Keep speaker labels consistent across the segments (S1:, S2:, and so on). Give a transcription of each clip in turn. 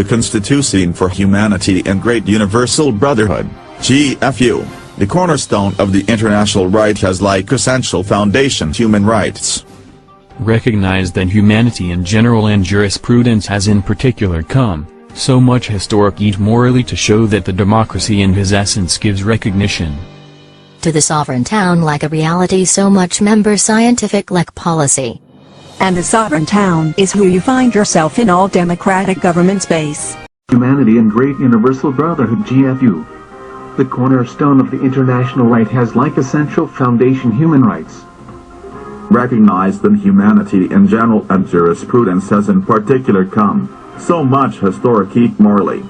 S1: the Constitution for Humanity and Great Universal Brotherhood, GFU, the cornerstone of the international right has like essential foundation human rights.
S2: Recognize that humanity in general and jurisprudence has in particular come so much historically morally to show that the democracy in his essence gives recognition
S3: to the sovereign town like a reality so much member scientific like policy.
S4: And the sovereign town is who you find yourself in all democratic government space.
S5: Humanity and Great Universal Brotherhood GFU. The cornerstone of the international right has like essential foundation human rights.
S1: Recognize that humanity in general and jurisprudence has in particular come so much historically morally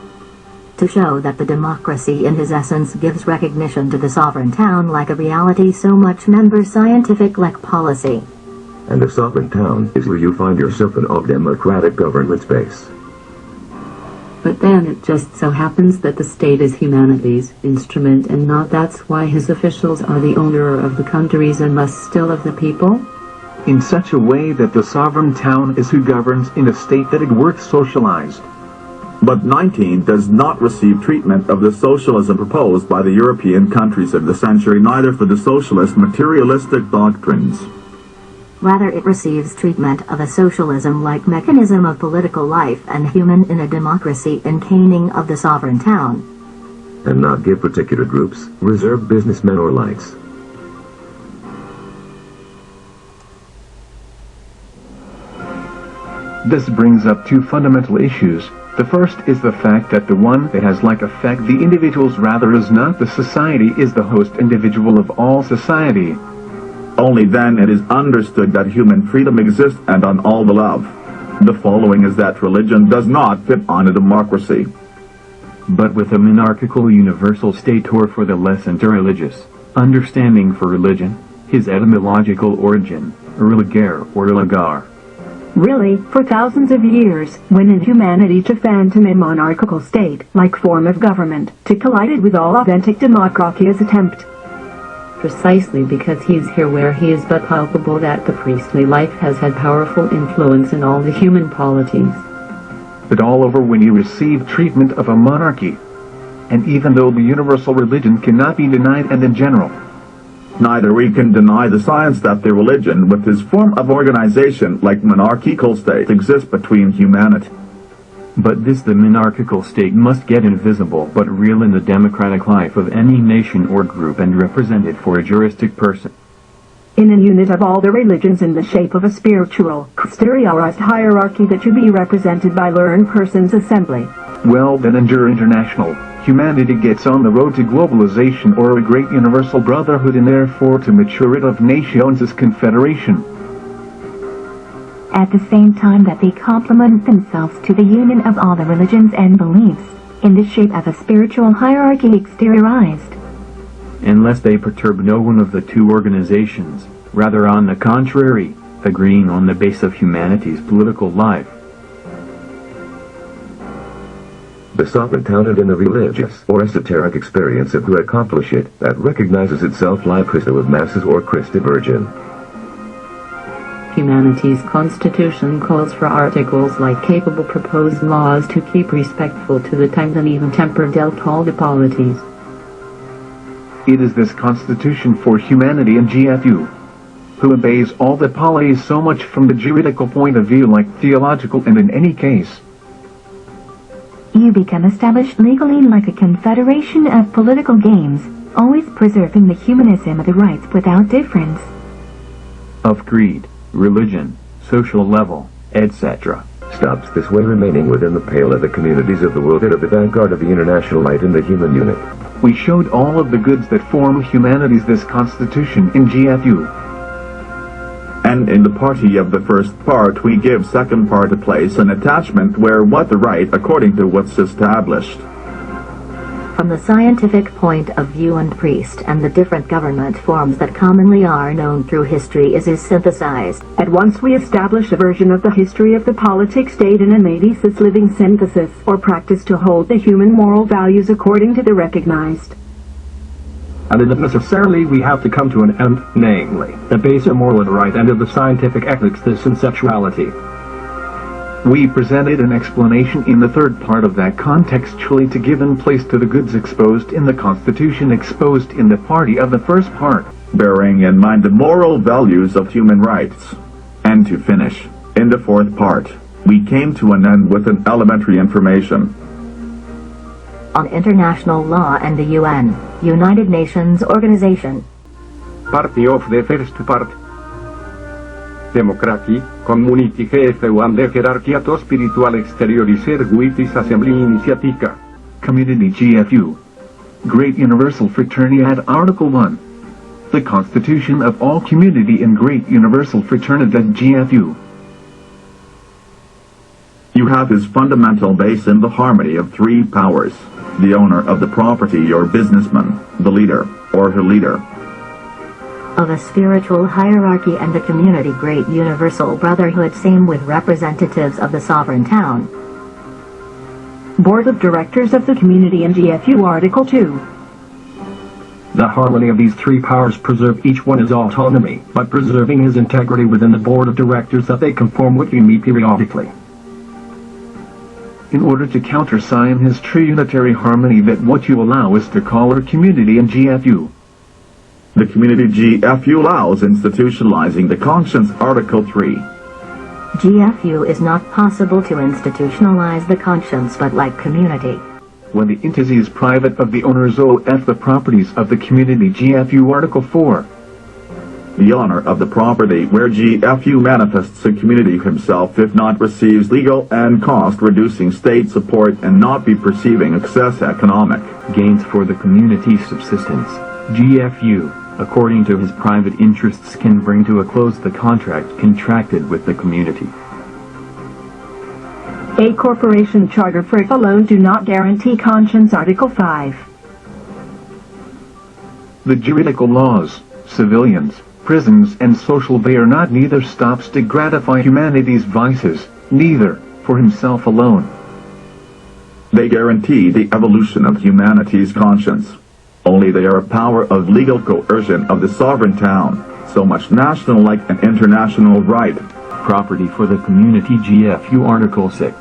S3: to show that the democracy in his essence gives recognition to the sovereign town like a reality so much member scientific like policy.
S6: And the sovereign town is where you find yourself in all democratic government space.
S7: But then it just so happens that the state is humanity's instrument and not that's why his officials are the owner of the countries and must still of the people?
S5: In such a way that the sovereign town is who governs in a state that it worth socialized.
S1: But 19 does not receive treatment of the socialism proposed by the European countries of the century, neither for the socialist materialistic doctrines.
S3: Rather it receives treatment of a socialism-like mechanism of political life and human in a democracy in caning of the sovereign town.
S6: And not give particular groups, reserved businessmen or lights.
S5: This brings up two fundamental issues. The first is the fact that the one that has like effect the individuals rather is not the society is the host individual of all society.
S1: Only then it is understood that human freedom exists and on all the love. The following is that religion does not fit on a democracy.
S8: But with a monarchical universal state or for the less interreligious understanding for religion, his etymological origin, religare or religar.
S9: Really, for thousands of years, when in humanity to phantom a monarchical state-like form of government, to collided with all authentic democracy's attempt.
S7: Precisely because he is here where he is but palpable that the priestly life has had powerful influence in all the human polities.
S5: But all over when you receive treatment of a monarchy. And even though the universal religion cannot be denied and in general,
S1: neither we can deny the science that the religion with his form of organization like monarchical state exists between humanity.
S8: But this the monarchical state must get invisible but real in the democratic life of any nation or group and represented for a juristic person.
S9: In a unit of all the religions in the shape of a spiritual, exteriorized hierarchy that should be represented by learned persons assembly.
S5: Well then under international, humanity gets on the road to globalization or a great universal brotherhood and therefore to maturity of nations' confederation.
S10: At the same time that they complement themselves to the union of all the religions and beliefs, in the shape of a spiritual hierarchy exteriorized.
S8: Unless they perturb no one of the two organizations, rather on the contrary, agreeing on the base of humanity's political life.
S6: The sovereign town and in the religious or esoteric experience of who accomplish it, that recognizes itself like Christo of Masses or Christi Virgin.
S7: Humanity's constitution calls for articles like capable proposed laws to keep respectful to the times and even temper dealt all the polities.
S5: It is this constitution for humanity and GFU, who obeys all the polities so much from the juridical point of view like theological and in any case.
S10: You become established legally like a confederation of political games, always preserving the humanism of the rights without difference.
S8: Of creed, religion, social level, etc.
S6: Stops this way remaining within the pale of the communities of the world and of the vanguard of the international light in the human unit.
S5: We showed all of the goods that form humanity's this constitution in GFU.
S1: And in the party of the first part we give second part a place and attachment where what the right according to what's established.
S3: From the scientific point of view and priest and the different government forms that commonly are known through history is synthesized.
S9: At once we establish a version of the history of the politic state in a medicis living synthesis or practice to hold the human moral values according to the recognized.
S11: And necessarily we have to come to an end, namely, the baser moral and right end of the scientific ethics to conceptuality.
S5: We presented an explanation in the third part of that contextually to give in place to the goods exposed in the Constitution exposed in the party of the first part,
S1: bearing in mind the moral values of human rights. And to finish, in the fourth part, we came to an end with an elementary information
S3: on international law and the UN, United Nations Organization.
S11: Party of the first part. Democracy, community GFU and the hierarchia spiritual exterioris erguitis assembly initiatica.
S5: Community GFU. Great Universal Fraternidad Article 1. The Constitution of all community in Great Universal Fraternidad GFU.
S1: You have its fundamental base in the harmony of three powers: the owner of the property or businessman, the leader, or her leader,
S3: of a spiritual hierarchy and the community great universal brotherhood, same with representatives of the sovereign town.
S9: Board of Directors of the Community in GFU Article 2.
S11: The harmony of these three powers preserve each one his autonomy, but preserving his integrity within the Board of Directors that they conform with you meet periodically.
S5: In order to countersign his true unitary harmony, that what you allow is to call our community in GFU.
S1: The community GFU allows institutionalizing the conscience Article 3.
S3: GFU is not possible to institutionalize the conscience but like community.
S5: When the entity is private of the owners of the properties of the community GFU Article 4.
S1: The owner of the property where GFU manifests the community himself if not receives legal and cost-reducing state support and not be perceiving excess economic
S8: gains for the community's subsistence. GFU, according to his private interests, can bring to a close the contract contracted with the community.
S9: A corporation charter for it alone do not guarantee conscience. Article 5.
S5: The juridical laws, civilians, prisons and social they are not neither stops to gratify humanity's vices, neither, for himself alone.
S1: They guarantee the evolution of humanity's conscience. Only they are a power of legal coercion of the sovereign town, so much national like an international right.
S8: Property for the community GFU Article 6.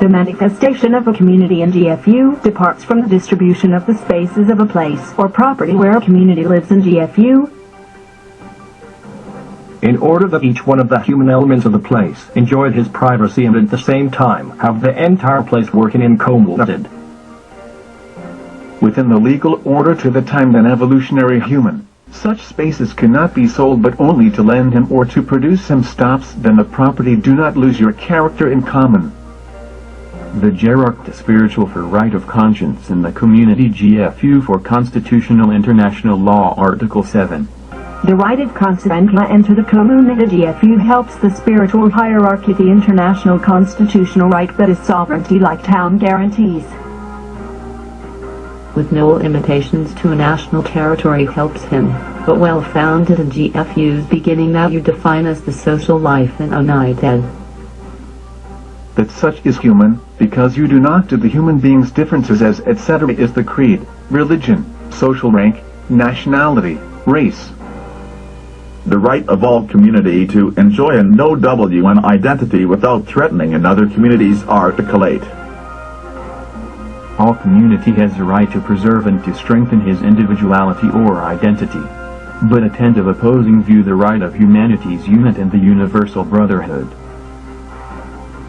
S9: The manifestation of a community in GFU departs from the distribution of the spaces of a place or property where a community lives in GFU,
S11: in order that each one of the human elements of the place enjoy his privacy and at the same time have the entire place working in common
S5: within the legal order to the time an evolutionary human. Such spaces cannot be sold but only to lend him or to produce some stops, then the property do not lose your character in common.
S8: The hierarchy spiritual for right of conscience in the community GFU for constitutional international law Article 7.
S9: The right of consent enter the community GFU helps the spiritual hierarchy. The international constitutional right that is sovereignty like town guarantees.
S7: With no limitations to a national territory helps him, but well founded in GFU's beginning that you define as the social life in United.
S5: That such is human, because you do not to the human being's differences as etc. is the creed, religion, social rank, nationality, race.
S1: The right of all community to enjoy a no WN identity without threatening another community's articulate.
S8: All community has the right to preserve and to strengthen his individuality or identity. But attentive opposing view the right of humanity's unit and the universal brotherhood.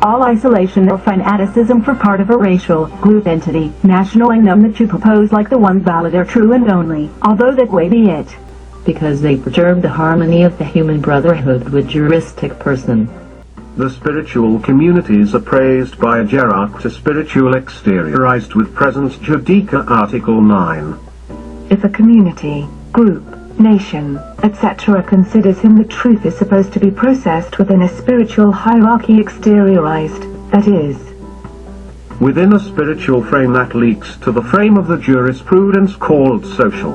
S9: All isolation or fanaticism for part of a racial, group entity, national and none that you propose like the one valid are true and only, although that way be it.
S7: Because they perturb the harmony of the human brotherhood with juristic person.
S11: The spiritual communities are praised by a hierarch to spiritual exteriorized with presence judica Article 9.
S10: If a community, group, nation, etc. considers him, the truth is supposed to be processed within a spiritual hierarchy exteriorized, that is,
S11: within a spiritual frame that leaks to the frame of the jurisprudence called social.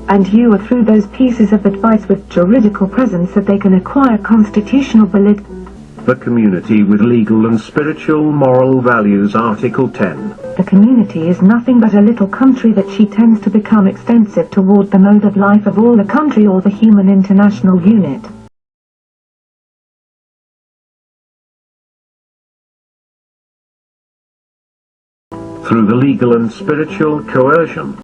S10: And you are through those pieces of advice with juridical presence that they can acquire constitutional validity.
S11: The community with legal and spiritual moral values Article 10.
S10: The community is nothing but a little country that she tends to become extensive toward the mode of life of all the country or the human international unit.
S12: through the legal and spiritual coercion.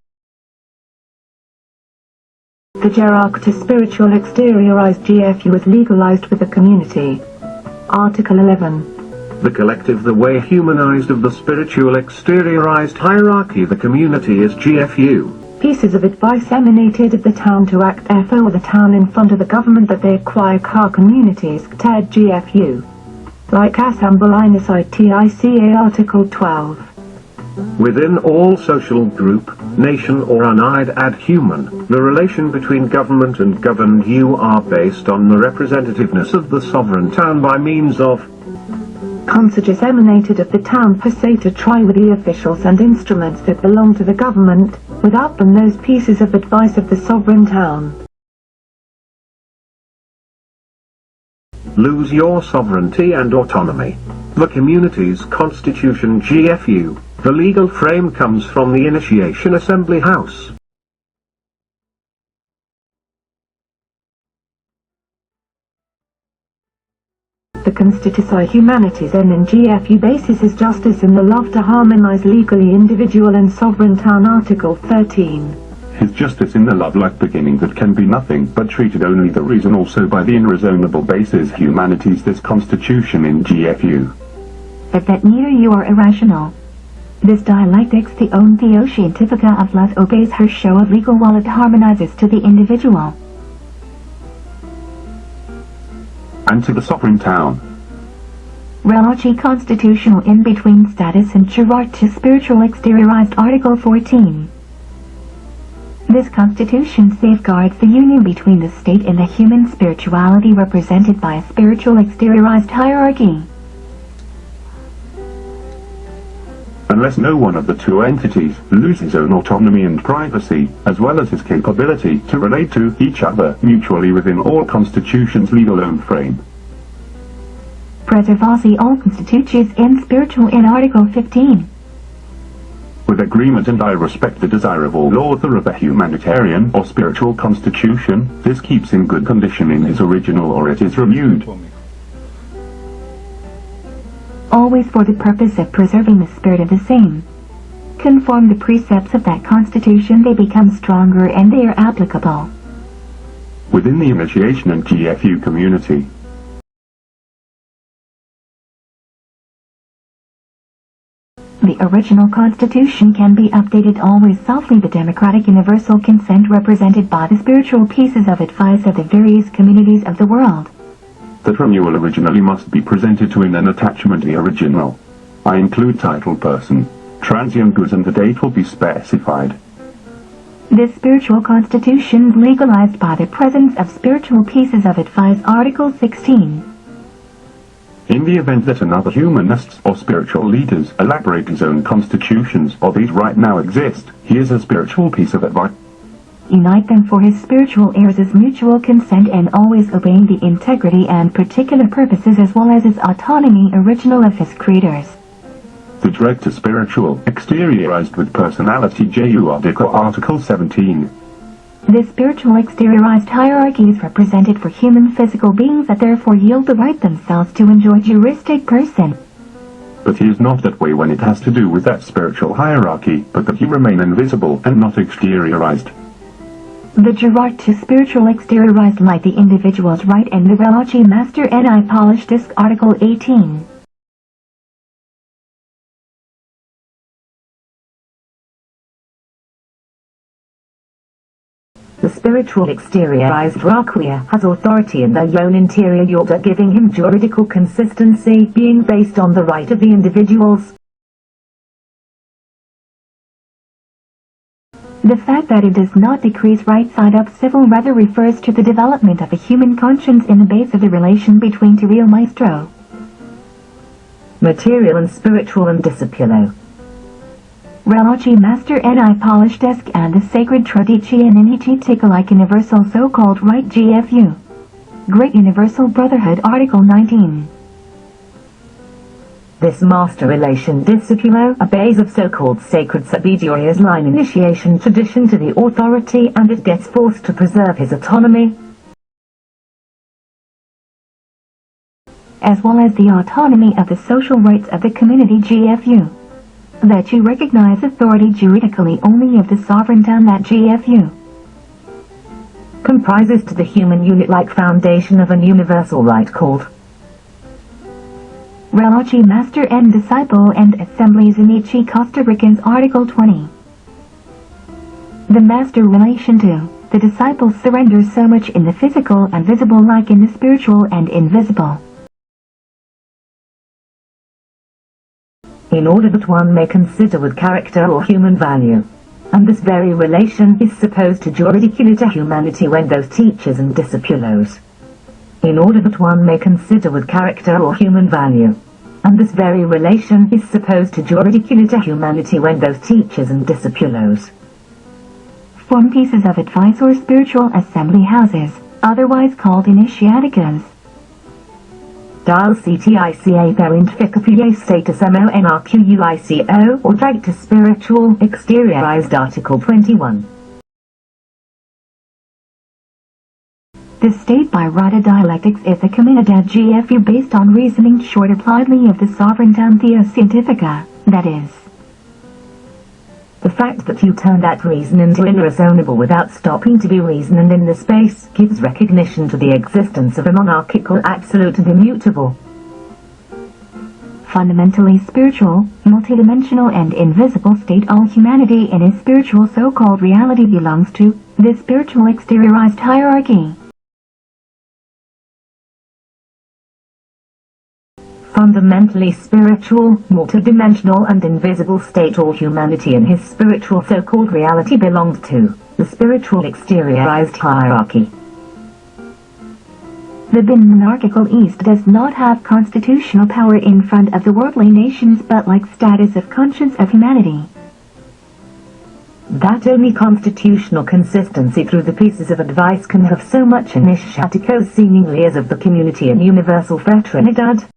S10: The hierarchy to spiritual exteriorized GFU is legalized with the community. Article 11.
S12: The collective, the way humanized of the spiritual exteriorized hierarchy, the community is GFU.
S10: Pieces of advice emanated of the town to act FO or the town in front of the government that they acquire car communities, TED GFU. Like Assemblinus ITICA Article 12.
S12: Within all social group, nation or unide ad human, the relation between government and governed you are based on the representativeness of the sovereign town by means of
S10: Consages emanated of the town per se to try with the officials and instruments that belong to the government, without them those pieces of advice of the sovereign town.
S12: Lose your sovereignty and autonomy. The community's constitution GFU. The legal frame comes from the Initiation Assembly House.
S10: The Constitution Humanities and GFU basis is justice in the love to harmonize legally individual and sovereign town. Article 13.
S13: His justice in the love-like beginning that can be nothing but treated only the reason also by the unreasonable basis humanities this constitution in GFU.
S9: But that neither you are irrational. This dialectics the own theoscientifica of love obeys her show of legal while it harmonizes to the individual.
S13: And to the sovereign town.
S9: Relachi constitutional in between status and hierarchy spiritual exteriorized Article 14. This constitution safeguards the union between the state and the human spirituality represented by a spiritual exteriorized hierarchy.
S13: Unless no one of the two entities loses his own autonomy and privacy, as well as his capability to relate to each other mutually within all constitutions' legal own frame.
S9: Preservasi all constitutions in spiritual in Article 15.
S13: With agreement and I respect the desirable author of a humanitarian or spiritual constitution, this keeps in good condition in his original or it is renewed.
S9: Always for the purpose of preserving the spirit of the same. Conform the precepts of that constitution, they become stronger and they are applicable.
S13: Within the initiation and GFU community.
S9: The original constitution can be updated always softly. The democratic universal consent represented by the spiritual pieces of advice of the various communities of the world.
S13: That renewal originally must be presented to in an attachment the original. I include title person, transient goods and the date will be specified.
S9: This spiritual constitution legalized by the presence of spiritual pieces of advice Article 16.
S13: In the event that another humanists or spiritual leaders elaborate his own constitutions or these right now exist, he is a spiritual piece of advice.
S9: Unite them for his spiritual heirs as mutual consent and always obeying the integrity and particular purposes as well as his autonomy original of his creators.
S13: The direct to spiritual, exteriorized with personality Article 17.
S9: This spiritual exteriorized hierarchy is represented for human physical beings that therefore yield the right themselves to enjoy juristic person.
S13: But he is not that way when it has to do with that spiritual hierarchy, but that he remain invisible and not exteriorized.
S9: The Gerard to spiritual exteriorized light the individual's right and the Relachi master and I polish disc Article 18.
S10: The spiritual exteriorized Raquia has authority in the own interior order, giving him juridical consistency, being based on the right of the individuals.
S9: The fact that it does not decrease right side up civil rather refers to the development of a human conscience in the base of the relation between to real maestro.
S10: Material and spiritual and discipulo.
S9: Relachi master and I polish desk and the sacred tradici and inichi take alike universal so-called right GFU. Great Universal Brotherhood Article 19.
S10: This master relation discipulo obeys of so-called sacred sabidurías line initiation tradition to the authority and it gets forced to preserve his autonomy,
S9: as well as the autonomy of the social rights of the community GFU. that you recognize authority juridically only of the sovereign town that GFU
S10: comprises to the human unit-like foundation of an universal right called
S9: Relachi Master and Disciple and Assemblies in each Costa Ricans Article 20. The master relation to the disciple surrenders so much in the physical and visible like in the spiritual and invisible.
S10: In order that one may consider with character or human value. And this very relation is supposed to juridiculate humanity when those teachers and discipulos. In order that one may consider with character or human value. And this very relation is supposed to juridiculate humanity when those teachers and discipulos
S9: form pieces of advice or spiritual assembly houses, otherwise called initiaticas.
S10: Dal CTICA parent ficapia status MONRQUICO or drag to spiritual exteriorized Article 21.
S9: The state by rata dialectics is a Comunidad GFU based on reasoning short appliedly of the sovereign town theoscientifica, that is,
S10: the fact that you turn that reason into irreasonable without stopping to be reason and in the space gives recognition to the existence of a monarchical absolute and immutable,
S9: fundamentally spiritual, multidimensional and invisible state. All humanity in a spiritual so-called reality belongs to the spiritual exteriorized hierarchy.
S10: Fundamentally spiritual, multidimensional and invisible state. All humanity in his spiritual so-called reality belongs to the spiritual exteriorized hierarchy.
S9: The bin monarchical East does not have constitutional power in front of the worldly nations but like status of conscience of humanity.
S10: That only constitutional consistency through the pieces of advice can have so much initiaticos seemingly as of the community in universal fraternidad.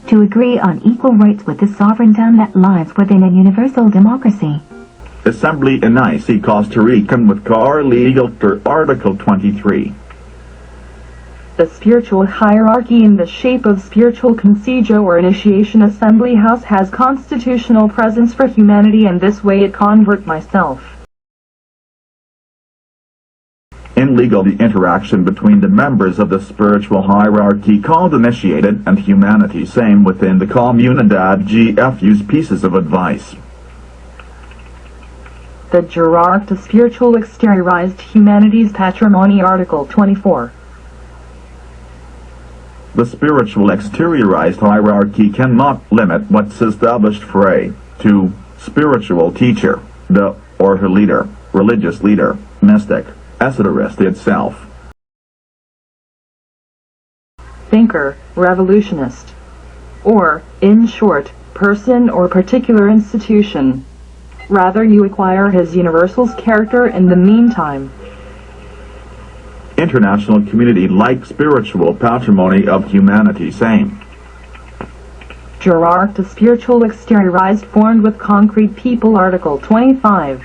S9: To agree on equal rights with the sovereign town that lies within a universal democracy.
S1: Assembly in IC Costa Rican with car legal for Article 23.
S14: The spiritual hierarchy in the shape of spiritual consejo or initiation assembly house has constitutional presence for humanity and this way it convert myself.
S1: In legal, the interaction between the members of the spiritual hierarchy called initiated and humanity same within the Comunidad GFU's pieces of advice.
S14: The Gerarch to spiritual exteriorized humanity's patrimony Article 24.
S1: The spiritual exteriorized hierarchy cannot limit what's established for a to spiritual teacher, the or her leader, religious leader, mystic, esoterist itself.
S14: Thinker, revolutionist. Or, in short, person or particular institution. Rather you acquire his universal's character in the meantime.
S1: International community like spiritual patrimony of humanity same.
S14: Gerarch to spiritual exteriorized formed with concrete people Article 25.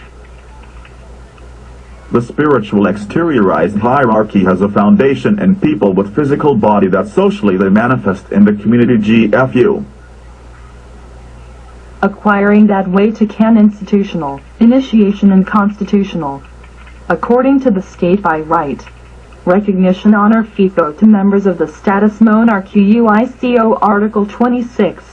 S1: The spiritual exteriorized hierarchy has a foundation in people with physical body that socially they manifest in the community GFU.
S14: Acquiring that way to can institutional, initiation and constitutional. According to the state by right. Recognition honor FICO to members of the status monarchuico Article 26.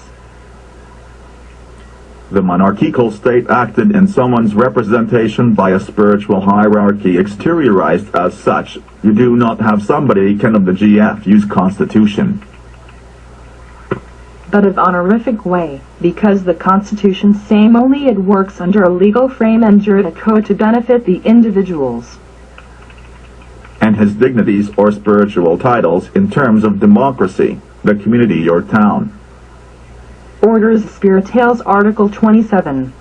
S1: The monarchical state acted in someone's representation by a spiritual hierarchy exteriorized as such. You do not have somebody can of the GFU's constitution.
S14: But of honorific way, because the Constitution same only it works under a legal frame and juridico to benefit the individuals.
S1: And his dignities or spiritual titles in terms of democracy, the community or town.
S14: Orders Spiritales Article 27.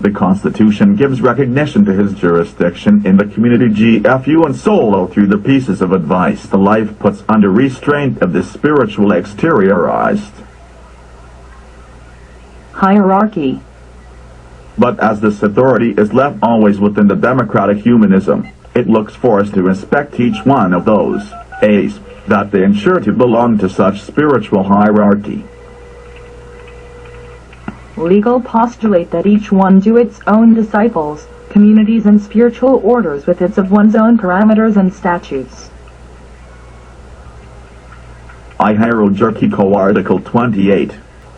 S1: The Constitution gives recognition to his jurisdiction in the community GFU and solo through the pieces of advice the life puts under restraint of the spiritual exteriorized
S14: hierarchy.
S1: But as this authority is left always within the democratic humanism, it looks for us to respect each one of those A's, that they ensure to belong to such spiritual hierarchy.
S14: Legal postulate that each one do its own disciples, communities and spiritual orders with its of one's own parameters and statutes.
S1: I herald Jerkico Article 28.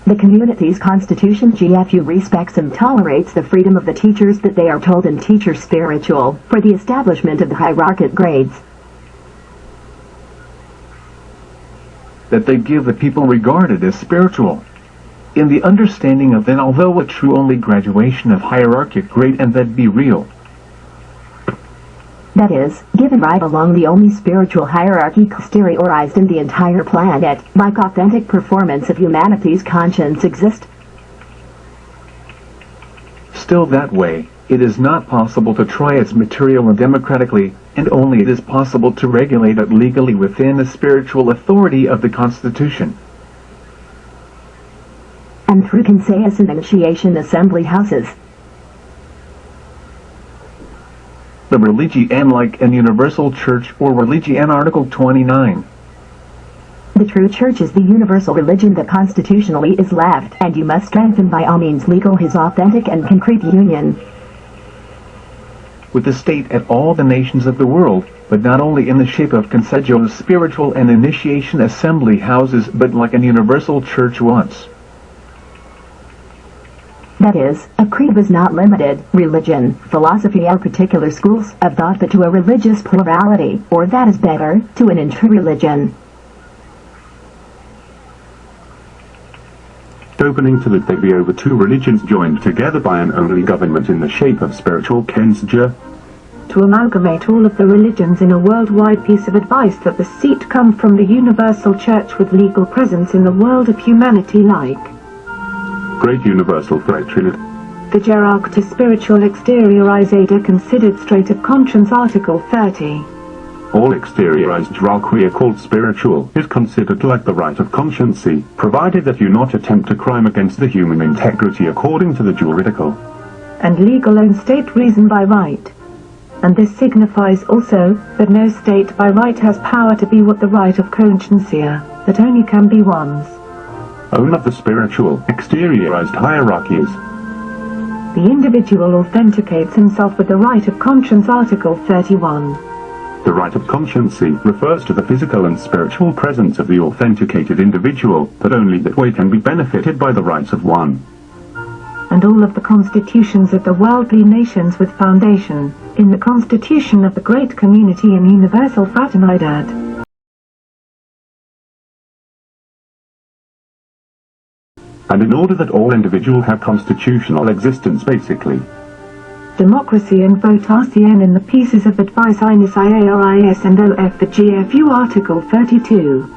S3: The community's constitution GFU respects and tolerates the freedom of the teachers that they are told in teacher spiritual for the establishment of the hierarchic grades.
S5: That they give the people regarded as spiritual, in the understanding of then although a true only graduation of hierarchic grade and that be real.
S3: That is, given right along the only spiritual hierarchy exteriorized in the entire planet, like authentic performance of humanity's conscience exist.
S5: Still that way, it is not possible to try its material democratically, and only it is possible to regulate it legally within the spiritual authority of the Constitution.
S3: And through conscious and initiation assembly houses.
S5: The religi and like an universal church or religi and Article 29.
S3: The true church is the universal religion that constitutionally is left, and you must strengthen by all means legal his authentic and concrete union
S5: with the state at all the nations of the world, but not only in the shape of consejo spiritual and initiation assembly houses but like an universal church once.
S3: That is, a creed was not limited, religion, philosophy or particular schools of thought but to a religious plurality, or that is better, to an inter-religion.
S13: Opening to that they be over two religions joined together by an only government in the shape of spiritual kensja.
S10: To amalgamate all of the religions in a worldwide piece of advice that the seat come from the universal church with legal presence in the world of humanity like
S13: Great Universal Fraternidad.
S10: the Gerarch to spiritual exteriorizada considered straight of conscience Article 30.
S13: All exteriorized Drachia called spiritual is considered like the right of consciency, provided that you not attempt a crime against the human integrity according to the juridical
S10: and legal own state reason by right. And this signifies also that no state by right has power to be what the right of conscientia, that only can be one's
S13: own of the spiritual, exteriorized hierarchies.
S10: The individual authenticates himself with the right of conscience Article 31.
S13: The right of consciency refers to the physical and spiritual presence of the authenticated individual, that only that way can be benefited by the rights of one.
S10: And all of the constitutions of the worldly nations with foundation in the Constitution of the Great Community and Universal Fraternidad.
S13: And in order that all individuals have constitutional existence basically.
S10: Democracy and votación in the pieces of advice INIS IARIS and OF the GFU Article 32.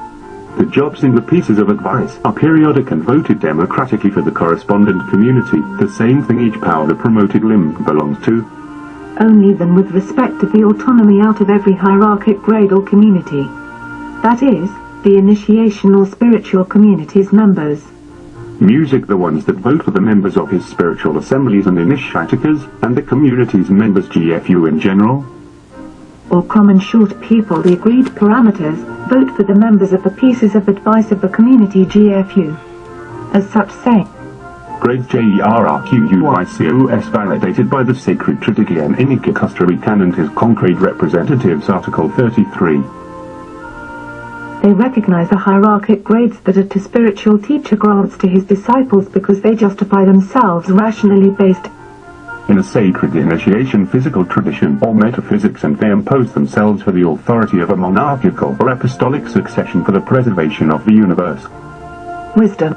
S13: The jobs in the pieces of advice are periodic and voted democratically for the correspondent community, the same thing each power the promoted limb belongs to.
S10: Only then with respect to the autonomy out of every hierarchic grade or community. That is, the initiation or spiritual community's members.
S13: Music the ones that vote for the members of his spiritual assemblies and initiaticas, and the community's members GFU in general.
S10: Or common short people the agreed parameters, vote for the members of the pieces of advice of the community GFU. As such say.
S13: Grades JERRQUICOS validated by the Sacred Tradition Inica Costa Rican and his concrete representatives Article 33.
S10: They recognize the hierarchic grades that a spiritual teacher grants to his disciples because they justify themselves rationally based
S13: in a sacred initiation physical tradition or metaphysics, and they impose themselves for the authority of a monarchical or apostolic succession for the preservation of the universe.
S10: Wisdom.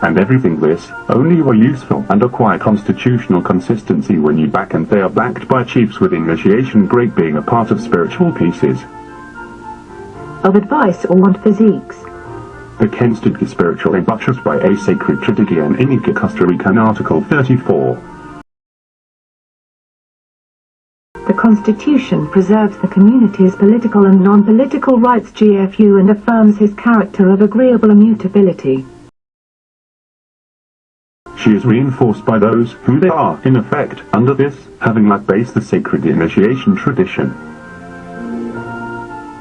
S13: And everything this, only were useful and acquire constitutional consistency when you back and they are backed by chiefs with initiation grade being a part of spiritual pieces.
S10: Of advice or want physiques.
S13: The Kenstid spiritual and buttressed by a sacred tradition Inica Costa Rican Article 34.
S10: The Constitution preserves the community's political and non-political rights GFU and affirms his character of agreeable immutability.
S13: She is reinforced by those who they are, in effect, under this, having like base the sacred initiation tradition.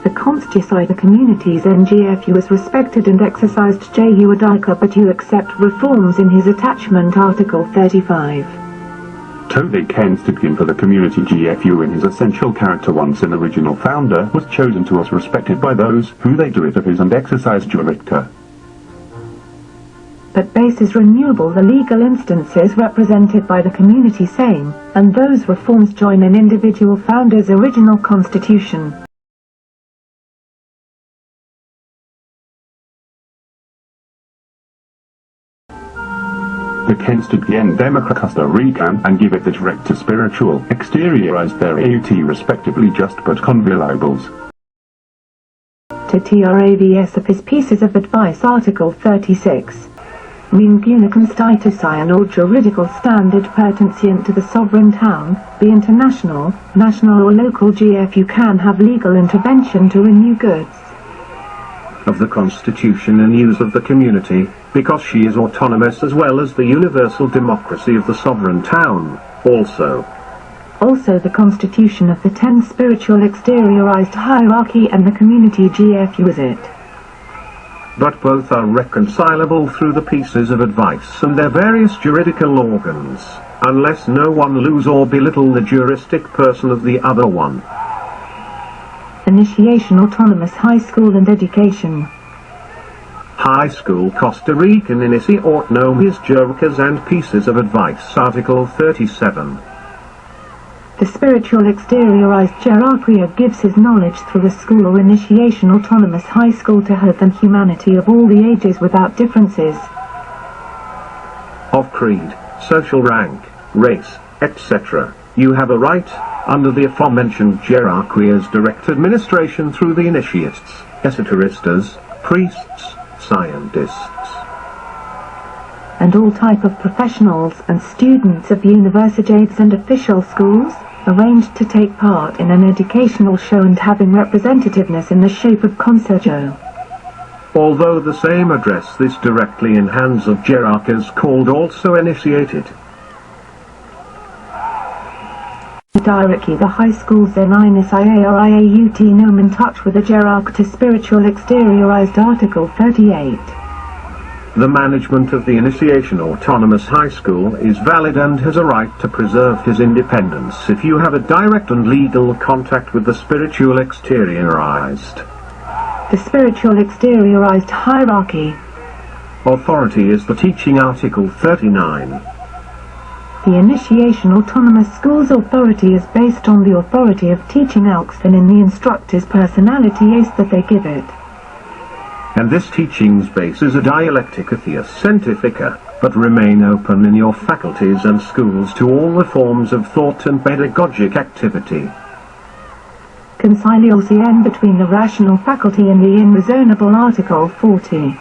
S10: The constitution the community's NGFU is respected and exercised juridica, but you accept reforms in his attachment Article 35.
S13: Totally Constitution for the community GFU in his essential character once an original founder was chosen to us respected by those who they do it of his and exercise juridica.
S10: But base is renewable the legal instances represented by the community same, and those reforms join an individual founder's original constitution.
S13: The Constitution Democrat Costa Rican and give it the direct to spiritual, exteriorized their AUT respectively just but convilables.
S10: To TRAVS of his pieces of advice Article 36. Ninguna constitution or juridical standard pertencient to the sovereign town, be international, national or local GFU can have legal intervention to renew goods
S12: of the Constitution and use of the community, because she is autonomous as well as the universal democracy of the sovereign town, also
S10: the Constitution of the 10 spiritual exteriorized hierarchy and the community GFU is it.
S12: But both are reconcilable through the pieces of advice and their various juridical organs, unless no one lose or belittle the juristic person of the other one.
S10: Initiation autonomous high school and education.
S12: High school Costa Rican inici autonome his juricas and pieces of advice Article 37.
S10: The spiritual exteriorized hierarchy gives his knowledge through the school or initiation autonomous high school to health and humanity of all the ages without differences
S12: of creed, social rank, race, etc. You have a right, under the aforementioned hierarchy as direct administration through the initiates, esoteristas, priests, scientists,
S10: and all type of professionals and students of universities and official schools, arranged to take part in an educational show and having representativeness in the shape of concerto.
S12: Although the same address this directly in hands of hierarchs called also initiated.
S10: Directly the high schools in INISIARIAUT nome in touch with the hierarch to spiritual exteriorized Article 38.
S12: The management of the initiation autonomous high school is valid and has a right to preserve his independence if you have a direct and legal contact with the spiritual exteriorized.
S10: The spiritual exteriorized hierarchy.
S12: Authority is the teaching Article 39.
S10: The initiation autonomous school's authority is based on the authority of teaching ALCs and in the instructor's personality is that they give it.
S12: And this teaching's base is a dialectica theus scientifica, but remain open in your faculties and schools to all the forms of thought and pedagogic activity.
S10: Conciliation between the rational faculty and the irreasonable Article 40.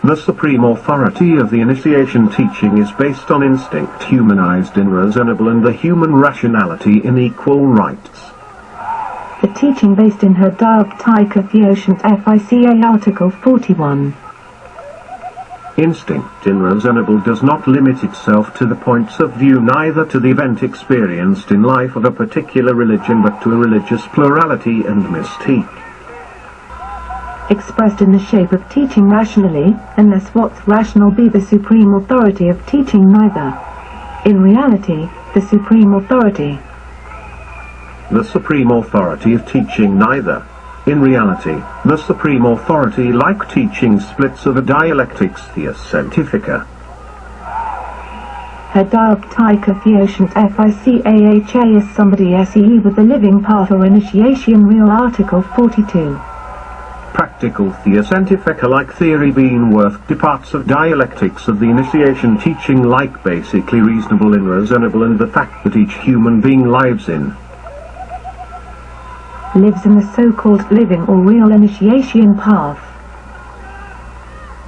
S12: The supreme authority of the initiation teaching is based on instinct humanized in reasonable and the human rationality in equal rights.
S10: The teaching based in her dialectica theotiant FICA Article 41.
S12: Instinct in reasonable does not limit itself to the points of view neither to the event experienced in life of a particular religion but to a religious plurality and mystique.
S10: Expressed in the shape of teaching rationally, unless what's rational be the supreme authority of teaching neither. In reality, the supreme authority.
S12: The supreme authority of teaching neither. In reality, the supreme authority like teaching splits of a dialectics theus scientifica.
S10: Her dialectica theotiant FICAHA is somebody SEE with the living path or initiation real Article 42.
S12: Practical theoscientifica like theory being worth departs of dialectics of the initiation teaching like basically reasonable and reasonable and the fact that each human being lives in
S10: the so-called living or real initiation path.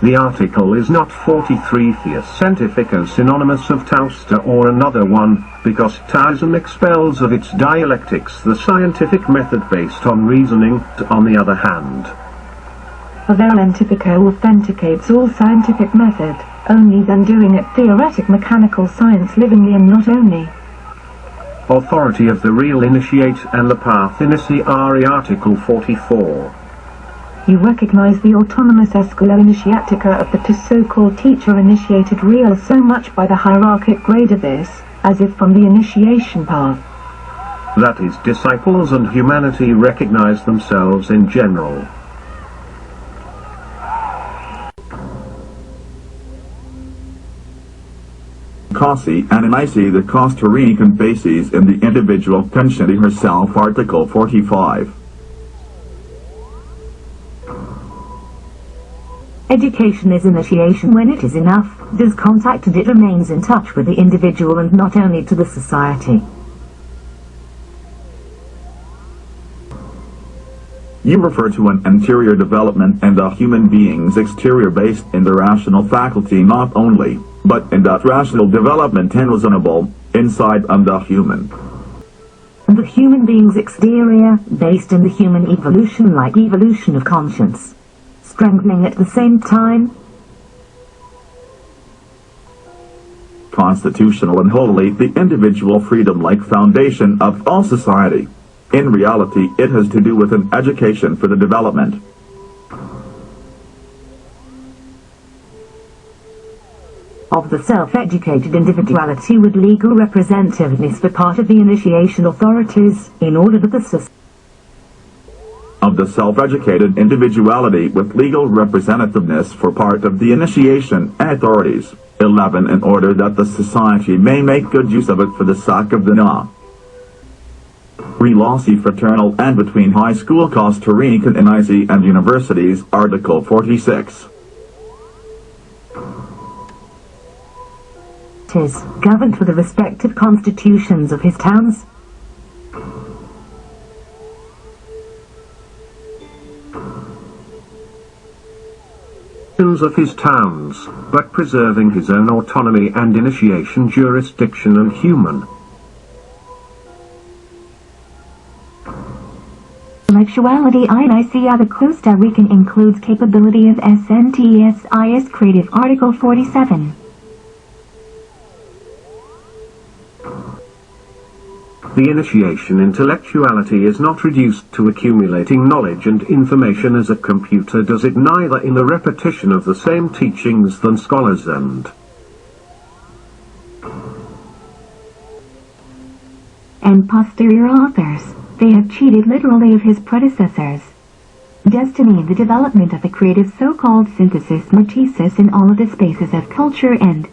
S12: The article is not 43 theoscientifica synonymous of Tausta or another one, because Taoism expels of its dialectics the scientific method based on reasoning, on the other hand.
S10: Scientifica authenticates all scientific method, only then doing it theoretic mechanical science livingly and not only.
S12: authority of the real initiate and the path initiare Article 44.
S10: You recognize the autonomous escola initiatica of the so-called teacher-initiated real so much by the hierarchic grade of this, as if from the initiation path.
S12: That is, disciples and humanity recognize themselves in general.
S1: Casi and inici the Costa Rican bases in the individual conscienti herself Article 45.
S15: Education is initiation when it is enough, does contact and it remains in touch with the individual and not only to the society.
S1: You refer to an interior development in the human being's exterior based in the rational faculty not only, but in that rational development and reasonable, inside and the human.
S15: And the human being's exterior, based in the human evolution like evolution of conscience, strengthening at the same time.
S1: Constitutional and wholly the individual freedom like foundation of all society. In reality, it has to do with an education for the development
S15: of the self-educated individuality with legal representativeness for part of the initiation authorities, in order that the system
S1: of the self-educated individuality with legal representativeness for part of the initiation authorities. 11. In order that the society may make good use of it for the sake of the na. Relasi fraternal and between high school Costa Rican inici and universities, Article 46.
S15: Is governed for the respective constitutions of his towns.
S12: Of his towns, but preserving his own autonomy and initiation jurisdiction and human.
S9: Intellectuality INICI the Costa Rican includes capability of SNTSIS creative Article 47.
S12: The initiation intellectuality is not reduced to accumulating knowledge and information as a computer does it, neither in the repetition of the same teachings than scholars and
S9: posterior authors. They have cheated literally of his predecessors. Destiny in the development of the creative so-called synthesis multisis in all of the spaces of culture and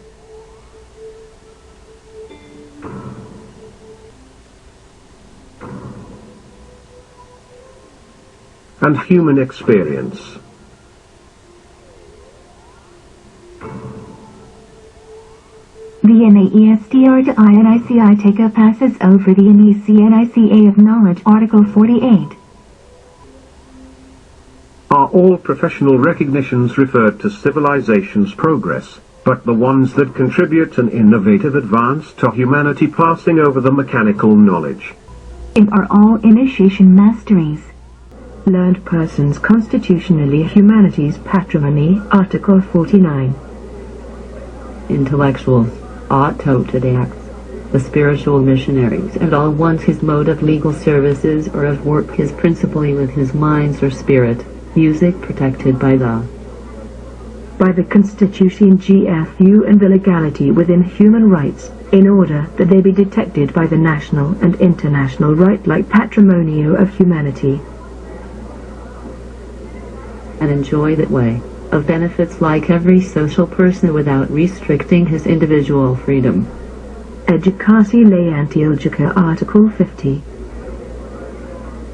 S12: human experience.
S9: The NAESTR to INICI taker passes over the NECNICA of knowledge Article 48.
S12: Are all professional recognitions referred to civilization's progress, but the ones that contribute an innovative advance to humanity passing over the mechanical knowledge?
S9: Are all initiation masteries.
S10: Learned persons constitutionally humanities patrimony Article 49.
S7: Intellectuals, autodidacts, the spiritual missionaries, and all ones whose mode of legal services or of work is principally with his minds or spirit, music protected by the
S10: Constitution GFU and the legality within human rights, in order that they be detected by the national and international right like patrimonio of humanity.
S7: And enjoy that way of benefits like every social person without restricting his individual freedom.
S10: Educati lay antiogica Article 50.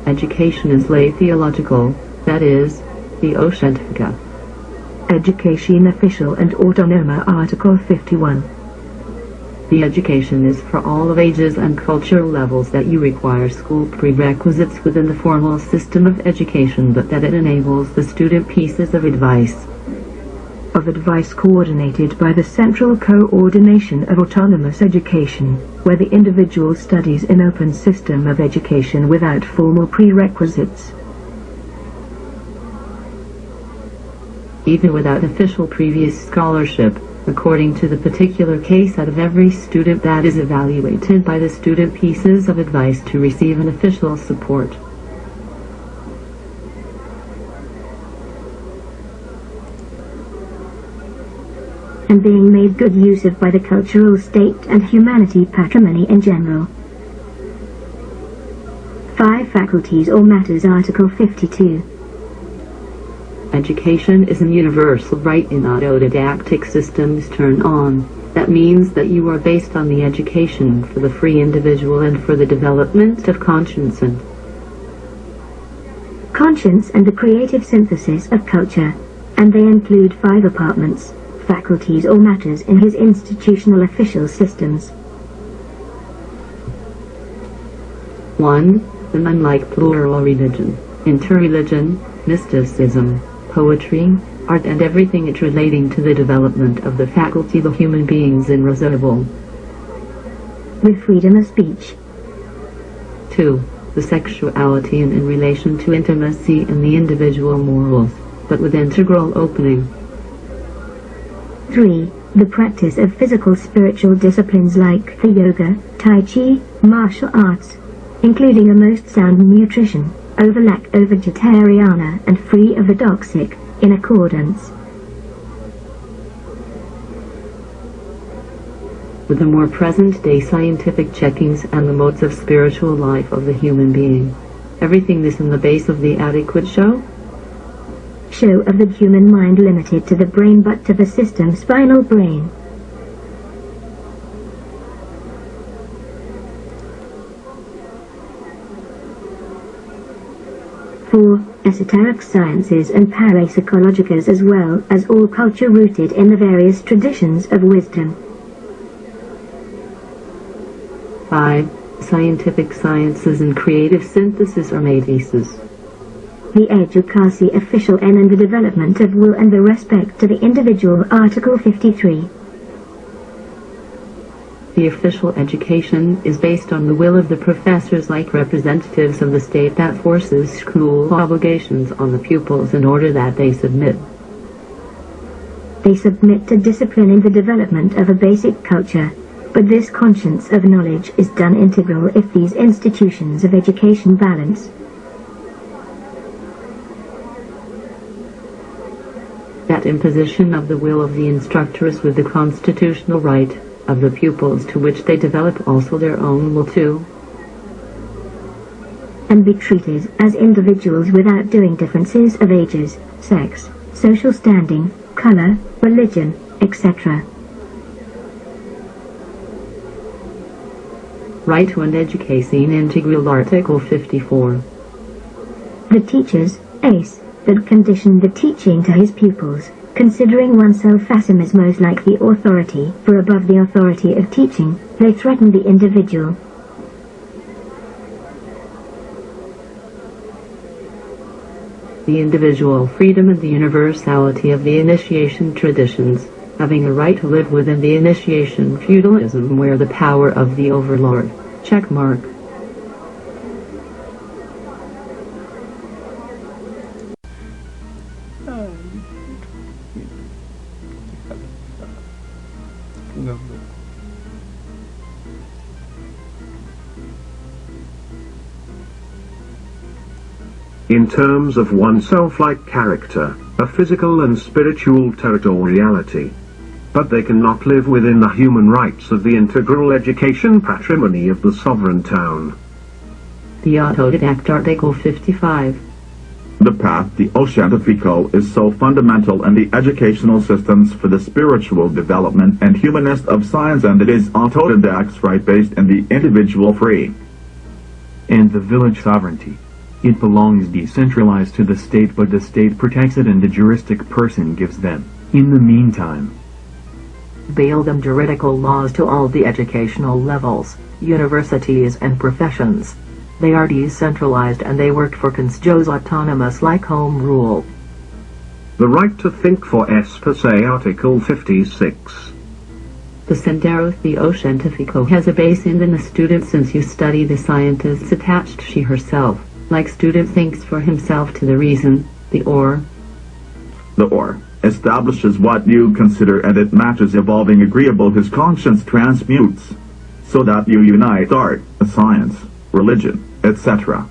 S7: Education is lay theological, that is, theoscientifica.
S10: Education official and autonoma Article 51.
S7: The education is for all of ages and cultural levels that you require school prerequisites within the formal system of education, but that it enables the student pieces of advice
S10: coordinated by the Central Coordination of Autonomous Education, where the individual studies in open system of education without formal prerequisites.
S7: Even without official previous scholarship, according to the particular case out of every student that is evaluated by the student pieces of advice to receive an official support.
S16: And being made good use of by the cultural state and humanity patrimony in general. 5 faculties or matters. Article 52.
S7: Education is a universal right in autodidactic systems. Turn on. That means that you are based on the education for the free individual and for the development of conscience and
S16: the creative synthesis of culture, and they include 5 apartments, faculties or matters in his institutional official systems.
S7: 1. The unlike plural religion, interreligion, mysticism, poetry, art and everything it relating to the development of the faculty the human beings in reservoir.
S16: With freedom of speech.
S7: 2. The sexuality and in relation to intimacy and the individual morals, but with integral opening.
S16: 3. The practice of physical spiritual disciplines like the yoga, tai chi, martial arts, including a most sound nutrition, vegetariana and free of the toxic, in accordance
S7: with the more present-day scientific checkings and the modes of spiritual life of the human being. Everything this in the base of the adequate show
S16: of the human mind limited to the brain but to the system spinal brain. For esoteric sciences and parapsychologicas as well as all culture rooted in the various traditions of wisdom.
S7: 5. Scientific sciences and creative synthesis are made pieces.
S16: The educasi official and the development of will and the respect to the individual. Article 53.
S7: The official education is based on the will of the professors like representatives of the state that forces school obligations on the pupils in order that they submit.
S16: They submit to discipline in the development of a basic culture, but this conscience of knowledge is done integral if these institutions of education balance.
S7: That imposition of the will of the instructors with the constitutional right of the pupils to which they develop also their own will too,
S16: and be treated as individuals without doing differences of ages, sex, social standing, color, religion, etc.
S7: Right to an education integral. Article 54.
S16: The teachers, ACE, that condition the teaching to his pupils, considering oneself as him as most like the authority, for above the authority of teaching, they threaten the individual.
S7: The individual freedom and the universality of the initiation traditions, having a right to live within the initiation feudalism where the power of the overlord, checkmark.
S12: In terms of oneself like character, a physical and spiritual territoriality. But they cannot live within the human rights of the integral education patrimony of the sovereign town.
S7: The autodidact. Article 55.
S1: The path, the Oceanifico, is so fundamental in the educational systems for the spiritual development and humanist of science, and it is autodidact's right based in the individual free.
S8: And the village sovereignty. It belongs decentralized to the state, but the state protects it and the juristic person gives them, in the meantime,
S17: bail them juridical laws to all the educational levels, universities and professions. They are decentralized and they work for consjos autonomous like home rule.
S12: The right to think for S per se. Article 56.
S7: The Sendero Theoscientifico has a base in the student since you study the scientists attached she herself, like student thinks for himself to the reason, the or.
S1: The or. establishes what you consider and it matches evolving agreeable his conscience transmutes, so that you unite art, science, religion, etc.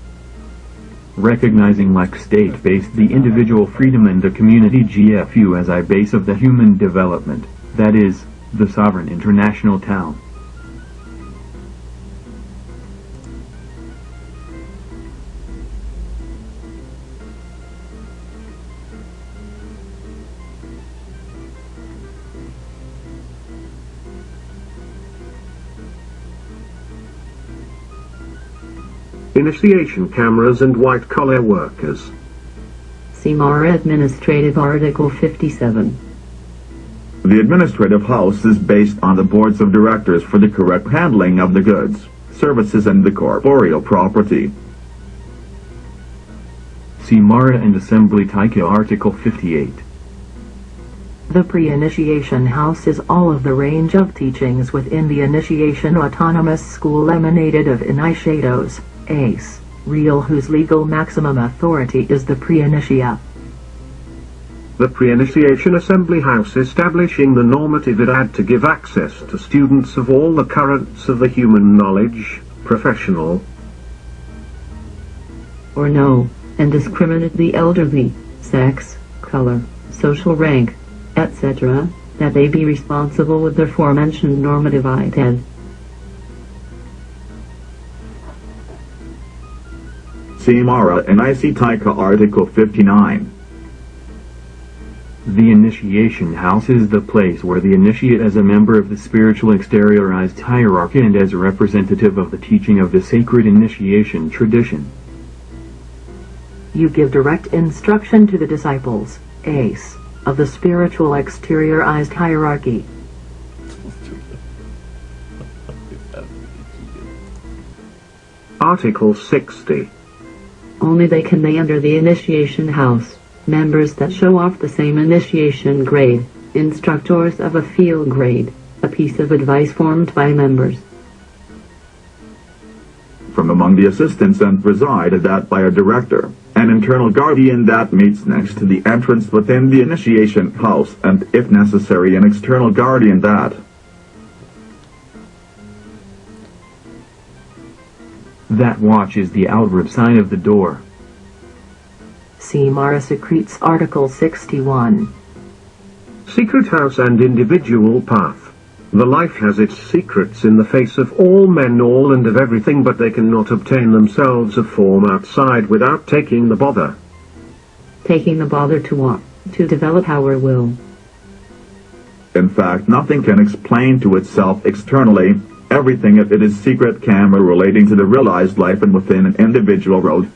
S8: Recognizing like state-based the individual freedom and the community GFU as a base of the human development, that is, the sovereign international town.
S12: Initiation cameras and white-collar workers.
S7: CMAR Administrative Article 57.
S1: The administrative house is based on the boards of directors for the correct handling of the goods, services and the corporeal property.
S8: See Mara and Assembly Taika Article 58.
S17: The pre-initiation house is all of the range of teachings within the initiation autonomous school emanated of initiatos, ACE, real whose legal maximum authority is the pre-initia.
S12: The pre-initiation assembly house establishing the normative it had to give access to students of all the currents of the human knowledge, professional,
S7: or know, and discriminate the elderly, sex, color, social rank, etc., that they be responsible with the aforementioned normative ITED.
S1: See Mara and IC Taika Article 59.
S8: The initiation house is the place where the initiate as a member of the spiritual exteriorized hierarchy and as a representative of the teaching of the sacred initiation tradition.
S17: You give direct instruction to the disciples, ACE, of the spiritual exteriorized hierarchy.
S12: Article 60.
S7: Only they can lay under the initiation house, members that show off the same initiation grade, instructors of a field grade, a piece of advice formed by members
S1: from among the assistants and presided at by a director, an internal guardian that meets next to the entrance within the initiation house, and if necessary an external guardian that
S8: watches the outward sign of the door.
S17: See Mara Secretes Article 61.
S12: Secret house and individual path. The life has its secrets in the face of all men, all and of everything, but they cannot obtain themselves a form outside without taking the bother.
S7: Taking the bother to what? To develop our will.
S1: In fact, nothing can explain to itself externally everything if it is secret camera relating to the realized life and within an individual road.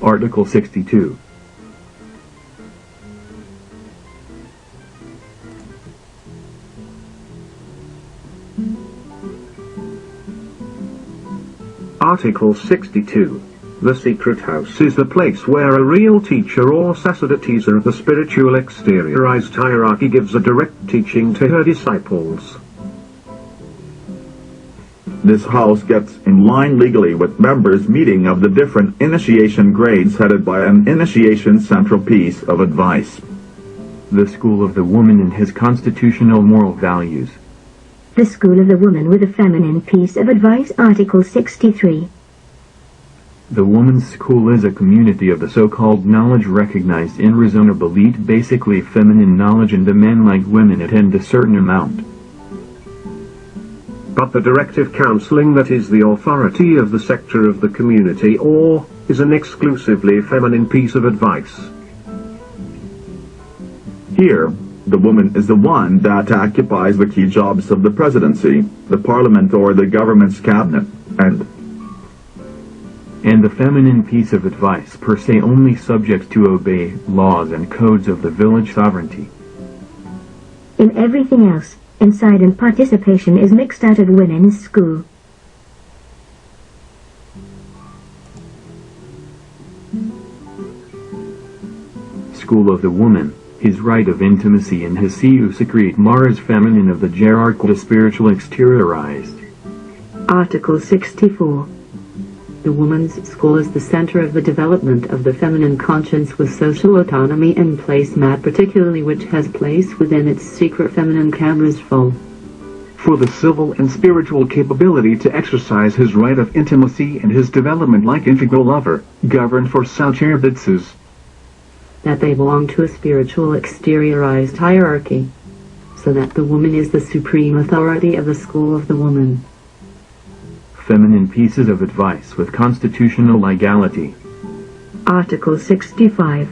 S8: Article 62.
S12: Article 62. The secret house is the place where a real teacher or sacerdotisa of the spiritual exteriorized hierarchy gives a direct teaching to her disciples.
S1: This house gets in line legally with members meeting of the different initiation grades headed by an initiation central piece of advice.
S8: The school of the woman and his constitutional moral values.
S16: The school of the woman with a feminine piece of advice. Article 63.
S8: The woman's school is a community of the so-called knowledge recognized in reasonable elite, basically feminine knowledge, and the men like women attend a certain amount.
S12: But the directive counseling that is the authority of the sector of the community or is an exclusively feminine piece of advice.
S1: Here, the woman is the one that occupies the key jobs of the presidency, the parliament or the government's cabinet, and
S8: the feminine piece of advice per se only subject to obey laws and codes of the village sovereignty.
S16: In everything else, inside and participation is mixed out at women's school.
S8: School of the woman, his right of intimacy and his siu secrete Mara's feminine of the hierarchical spiritual exteriorized.
S7: Article 64. The woman's school is the center of the development of the feminine conscience with social autonomy and placemat particularly which has place within its secret feminine cameras full.
S5: For the civil and spiritual capability to exercise his right of intimacy and his development like integral lover, governed for such evidences.
S7: That they belong to a spiritual exteriorized hierarchy, so that the woman is the supreme authority of the school of the woman.
S8: Feminine pieces of advice with constitutional legality.
S7: Article 65.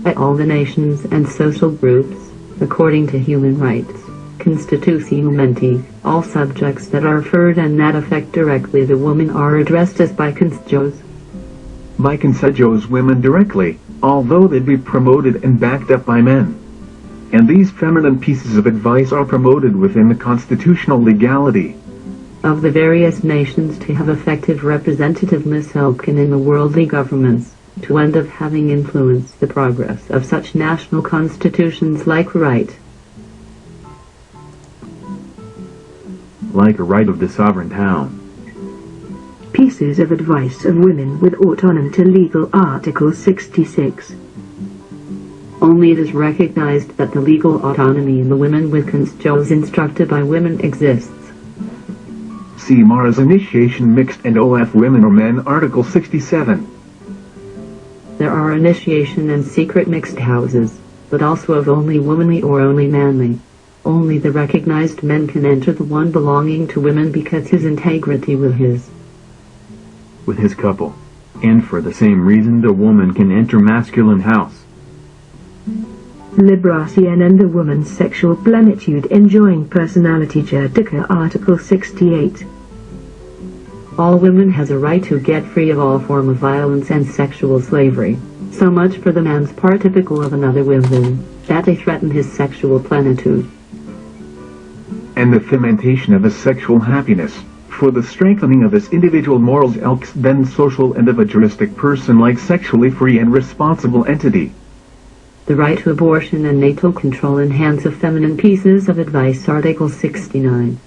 S7: At all the nations and social groups, according to human rights, constitucionalmente, all subjects that are referred and that affect directly the woman are addressed as by consejos.
S5: By consejos women directly, although they be promoted and backed up by men. And these feminine pieces of advice are promoted within the constitutional legality
S7: of the various nations to have effective representativeness and in the worldly governments, to end of having influenced the progress of such national constitutions like right.
S8: Like a right of the sovereign town.
S7: Pieces of advice of women with autonomy to legal Article 66. Only it is recognized that the legal autonomy in the women with consejos instructed by women exists.
S5: See Mara's initiation mixed and OF women or men Article 67.
S7: There are initiation and secret mixed houses, but also of only womanly or only manly. Only the recognized men can enter the one belonging to women because his integrity with his
S8: couple. And for the same reason the woman can enter masculine house.
S7: Liberation and the woman's sexual plenitude enjoying personality judica Article 68. All women has a right to get free of all form of violence and sexual slavery. So much for the man's part typical of another woman, that they threaten his sexual plenitude.
S5: And the fomentation of his sexual happiness, for the strengthening of his individual morals elks then social individualistic person like sexually free and responsible entity.
S7: The right to abortion and natal control in hands of feminine pieces of advice Article 69.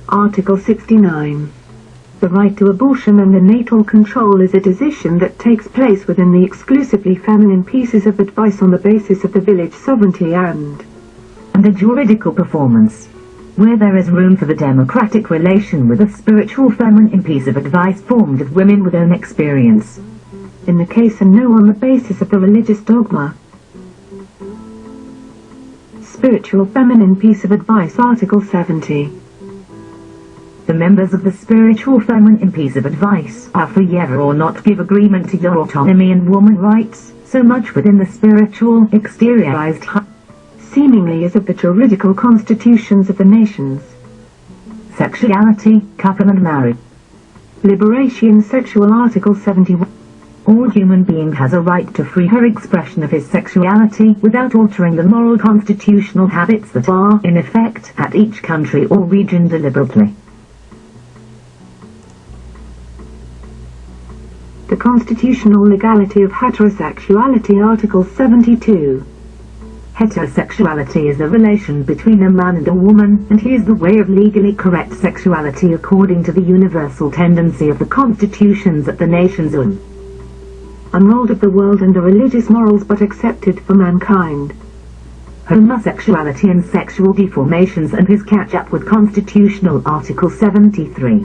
S7: Article 69. The right to abortion and the natal control is a decision that takes place within the exclusively feminine pieces of advice on the basis of the village sovereignty and
S15: the juridical performance, where there is room for the democratic relation with a spiritual feminine piece of advice formed of women with own experience.
S10: In the case and no on the basis of the religious dogma. Spiritual feminine piece of advice Article 70.
S15: The members of the spiritual feminine piece of advice are free ever or not give agreement to your autonomy and woman rights, so much within the spiritual exteriorized
S10: seemingly as of the juridical constitutions of the nations.
S15: Sexuality, couple and marriage.
S10: Liberation sexual Article 71.
S15: All human being has a right to free her expression of his sexuality without altering the moral constitutional habits that are in effect at each country or region deliberately.
S10: The constitutional legality of heterosexuality Article 72.
S15: Heterosexuality is a relation between a man and a woman, and he is the way of legally correct sexuality according to the universal tendency of the constitutions of the nations
S10: unrolled of the world and the religious morals but accepted for mankind.
S15: Homosexuality and sexual deformations and his catch-up with constitutional Article 73.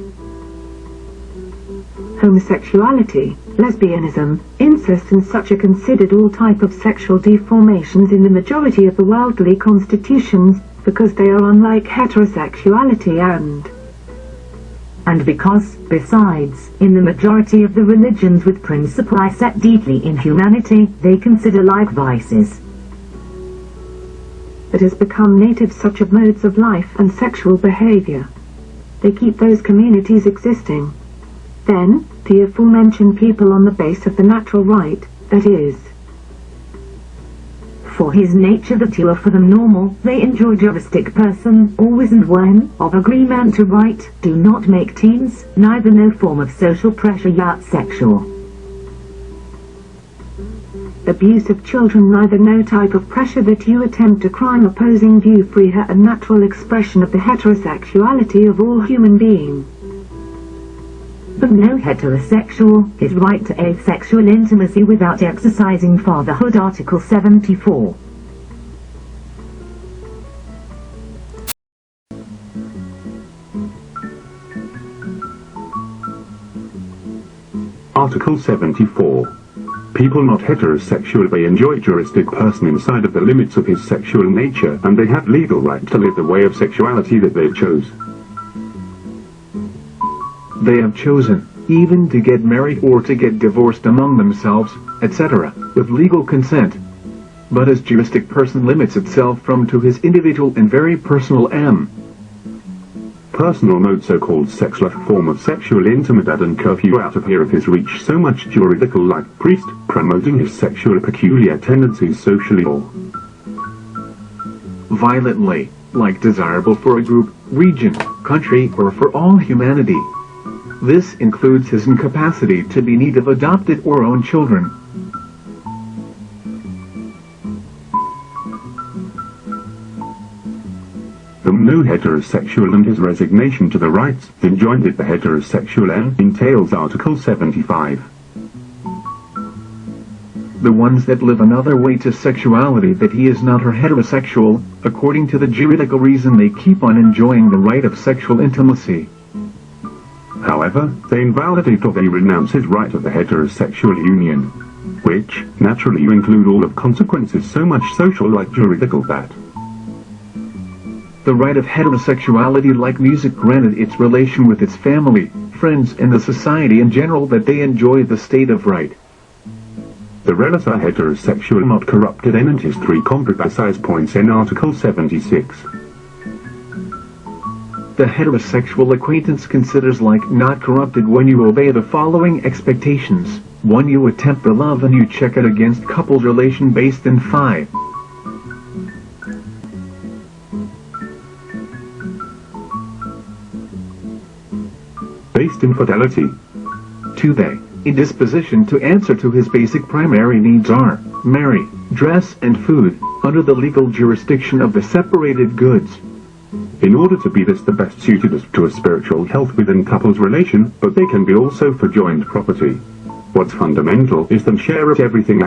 S10: Homosexuality, lesbianism, incest and such are considered all type of sexual deformations in the majority of the worldly constitutions, because they are unlike heterosexuality
S15: and because, besides, in the majority of the religions with principles set deeply in humanity, they consider like vices.
S10: That has become native such of modes of life and sexual behavior. They keep those communities existing. Then, the aforementioned people on the base of the natural right, that is,
S15: for his nature that you are for them normal, they enjoy juristic person, always and when, of agreement to right, do not make teens, neither no form of social pressure yet sexual.
S10: abuse of children. Neither no type of pressure that you attempt a crime opposing view free her a natural expression of the heterosexuality of all human beings.
S15: But no heterosexual, his right to asexual intimacy without exercising fatherhood. Article 74.
S13: Article 74. People not heterosexual may enjoy juristic person inside of the limits of his sexual nature, and they have legal right to live the way of sexuality that they chose.
S5: They have chosen, even to get married or to get divorced among themselves, etc., with legal consent. But his juristic person limits itself from to his individual and very personal
S13: personal mode, so-called sex life, form of sexual intimacy and curfew out of here of his reach, so much juridical like priest, promoting his sexual peculiar tendencies socially or
S5: violently, like desirable for a group, region, country, or for all humanity. This includes his incapacity to be need of adopted or own children.
S13: The no heterosexual and his resignation to the rights enjoined at the heterosexual end entails Article 75.
S5: The ones that live another way to sexuality that he is not or heterosexual, according to the juridical reason they keep on enjoying the right of sexual intimacy.
S13: However, they invalidate or they renounce his right of the heterosexual union, which, naturally include all of consequences so much social like juridical that
S5: the right of heterosexuality like music granted its relation with its family, friends and the society in general that they enjoy the state of right.
S13: The relates are heterosexual not corrupted and his three compromise points in Article 76.
S5: The heterosexual acquaintance considers like not corrupted when you obey the following expectations. 1. You attempt the love and you check it against couples relation based in 5.
S13: Based in fidelity.
S5: 2. They, in disposition to answer to his basic primary needs are, marry, dress and food, under the legal jurisdiction of the separated goods.
S13: In order to be this the best suited to a spiritual health within couples relation, but they can be also for joint property. What's fundamental is them share of everything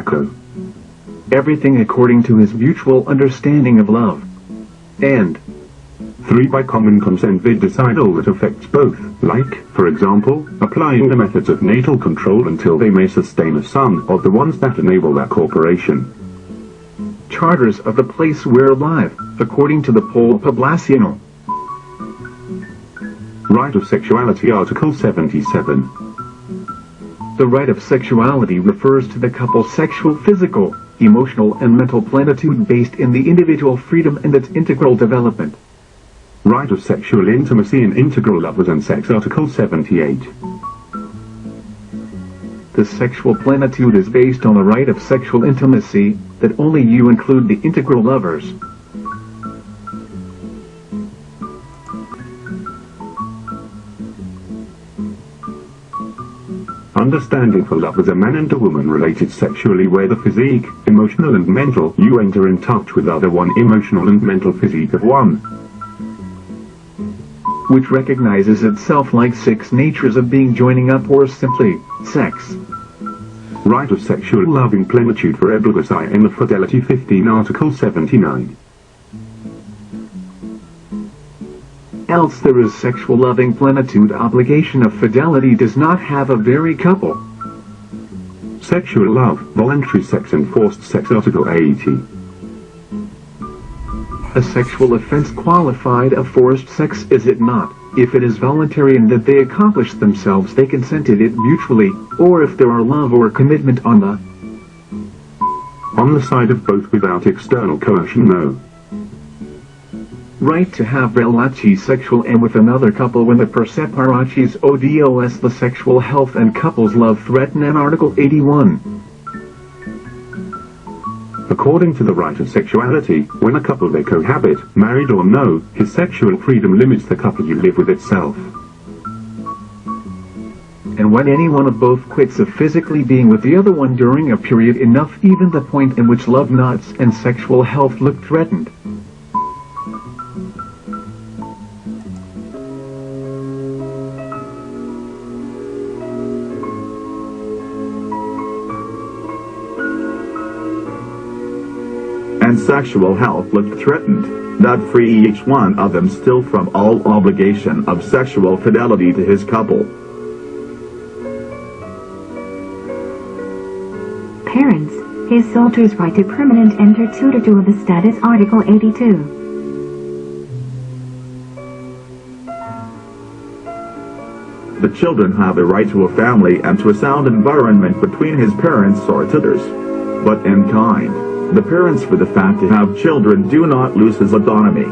S5: everything according to his mutual understanding of love. And
S13: 3. By common consent they decide all that affects both, like, for example, applying the methods of natal control until they may sustain a son, or the ones that enable that corporation.
S5: Charters of the place where alive, according to the Pole Poblacional.
S13: Right of sexuality, Article 77.
S5: The right of sexuality refers to the couple's sexual, physical, emotional and mental plenitude based in the individual freedom and its integral development.
S13: Right of sexual intimacy and integral lovers and sex, Article 78.
S5: The sexual plenitude is based on the right of sexual intimacy, that only you include the integral lovers.
S13: Understanding for love as a man and a woman related sexually where the physique, emotional and mental, you enter in touch with other one emotional and mental physique of one,
S5: which recognizes itself like 6 natures of being joining up or simply, sex.
S13: Right of sexual loving plenitude for Ebligasi in the Fidelity 15 Article 79.
S5: Else there is sexual loving plenitude obligation of fidelity does not have a very couple.
S13: Sexual love, voluntary sex and forced sex Article 80.
S5: A sexual offense qualified of forced sex is it not, if it is voluntary and that they accomplish themselves they consented it mutually, or if there are love or commitment on
S13: the side of both without external coercion. No.
S5: Right to have relachi sexual and with another couple when the perseparachis odos the sexual health and couples love threaten and Article 81.
S13: According to the right of sexuality, when a couple they cohabit, married or no, his sexual freedom limits the couple you live with itself.
S5: and when any one of both quits of physically being with the other one during a period enough, even the point in which love knots and sexual health look threatened.
S1: And sexual health looked threatened, that free each one of them still from all obligation of sexual fidelity to his couple.
S9: Parents, his soldiers right to permanent enter tutor to of the status Article 82.
S1: The children have a right to a family and to a sound environment between his parents or tutors. But in kind, the parents for the fact to have children do not lose his autonomy.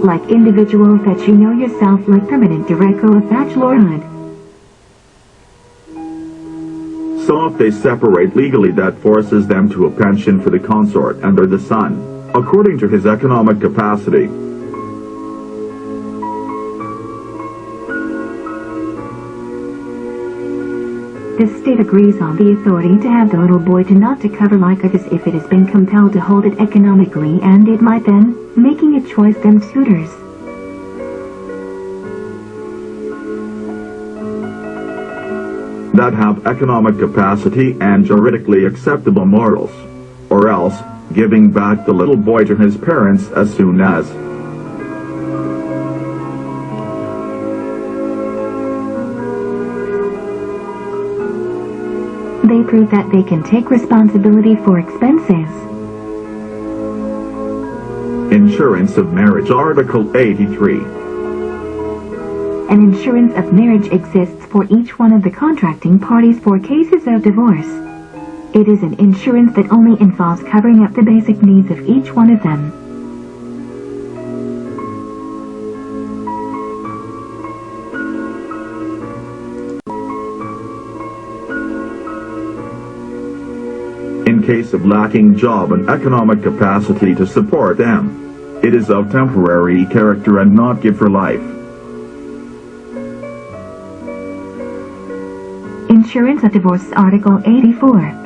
S9: Like individuals that you know yourself like permanent director of bachelorhood.
S1: So if they separate legally, that forces them to a pension for the consort and or the son, according to his economic capacity.
S9: The state agrees on the authority to have the little boy to not to cover like this if it has been compelled to hold it economically, and it might then, making a choice them tutors.
S1: That have economic capacity and juridically acceptable morals. Or else, giving back the little boy to his parents as soon as
S9: they prove that they can take responsibility for expenses.
S1: Insurance of Marriage, Article 83.
S9: An insurance of marriage exists for each one of the contracting parties for cases of divorce. It is an insurance that only involves covering up the basic needs of each one of them.
S1: In case of lacking job and economic capacity to support them, it is of temporary character and not good for life.
S9: Insurance of divorce, Article 84.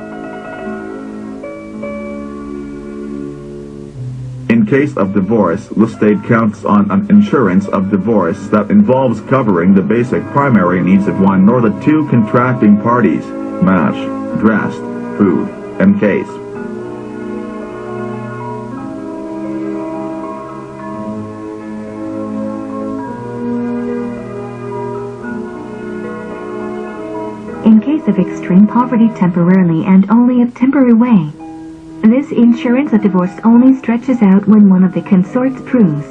S1: In case of divorce, the state counts on an insurance of divorce that involves covering the basic primary needs of one or the two contracting parties: match, dress, food, and case.
S9: In case of extreme poverty temporarily and only of temporary way. This insurance of divorce only stretches out when one of the consorts proves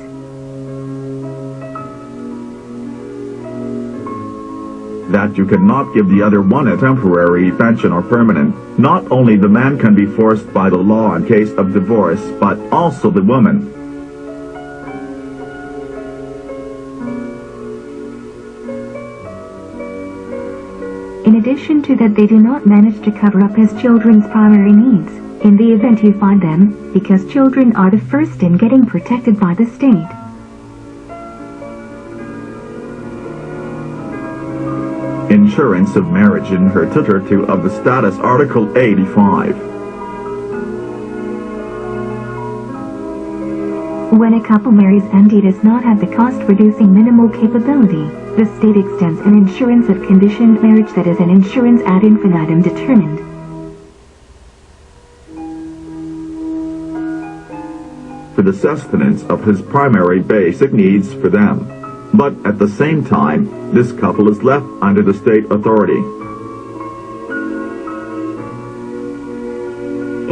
S1: that you cannot give the other one a temporary pension or permanent. Not only the man can be forced by the law in case of divorce, but also the woman.
S9: In addition to that, they do not manage to cover up his children's primary needs, in the event you find them, because children are the first in getting protected by the state.
S1: Insurance of marriage in her tutor 2 of the status Article 85.
S9: When a couple marries and he does not have the cost-reducing minimal capability, the state extends an insurance of conditioned marriage that is an insurance ad infinitum determined.
S1: For the sustenance of his primary basic needs for them. But at the same time, this couple is left under the state authority.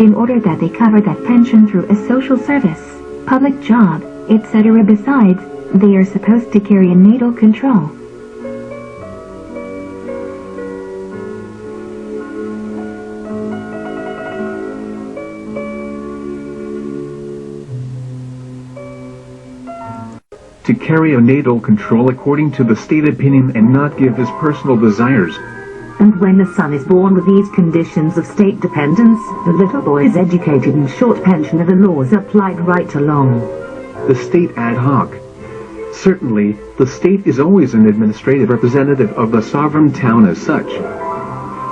S9: In order that they cover that pension through a social service, public job, etc. Besides, they are supposed to carry a natal control.
S5: To carry a natal control according to the state opinion and not give his personal desires.
S15: And when the son is born with these conditions of state dependence, the little boy is educated in short pension of the laws applied right along.
S5: the state ad hoc. Certainly, the state is always an administrative representative of the sovereign town as such.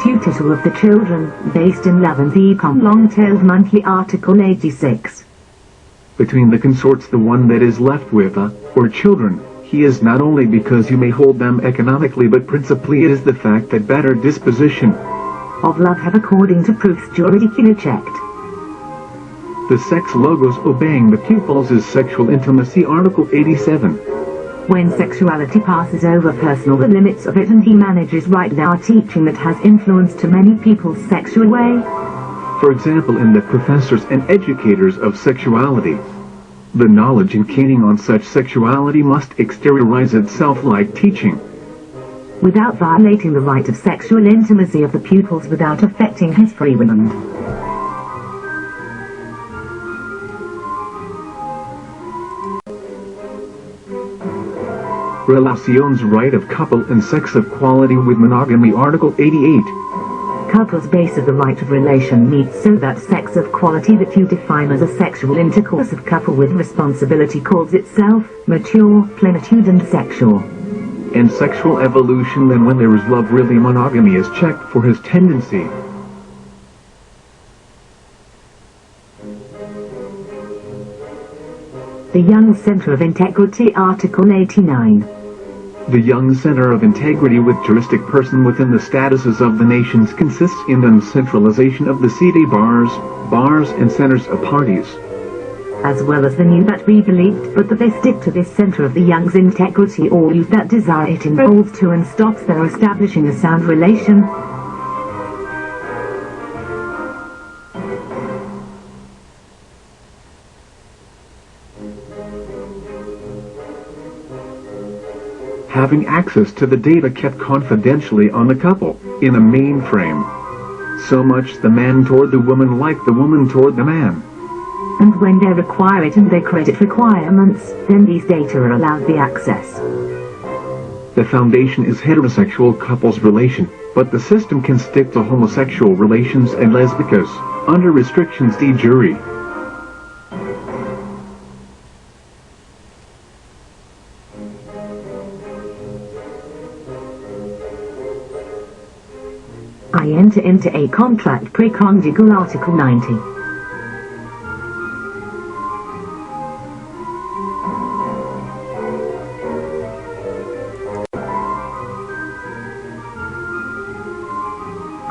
S15: Tutor of the children, based in 11th Econ long-tailed monthly Article 86.
S5: Between the consorts the one that is left with or children, he is not only because you may hold them economically but principally it is the fact that better disposition
S15: of love have according to proofs juridically checked.
S5: The sex logos obeying the pupils is sexual intimacy Article 87.
S15: When sexuality passes over personal the limits of it and he manages right now teaching that has influence to many people's sexual way.
S5: For example in the professors and educators of sexuality. The knowledge and caning on such sexuality must exteriorize itself like teaching.
S15: Without violating the right of sexual intimacy of the pupils without affecting his free will.
S5: Relacion's right of couple and sex equality with monogamy Article 88.
S15: Couple's base of the right of relation meets so that sex of quality that you define as a sexual intercourse of couple with responsibility calls itself mature, plenitude and sexual.
S5: And sexual evolution then when there is love really monogamy is checked for his tendency.
S15: The Young Center of Integrity Article 89.
S5: The Young Center of Integrity with juristic person within the statuses of the nations consists in the centralization of the CD bars and centers of parties.
S15: As well as the new that we believed, but that they stick to this center of the young's integrity all youth that desire it enrolls to and stops their establishing a sound relation.
S5: Having access to the data kept confidentially on the couple, in a mainframe. So much the man toward the woman like the woman toward the man.
S15: And when they require it and their credit requirements, then these data are allowed the access.
S5: The foundation is heterosexual couples relation, but the system can stick to homosexual relations and lesbicas, under restrictions de jure.
S15: I enter into a contract pre-conjugal Article 90.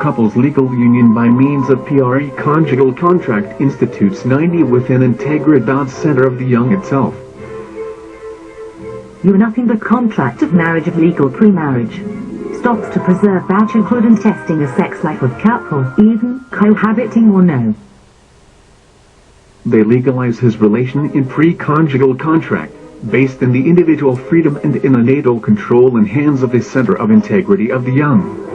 S5: Couples legal union by means of PRE conjugal contract institutes 90 within Integridad Center of the Young itself.
S15: You are nothing but contract of marriage of legal pre-marriage. Stops to preserve bachelorhood and testing a sex life of couple, even cohabiting or no.
S5: They legalize his relation in pre-conjugal contract, based in the individual freedom and in the natal control and hands of the Center of Integrity of the Young.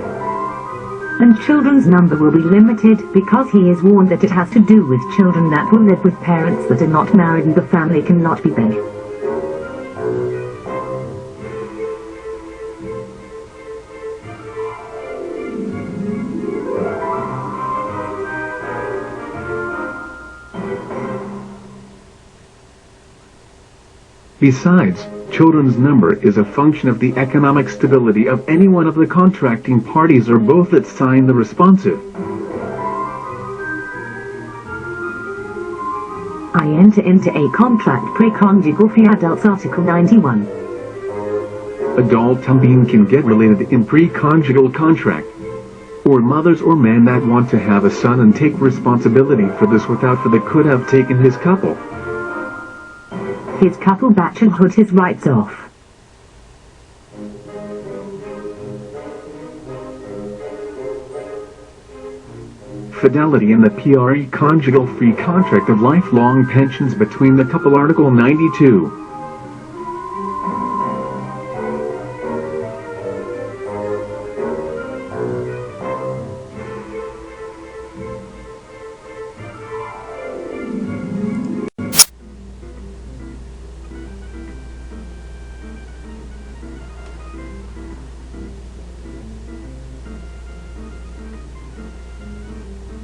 S15: And children's number will be limited because he is warned that it has to do with children that will live with parents that are not married and the family cannot be big.
S5: Besides, children's number is a function of the economic stability of any one of the contracting parties or both that sign the responsive.
S15: I enter into a contract pre-conjugal for adults Article 91.
S5: Adult también can get related in pre-conjugal contract. Or mothers or men that want to have a son and take responsibility for this without for they could have taken his couple.
S15: His couple bachelorhood his rights off.
S5: Fidelity in the PRE conjugal free contract of lifelong pensions between the couple Article 92.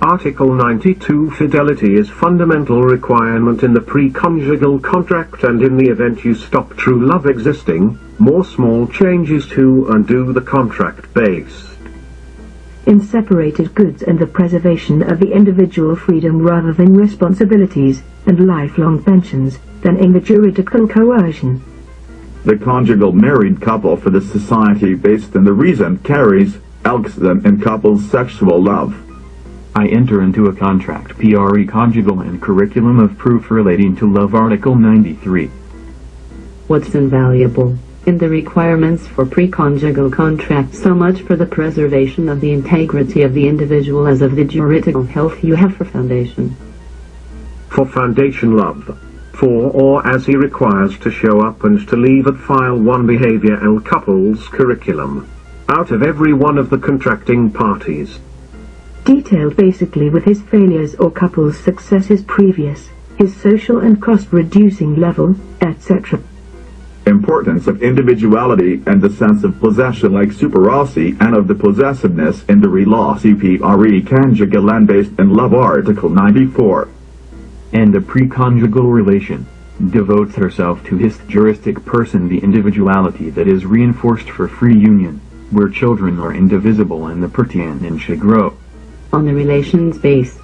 S12: Article 92 Fidelity is fundamental requirement in the pre-conjugal contract, and in the event you stop true love existing, more small changes to undo the contract based
S18: in separated goods and the preservation of the individual freedom rather than responsibilities, and lifelong pensions, than in the juridical coercion.
S1: The conjugal married couple for the society based in the reason carries elks them in couples sexual love.
S8: I enter into a contract pre conjugal and curriculum of proof relating to love Article 93.
S7: What's invaluable in the requirements for pre-conjugal contract? So much for the preservation of the integrity of the individual as of the juridical health you have for foundation.
S12: For foundation love. For or as he requires to show up and to leave at file 1 behavior and couples curriculum. Out of every one of the contracting parties.
S18: Detailed basically with his failures or couple's successes previous, his social and cost-reducing level, etc.
S1: Importance of individuality and the sense of possession like superosity and of the possessiveness in the re-law CPRE conjugal and based in love Article 94.
S8: And the pre-conjugal relation devotes herself to his juristic person the individuality that is reinforced for free union, where children are indivisible and the pertinent should grow.
S7: On the relations base,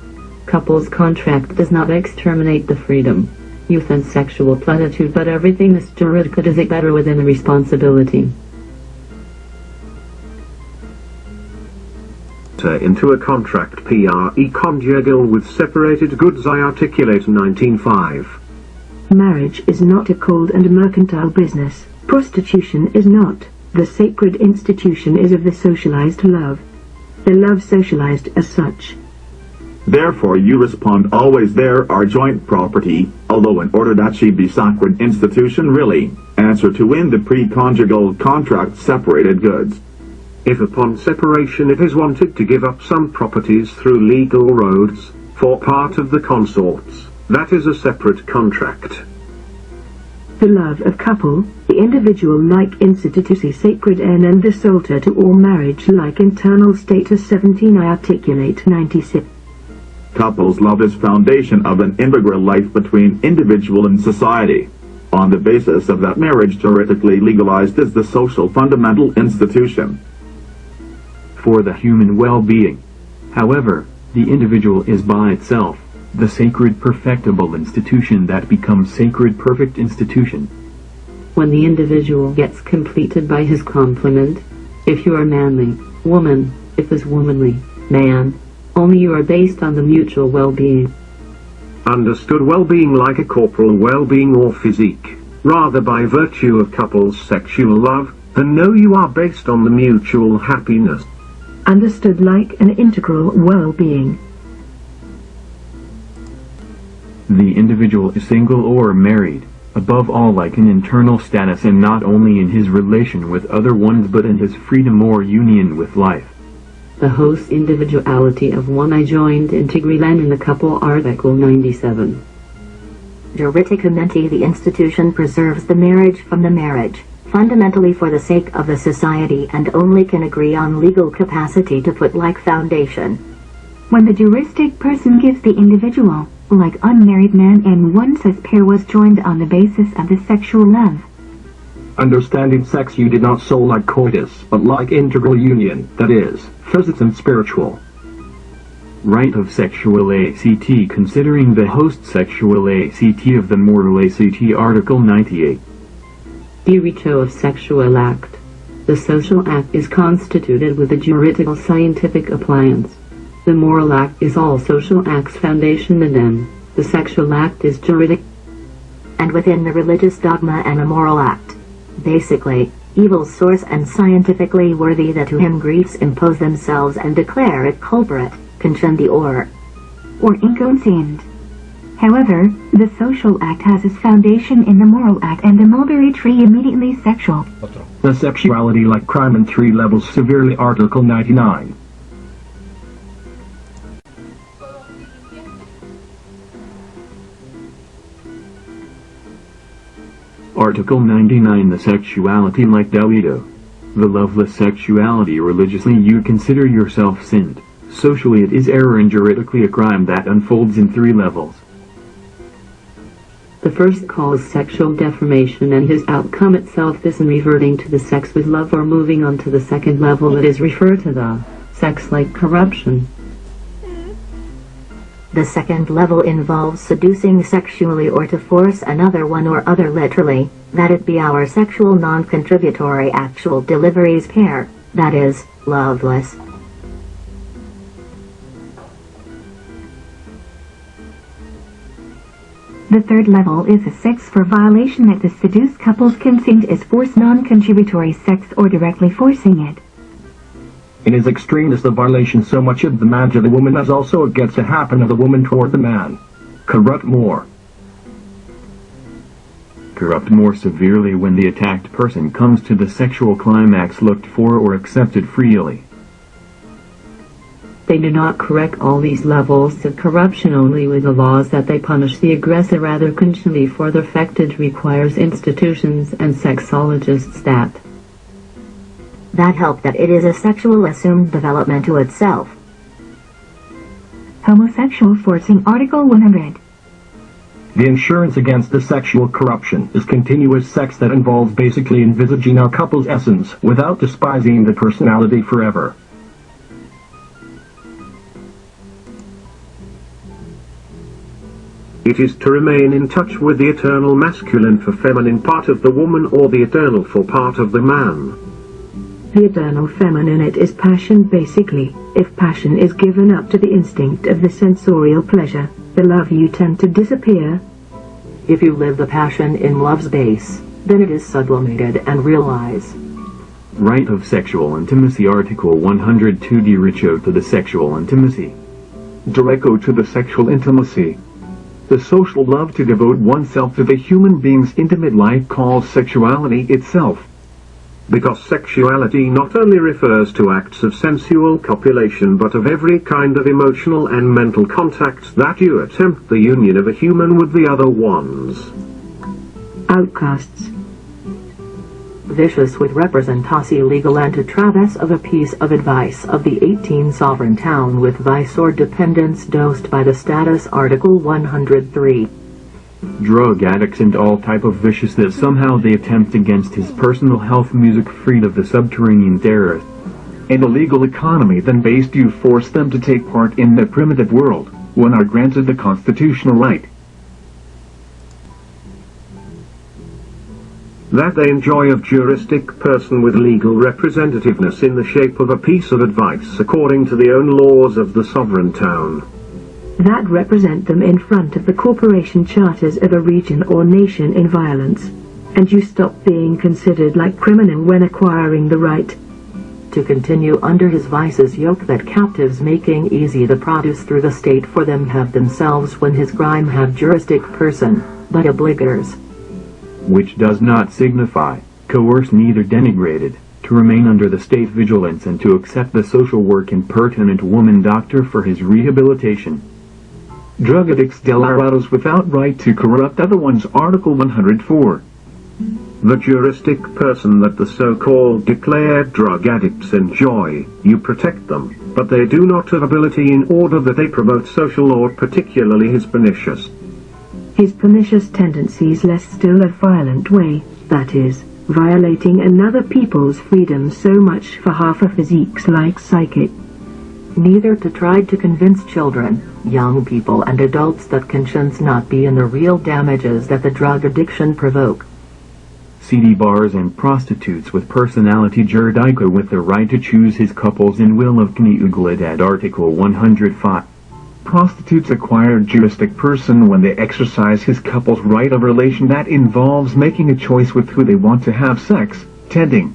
S7: couples contract does not exterminate the freedom, youth and sexual plenitude, but everything is juridical does it better within the responsibility.
S12: Into a contract pre conjugal with separated goods I articulate 19.5.
S18: Marriage is not a cold and mercantile business. Prostitution is not. The sacred institution is of the socialized love. The love socialized as such.
S1: Therefore you respond always there are joint property, although in order that she be sacred institution really, answer to in the pre-conjugal contract separated goods.
S12: If upon separation it is wanted to give up some properties through legal roads, for part of the consorts, that is a separate contract.
S18: The love of couple, the individual like institutus sacred and the solter to all marriage like internal status 17 I articulate 96.
S1: Couples love is foundation of an integral life between individual and society. On the basis of that marriage juridically legalized is the social fundamental institution.
S8: For the human well-being. However, the individual is by itself, the sacred perfectible institution that becomes sacred perfect institution.
S7: When the individual gets completed by his complement, if you are manly, woman, if is womanly, man, only you are based on the mutual well-being.
S12: Understood well-being like a corporal well-being or physique, rather by virtue of couples sexual love, and know you are based on the mutual happiness.
S18: Understood like an integral well-being.
S8: The individual is single or married, above all like an internal status, and not only in his relation with other ones but in his freedom or union with life.
S7: The host individuality of one I joined integrally in the couple Article 97.
S15: Juridicamente the institution preserves the marriage from the marriage, fundamentally for the sake of the society, and only can agree on legal capacity to put like foundation.
S9: When the juristic person gives the individual, like unmarried man and once as pair was joined on the basis of the sexual love.
S11: Understanding sex you did not so like coitus, but like integral union, that is, physics and spiritual.
S8: Right of sexual ACT considering the host sexual ACT of the moral ACT Article 98.
S7: Diritto of sexual act. The social act is constituted with a juridical scientific appliance. The moral act is all social acts foundation, and then the sexual act is juridic.
S15: And within the religious dogma and a moral act. Basically, evil's source and scientifically worthy that to him griefs impose themselves and declare it culprit, concendi or
S9: inconscient. However, the social act has its foundation in the moral act, and the mulberry tree immediately sexual.
S11: The sexuality like crime in 3 levels severely Article 99.
S8: Article 99 The sexuality like delito. The loveless sexuality religiously you consider yourself sinned, Socially it is error and juridically a crime that unfolds in 3 levels.
S7: The first calls sexual deformation, and his outcome itself is in reverting to the sex with love or moving on to the second level that is referred to the sex-like corruption.
S15: The second level involves seducing sexually or to force another one or other literally, that it be our sexual non-contributory actual deliveries pair, that is, loveless.
S9: The third level is a sex for violation that the seduced couple's consent is forced non-contributory sex or directly forcing it.
S11: In his extreme is the violation so much of the man to the woman as also it gets to happen of the woman toward the man. Corrupt more.
S8: Corrupt more severely when the attacked person comes to the sexual climax looked for or accepted freely.
S7: They do not correct all these levels of corruption only with the laws that they punish the aggressor rather constantly, for the fact it requires institutions and sexologists
S15: that help that it is a sexual assumed development to itself.
S9: Homosexual forcing Article 100.
S11: The insurance against the sexual corruption is continuous sex that involves basically envisaging our couple's essence without despising the personality forever.
S12: It is to remain in touch with the eternal masculine for feminine part of the woman or the eternal for part of the man.
S18: The eternal feminine it is passion basically. If passion is given up to the instinct of the sensorial pleasure, the love you tend to disappear.
S17: If you live the passion in love's base, then it is sublimated and realize.
S8: Right of sexual intimacy Article 102 Derecho to the sexual intimacy.
S5: Derecho to the sexual intimacy. The social love to devote oneself to the human being's intimate life called sexuality itself.
S12: Because sexuality not only refers to acts of sensual copulation but of every kind of emotional and mental contact that you attempt the union of a human with the other ones.
S18: Outcasts.
S17: Vicious with representatio legal and to traves of a piece of advice of the 18 sovereign town with vice or dependence dosed by the status Article 103.
S8: Drug addicts and all type of vicious that somehow they attempt against his personal health music freed of the subterranean terrorists.
S5: In a legal economy then based you force them to take part in the primitive world, when are granted the constitutional right.
S12: That they enjoy of juristic person with legal representativeness in the shape of a piece of advice according to the own laws of the sovereign town.
S18: That represent them in front of the corporation charters of a region or nation in violence, and you stop being considered like criminal when acquiring the right
S17: to continue under his vice's yoke, that captives making easy the produce through the state for them have themselves when his crime have juristic person, but obligors.
S8: Which does not signify, coerce neither denigrated, to remain under the state vigilance and to accept the social work impertinent woman doctor for his rehabilitation.
S5: Drug addicts delarados without right to corrupt other ones Article 104.
S12: The juristic person that the so-called declared drug addicts enjoy, you protect them, but they do not have ability in order that they promote social law, particularly his pernicious.
S18: His pernicious tendencies less still a violent way, that is, violating another people's freedom so much for half a physique's like psychic.
S17: Neither to try to convince children, young people and adults that conscience not be in the real damages that the drug addiction provoke.
S8: CD bars and prostitutes with personality juridica with the right to choose his couples in will of INGLES Article 105.
S5: Prostitutes acquire juristic person when they exercise his couple's right of relation that involves making a choice with who they want to have sex, tending.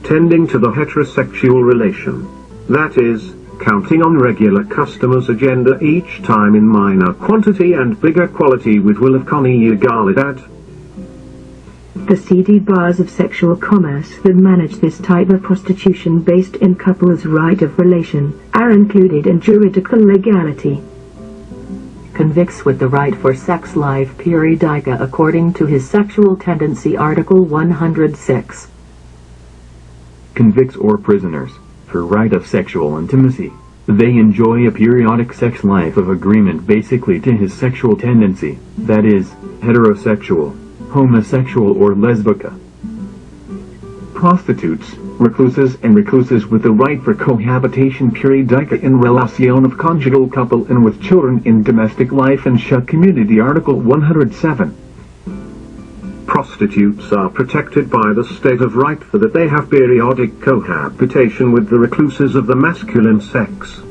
S12: Tending to the heterosexual relation. That is, counting on regular customers' agenda each time in minor quantity and bigger quality with will of conjugalidad.
S18: The seedy bars of sexual commerce that manage this type of prostitution based in couples' right of relation are included in juridical legality.
S17: Convicts with the right for sex life periodica according to his sexual tendency Article 106.
S8: convicts or prisoners, for right of sexual intimacy. They enjoy a periodic sex life of agreement basically to his sexual tendency, that is, heterosexual, homosexual or lesbica.
S5: Prostitutes, recluses and recluses with the right for cohabitation periodica in relación of conjugal couple and with children in domestic life and shut community Article 107.
S12: Prostitutes are protected by the state of right for that they have periodic cohabitation with the recluses of the masculine sex.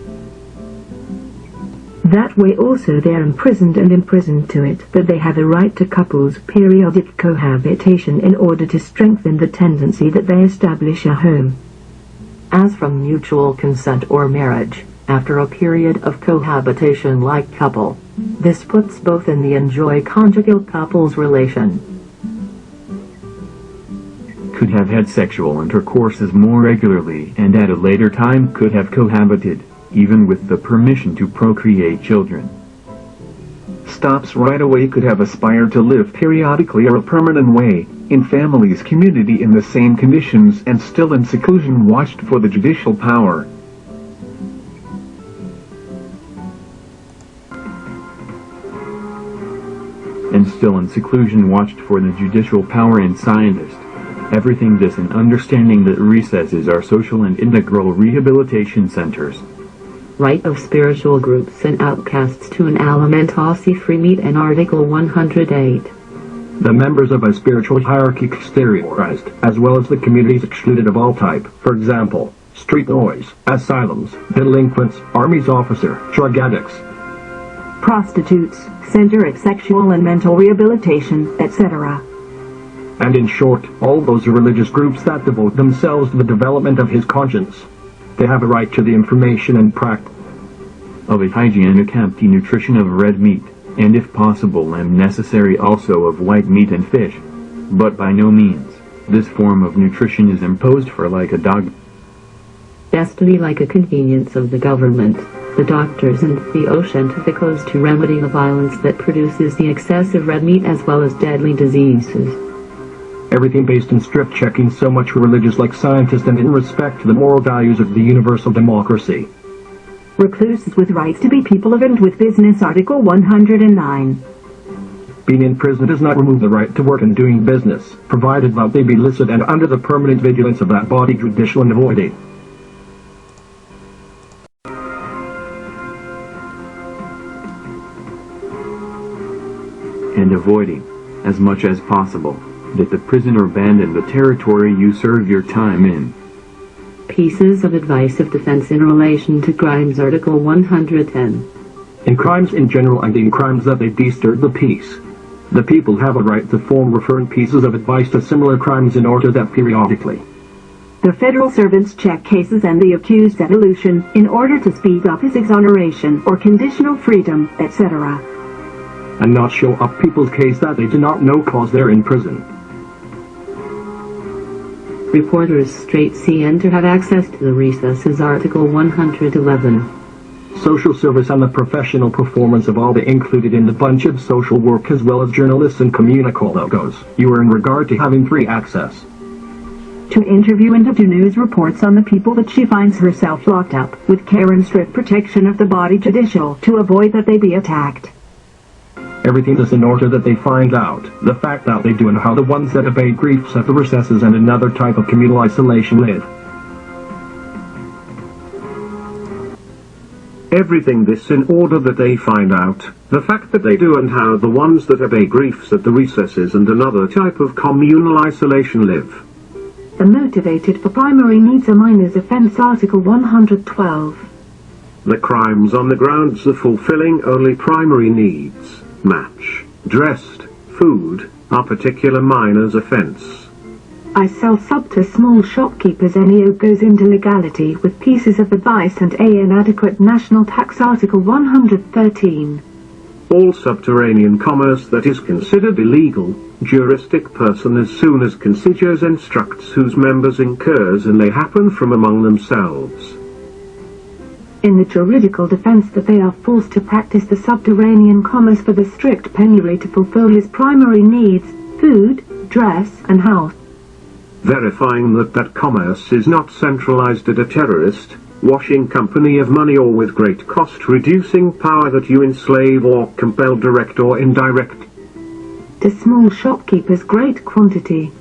S18: That way also they are imprisoned to it, that they have a right to couples' periodic cohabitation in order to strengthen the tendency that they establish a home.
S17: As from mutual consent or marriage, after a period of cohabitation like couple, this puts both in the enjoy conjugal couples relation.
S8: Could have had sexual intercourses more regularly and at a later time could have cohabited, even with the permission to procreate children.
S5: Stops right away could have aspired to live periodically or a permanent way, in families community in the same conditions and still in seclusion watched for the judicial power.
S8: And still in seclusion watched for the judicial power and scientist. Everything this in understanding that recesses are social and integral rehabilitation centers.
S7: Right of spiritual groups and outcasts to an alimentasi free meat and Article 108.
S11: The members of a spiritual hierarchy exteriorized, as well as the communities excluded of all type, for example, street boys, asylums, delinquents, army's officer, drug addicts,
S4: prostitutes, center of sexual and mental rehabilitation, etc.
S11: And in short, all those religious groups that devote themselves to the development of his conscience. They have a right to the information and practice
S8: of a hygienic empty nutrition of red meat, and if possible and necessary also of white meat and fish. But by no means, this form of nutrition is imposed for like a dog.
S7: Destiny like a convenience of the government, the doctors and the oceantificos to remedy the violence that produces the excessive red meat as well as deadly diseases.
S11: Everything based in strict checking so much religious like scientists and in respect to the moral values of the universal democracy.
S4: Recluses with rights to be people of and with business Article 109.
S11: Being in prison does not remove the right to work and doing business, provided that they be licit and under the permanent vigilance of that body judicial and avoiding.
S8: And avoiding, as much as possible, that the prisoner abandon the territory you serve your time in.
S7: Pieces of advice of defense in relation to crimes Article 110.
S11: In crimes in general and in crimes that they disturb the peace, the people have a right to form referring pieces of advice to similar crimes in order that periodically
S4: the federal servants check cases and the accused's evolution in order to speed up his exoneration or conditional freedom, etc.
S11: and not show up people's case that they do not know cause they're in prison.
S7: Reporters straight see and to have access to the recesses Article 111.
S11: Social service and the professional performance of all the included in the bunch of social work as well as journalists and communicólogos. You are in regard to having free access
S4: to interview and to do news reports on the people that she finds herself locked up, with care and strict protection of the body judicial to avoid that they be attacked.
S11: Everything is in order that they find out, the fact that they do and how the ones that obey griefs at the recesses and another type of communal isolation live.
S12: Everything this in order that they find out, the fact that they do and how the ones that obey griefs at the recesses and another type of communal isolation live.
S10: The motivated for primary needs a minor's offence Article 112.
S12: The crimes on the grounds of fulfilling only primary needs, match, dressed, food, are particular minor's offence.
S10: I sell sub to small shopkeepers any who goes into legality with pieces of advice and a inadequate national tax Article 113.
S12: All subterranean commerce that is considered illegal, juristic person as soon as consiglors instructs whose members incurs and they happen from among themselves.
S10: In the juridical defense that they are forced to practice the subterranean commerce for the strict penury to fulfill his primary needs, food, dress, and health.
S12: verifying that commerce is not centralized at a terrorist, washing company of money or with great cost reducing power that you enslave or compel direct or indirect.
S18: To small shopkeepers great quantity.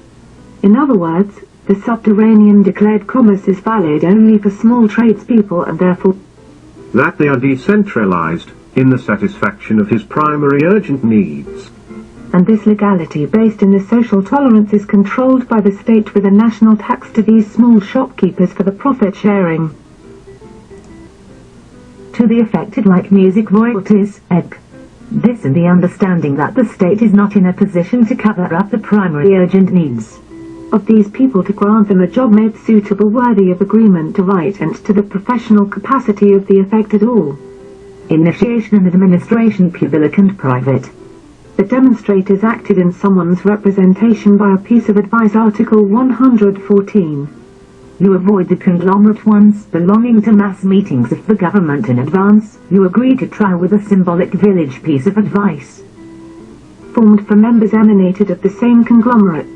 S18: In other words, the subterranean declared commerce is valid only for small tradespeople and therefore
S12: that they are decentralized, in the satisfaction of his primary urgent needs.
S18: And this legality based in the social tolerance is controlled by the state with a national tax to these small shopkeepers for the profit sharing.
S7: To the affected like music royalties, ed. This and the understanding that the state is not in a position to cover up the primary urgent needs
S18: of these people, to grant them a job made suitable worthy of agreement to right and to the professional capacity of the affected all.
S7: Initiation and administration public and private.
S18: The demonstrators acted in someone's representation by a piece of advice Article 114.
S7: You avoid the conglomerate ones belonging to mass meetings of the government in advance. You agree to try with a symbolic village piece of advice
S18: formed for members emanated of the same conglomerate.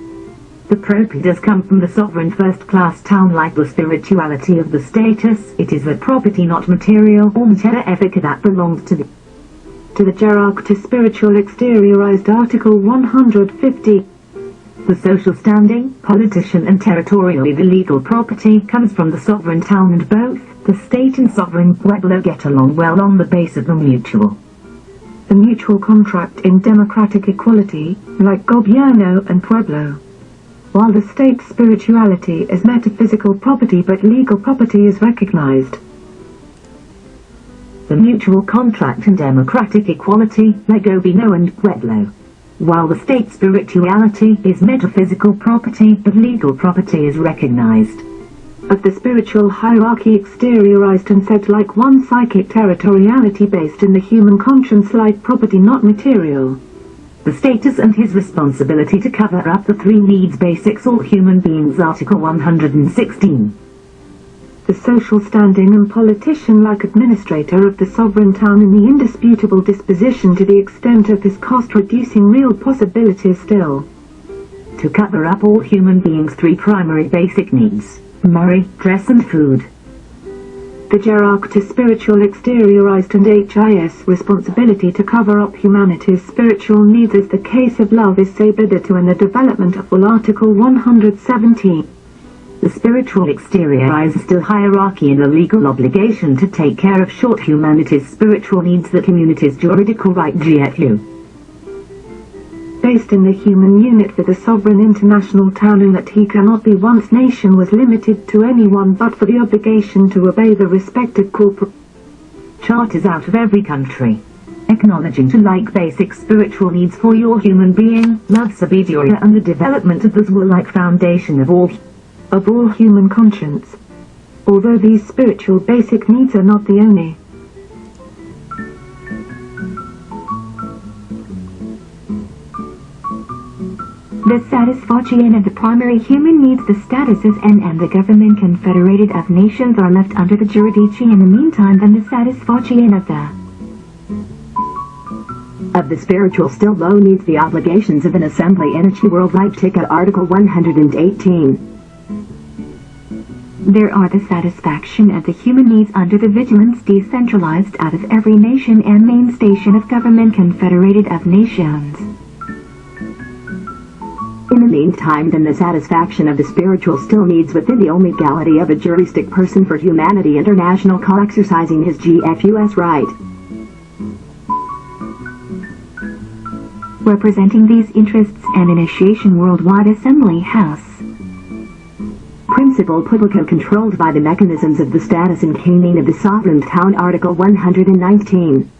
S7: The property does come from the sovereign first-class town like the spirituality of the status. It is the property not material or mater-ethica that belongs to the
S18: hierarch to spiritual exteriorized Article 150.
S7: The social standing, politician and territorially the legal property comes from the sovereign town, and both the state and sovereign pueblo get along well on the base of the mutual.
S18: The mutual contract in democratic equality, like gobierno and pueblo. While the state's spirituality is metaphysical property but legal property is recognized.
S7: The mutual contract and democratic equality, like gobierno and pueblo. While the state spirituality is metaphysical property but legal property is recognized.
S18: Of the spiritual hierarchy exteriorized and set like one psychic territoriality based in the human conscience like property not material.
S7: The status and his responsibility to cover up the three needs basics all human beings Article 116.
S18: The social standing and politician like administrator of the sovereign town in the indisputable disposition to the extent of his cost reducing real possibilities still.
S7: To cover up all human beings three primary basic needs, marry, dress and food.
S18: The hierarch to spiritual exteriorized and HIS responsibility to cover up humanity's spiritual needs as the case of love is submitted to in the development of all Article 117.
S7: The spiritual exteriorized still hierarchy and a legal obligation to take care of short humanity's spiritual needs the community's juridical right GFU.
S18: Based in the human unit for the sovereign international town in that he cannot be once nation was limited to anyone but for the obligation to obey the respective corporate
S7: charters out of every country, acknowledging to like basic spiritual needs for your human being, love sabiduria and the development of the like foundation of all
S18: human conscience. Although these spiritual basic needs are not the only
S9: the satisfaction of the primary human needs, the statuses and the government confederated of nations are left under the jurisdiction in the meantime than the satisfaction
S7: of the spiritual still low needs the obligations of an assembly in a worldwide ticket Article 118.
S9: There are the satisfaction of the human needs under the vigilance decentralized out of every nation and main station of government confederated of nations.
S7: In the meantime, then the satisfaction of the spiritual still needs within the only legality of a juristic person for humanity international call exercising his GFUS right.
S9: Representing these interests and initiation worldwide assembly house.
S7: Principle publico controlled by the mechanisms of the status and caning of the sovereign town Article 119.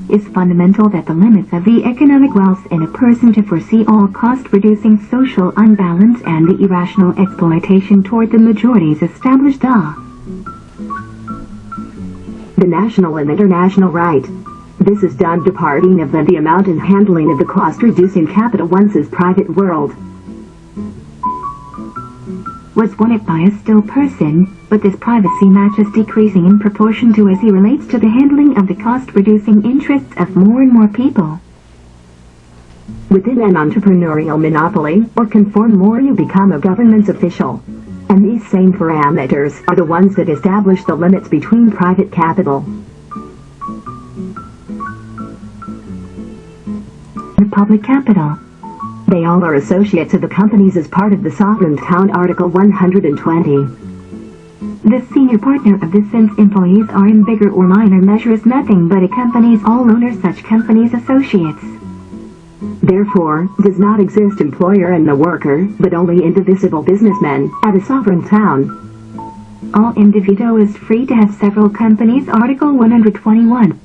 S9: Is fundamental that the limits of the economic wealth in a person to foresee all cost-reducing social unbalance and the irrational exploitation toward the majorities established the
S7: national and international right. This is done departing of the amount and handling of the cost-reducing capital once as private world.
S9: Was wanted by a still person, but this privacy match is decreasing in proportion to as he relates to the handling of the cost-reducing interests of more and more people.
S3: within an entrepreneurial monopoly, or conform more you become a government official. And these same parameters are the ones that establish the limits between private capital.
S16: The public capital.
S3: They all are associates of the companies as part of the sovereign town Article 120.
S16: The senior partner of the sense employees are in bigger or minor measures nothing but a company's all owners, such companies associates.
S3: Therefore, does not exist employer and the worker, but only indivisible businessmen, at a sovereign town.
S16: All individual is free to have several companies, Article 121.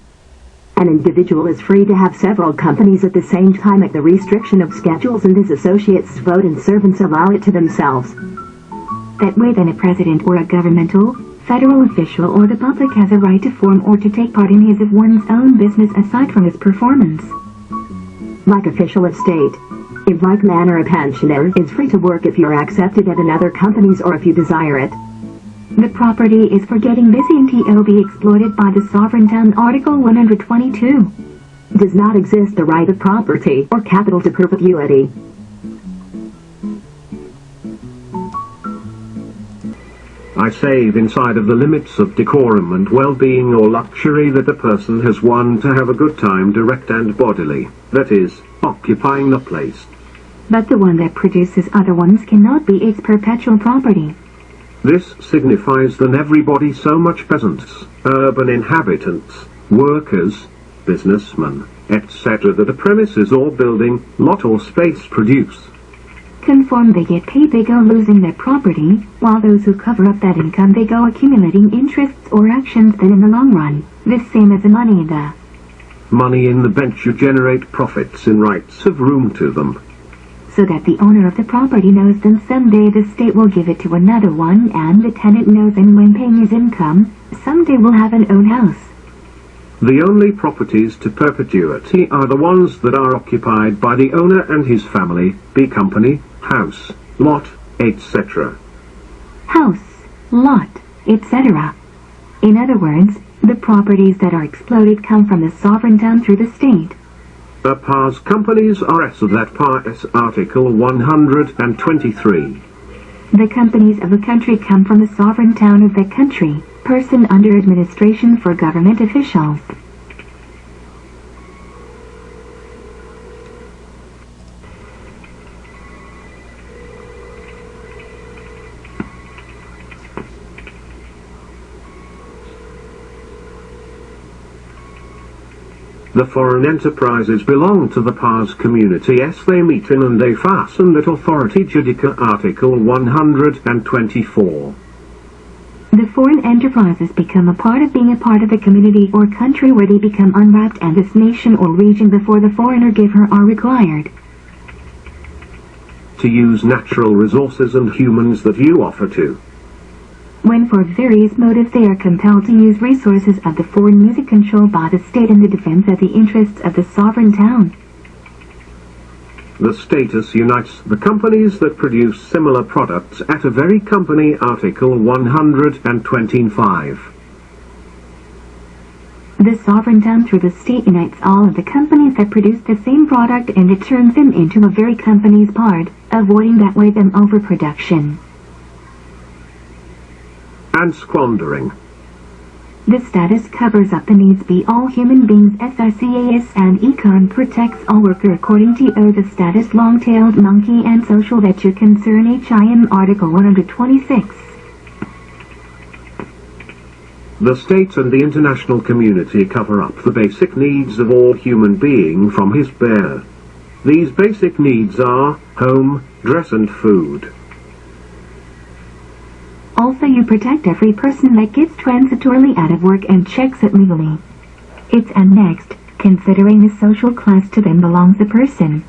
S3: An individual is free to have several companies at the same time at the restriction of schedules, and his associates vote and servants allow it to themselves.
S16: That way then a president or a governmental, federal official or the public has a right to form or to take part in his of one's own business aside from his performance.
S3: Like official of state. In like manner a pensioner is free to work if you're accepted at another company's or if you desire it.
S16: The property is for getting busy and to be exploited by the sovereign town, Article 122.
S3: Does not exist the right of property or capital to perpetuity.
S12: I save inside of the limits of decorum and well-being or luxury that a person has won to have a good time direct and bodily, that is, occupying the place.
S16: But the one that produces other ones cannot be its perpetual property.
S12: This signifies that everybody so much peasants, urban inhabitants, workers, businessmen, etc. that a premises or building, lot or space produce.
S16: Conform they get paid, they go losing their property, while those who cover up that income they go accumulating interests or actions that in the long run, the same as the money in the
S12: bench you generate profits in rights of room to them.
S16: So that the owner of the property knows then someday the state will give it to another one, and the tenant knows then when paying his income, someday will have an own house.
S12: The only properties to perpetuity are the ones that are occupied by the owner and his family, be company, house, lot, etc.
S16: House, lot, etc. In other words, the properties that are exploded come from the sovereign town through the state.
S12: A PAR's companies are as of that PAR's Article 123.
S16: The companies of a country come from the sovereign town of that country, person under administration for government officials.
S12: The foreign enterprises belong to the PAR's community as they meet in and they fasten that authority judica Article 124.
S16: The foreign enterprises become a part of being a part of the community or country where they become unwrapped, and this nation or region before the foreigner giver are required
S12: to use natural resources and humans that you offer to.
S16: When for various motives they are compelled to use resources of the foreign music controlled by the state in the defense of the interests of the sovereign town.
S12: The status unites the companies that produce similar products at a very company, Article 125.
S16: The sovereign town through the state unites all of the companies that produce the same product, and it turns them into a very company's part, avoiding that way them overproduction
S12: and squandering.
S16: The status covers up the needs be all human beings, SICAS, and econ protects all worker according to the status long-tailed monkey and social that your concern HIM Article 126.
S12: The state and the international community cover up the basic needs of all human being from his bare. These basic needs are home, dress and food.
S16: Also you protect every person that gets transitorily out of work and checks it legally. It's annexed, considering the social class to them belongs the person.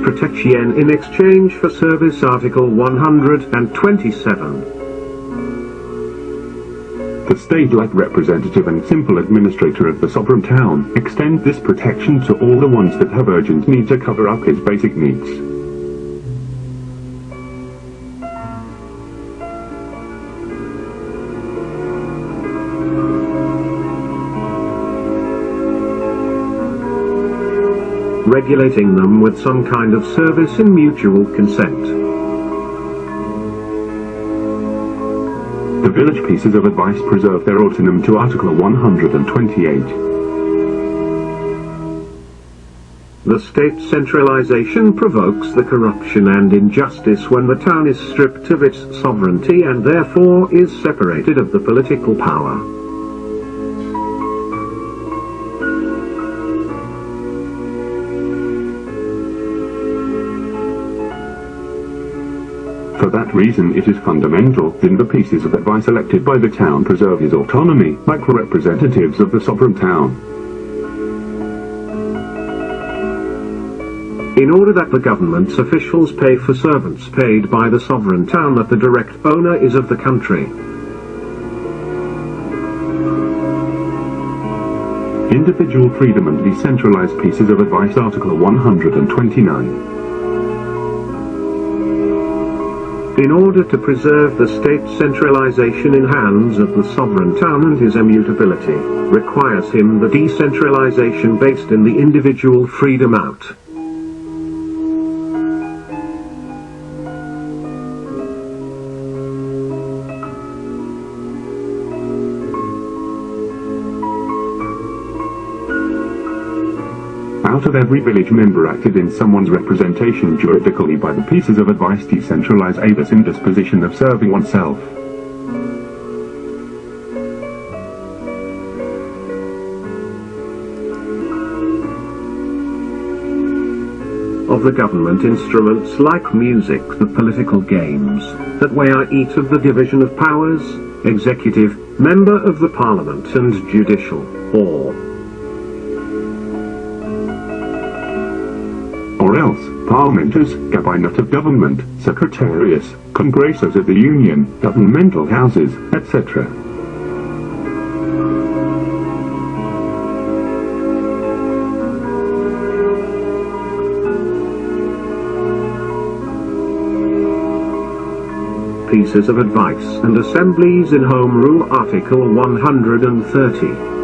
S12: Protection in exchange for service, Article 127.
S13: The state-like representative and simple administrator of the sovereign town extends this protection to all the ones that have urgent need to cover up his basic needs.
S12: regulating them with some kind of service in mutual consent.
S13: The village pieces of advice preserve their autonomy to Article 128.
S12: The state centralization provokes the corruption and injustice when the town is stripped of its sovereignty and therefore is separated of the political power.
S13: For that reason it is fundamental that the pieces of advice elected by the town preserve his autonomy, like representatives of the sovereign town.
S12: In order that the government's officials pay for servants paid by the sovereign town, that the direct owner is of the country.
S13: Individual freedom and decentralized pieces of advice, Article 129.
S12: In order to preserve the state centralization in hands of the sovereign town and his immutability, requires him the decentralization based in the individual freedom out.
S13: Out of every village member acted in someone's representation juridically by the pieces of advice decentralize Avis in disposition of serving oneself.
S12: Of the government instruments like music, the political games, that way are each of the division of powers, executive, member of the parliament and judicial,
S13: or else, parliamenters, cabinet of government, secretariats, congresses of the union, governmental houses, etc.
S12: Pieces of advice and assemblies in Home Rule, Article 130.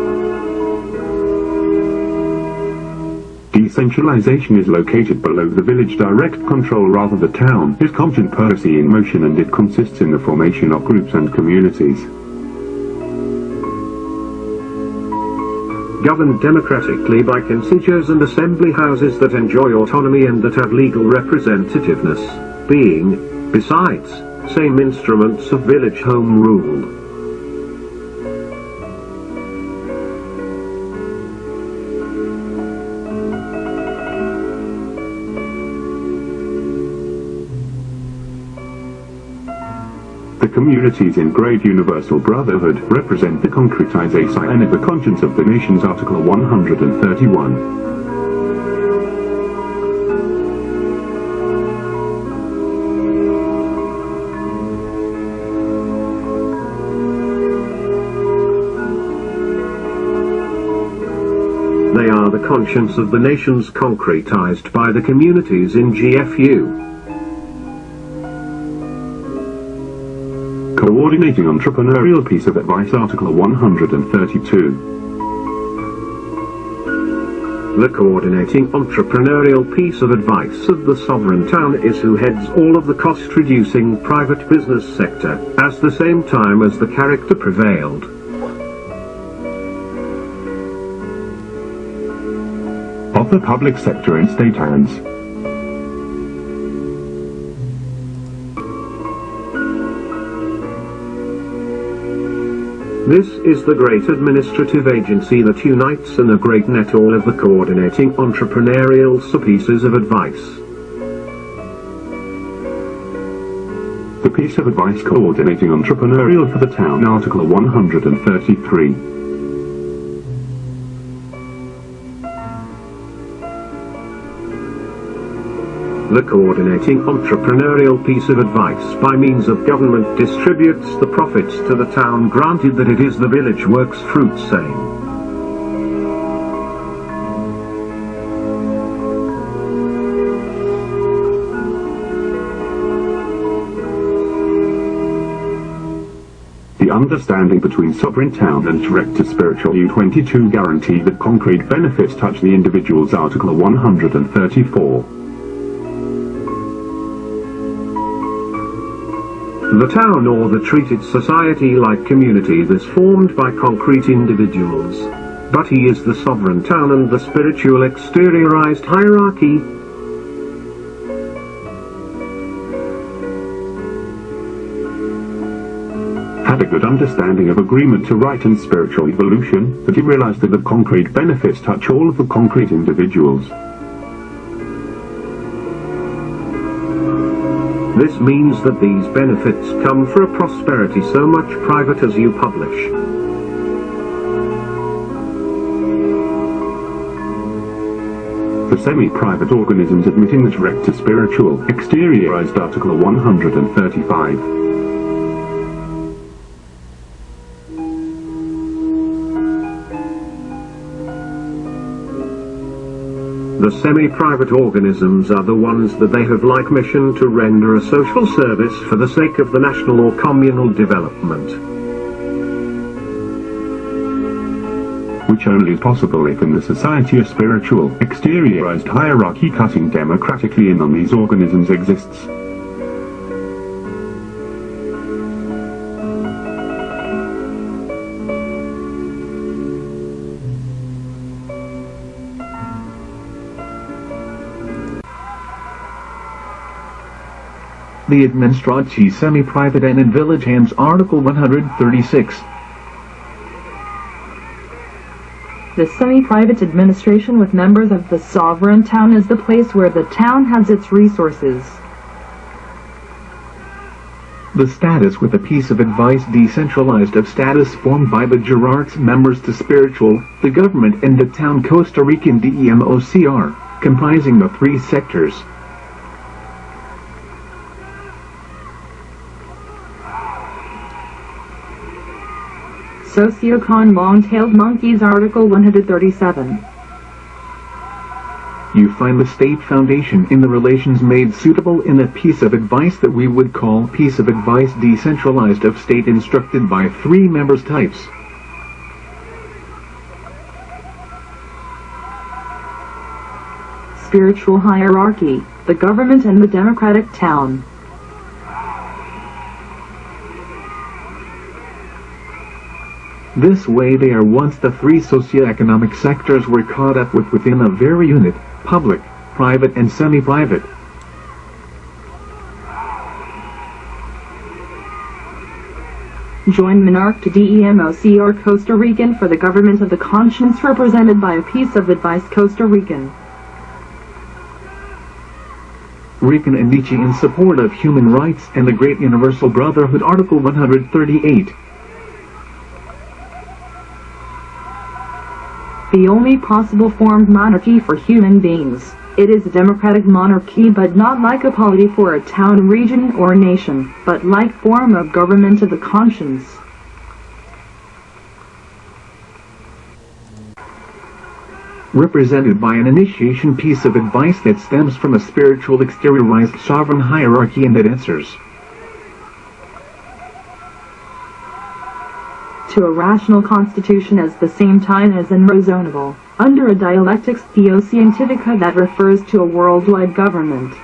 S13: Decentralization is located below the village. Direct control rather the town is contemporary in motion, and it consists in the formation of groups and communities.
S12: Governed democratically by concejos and assembly houses that enjoy autonomy and that have legal representativeness, being, besides, same instruments of village home rule.
S13: The communities in great universal brotherhood represent the concretization of the conscience of the nations, Article 131.
S12: They are the conscience of the nations concretized by the communities in GFU.
S13: Coordinating entrepreneurial piece of advice, Article 132.
S12: The coordinating entrepreneurial piece of advice of the sovereign town is who heads all of the cost-reducing private business sector, at the same time as the character prevailed.
S13: Of the public sector in state hands.
S12: This is the great administrative agency that unites in a great net all of the coordinating entrepreneurial pieces of advice.
S13: The piece of advice coordinating entrepreneurial for the town, Article 133.
S12: The coordinating entrepreneurial piece of advice by means of government distributes the profits to the town, granted that it is the village works fruit same.
S13: The understanding between sovereign town and direct to spiritual. U22 guarantee that concrete benefits touch the individuals. Article 134.
S12: The town or the treated society-like community is formed by concrete individuals. But he is the sovereign town and the spiritual exteriorized hierarchy.
S13: Had a good understanding of agreement to right and spiritual evolution, that he realized that the concrete benefits touch all of the concrete individuals.
S12: This means that these benefits come for a prosperity so much private as you publish.
S13: For semi-private organisms admitting the direct to spiritual, exteriorized. Article 135.
S12: The semi-private organisms are the ones that they have like mission to render a social service for the sake of the national or communal development.
S13: Which only is possible if in the society a spiritual, exteriorized hierarchy cutting democratically in on these organisms exists.
S5: The Administratie Semi-Private and in Village Hands. Article 136.
S14: The semi-private administration with members of the sovereign town is the place where the town has its resources.
S5: The status with a piece of advice decentralized of status formed by the Gerards members to spiritual, the government and the town Costa Rican DEMOCR, comprising the three sectors.
S14: Sociocon long-tailed monkeys. Article 137.
S5: You find the state foundation in the relations made suitable in a piece of advice that we would call piece of advice decentralized of state instructed by three members types.
S14: Spiritual hierarchy, the government and the democratic town.
S5: This way they are once the three socioeconomic sectors were caught up within a very unit, public, private and semi-private.
S14: Join Monarch to DEMOCR Costa Rican for the government of the conscience represented by a piece of advice. Costa Rican.
S5: Rican and Nietzsche in support of human rights and the great universal brotherhood. Article 138.
S14: The only possible form of monarchy for human beings. It is a democratic monarchy, but not like a polity for a town, region, or nation, but like form of government of the conscience.
S5: Represented by an initiation piece of advice that stems from a spiritual exteriorized sovereign hierarchy and that answers
S14: to a rational constitution at the same time as unreasonable, under a dialectics theoscientifica that refers to a worldwide government.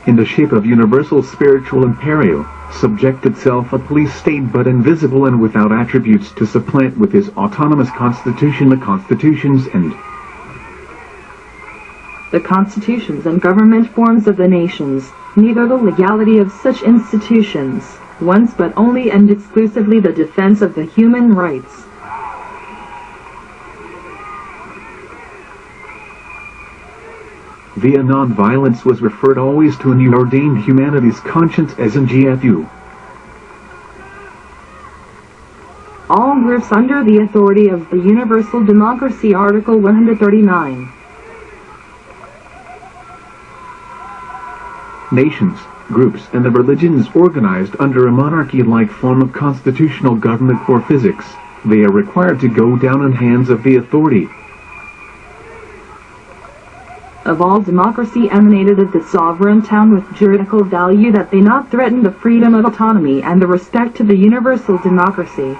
S5: In the shape of universal spiritual imperio, subject itself a police state but invisible and without attributes to supplant with his autonomous constitution the constitutions and
S14: the constitutions and government forms of the nations, neither the legality of such institutions, once but only and exclusively the defense of the human rights.
S5: Via non-violence was referred always to an ordained humanity's conscience as in GFU.
S14: All groups under the authority of the universal democracy. Article 139.
S5: Nations, groups and the religions organized under a monarchy-like form of constitutional government or physics, they are required to go down in hands of the authority.
S14: of all democracy emanated of the sovereign town with juridical value that they not threaten the freedom of autonomy and the respect to the universal democracy.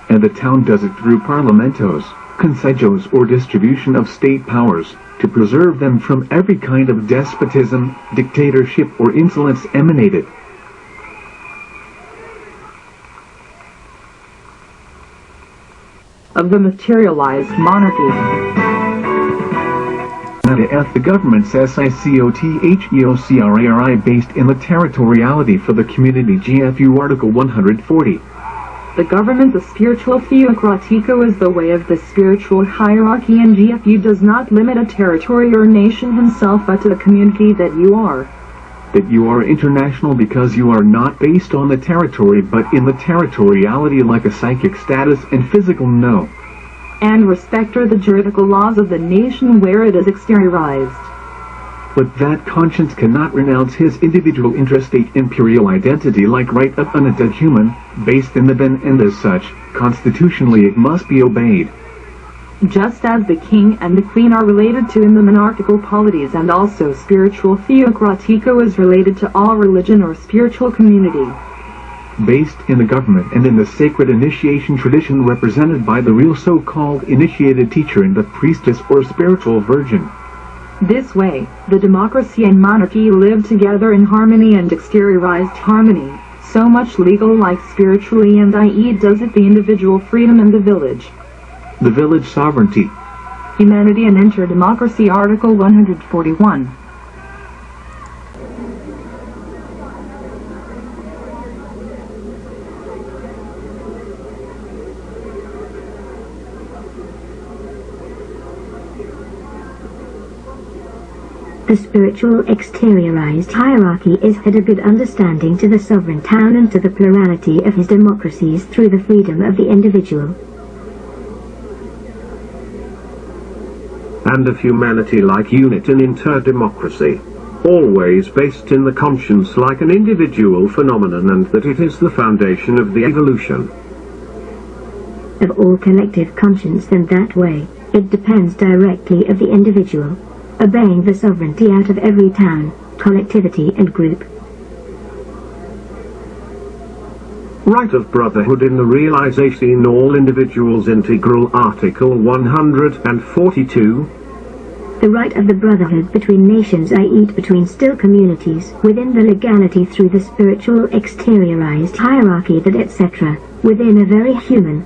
S5: And the town does it through parlamentos, consejos or distribution of state powers, to preserve them from every kind of despotism, dictatorship or insolence emanated.
S14: Of the materialized monarchy.
S5: The government's SICOTHEOCRARI based in the territoriality for the community GFU Article 140.
S14: The government, the spiritual theocratico, is the way of the spiritual hierarchy, and GFU does not limit a territory or nation himself but to the community that you are.
S5: That you are international because you are not based on the territory but in the territoriality like a psychic status and physical no.
S14: And respecter the juridical laws of the nation where it is exteriorized.
S5: But that conscience cannot renounce his individual intrastate imperial identity like right of an dead human, based in the ben, and as such, constitutionally it must be obeyed.
S14: Just as the king and the queen are related to in the monarchical polities, and also spiritual theocratico is related to all religion or spiritual community.
S5: Based in the government and in the sacred initiation tradition represented by the real so-called initiated teacher and the priestess or spiritual virgin.
S14: This way, the democracy and monarchy live together in harmony and exteriorized harmony, so much legal like spiritually, and i.e. does it the individual freedom and the village.
S5: The village sovereignty.
S14: Humanity and Interdemocracy Article 141.
S16: The spiritual exteriorized hierarchy is had a good understanding to the sovereign town and to the plurality of his democracies through the freedom of the individual.
S12: And of humanity like unit in interdemocracy, always based in the conscience like an individual phenomenon, and that it is the foundation of the evolution
S16: of all collective conscience, and that way, it depends directly of the individual, obeying the sovereignty out of every town, collectivity and group.
S12: Right of brotherhood in the realization in all individuals, integral Article 142.
S16: The right of the brotherhood between nations, i.e. between still communities, within the legality through the spiritual exteriorized hierarchy that etc., within a very human,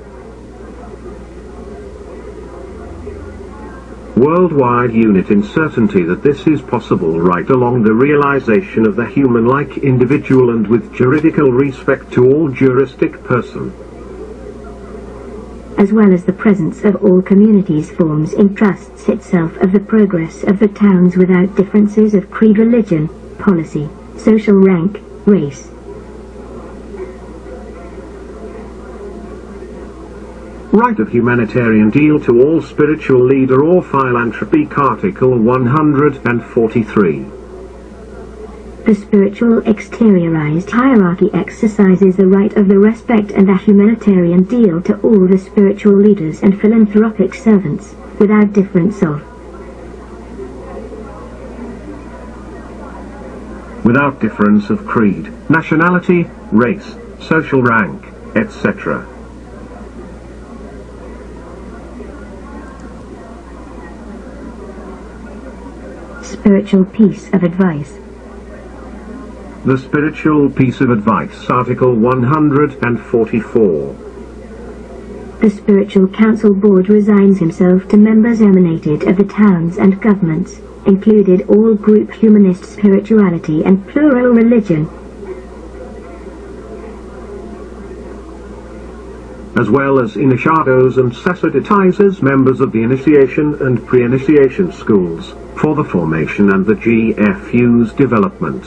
S12: worldwide unit in certainty that this is possible right along the realization of the human-like individual and with juridical respect to all juristic person.
S16: As well as the presence of all communities forms entrusts itself of the progress of the towns without differences of creed, religion, policy, social rank, race.
S12: Right of humanitarian deal to all spiritual leader or philanthropic Article 143.
S16: The spiritual exteriorized hierarchy exercises the right of the respect and the humanitarian deal to all the spiritual leaders and philanthropic servants, without difference of
S12: creed, nationality, race, social rank, etc.
S16: Spiritual piece of advice.
S12: The spiritual piece of advice, Article 144.
S16: The spiritual council board resigns himself to members emanated of the towns and governments, included all group humanist spirituality and plural religion,
S12: as well as initiados and sacerdotizers, members of the initiation and pre-initiation schools, for the formation and the GFU's development.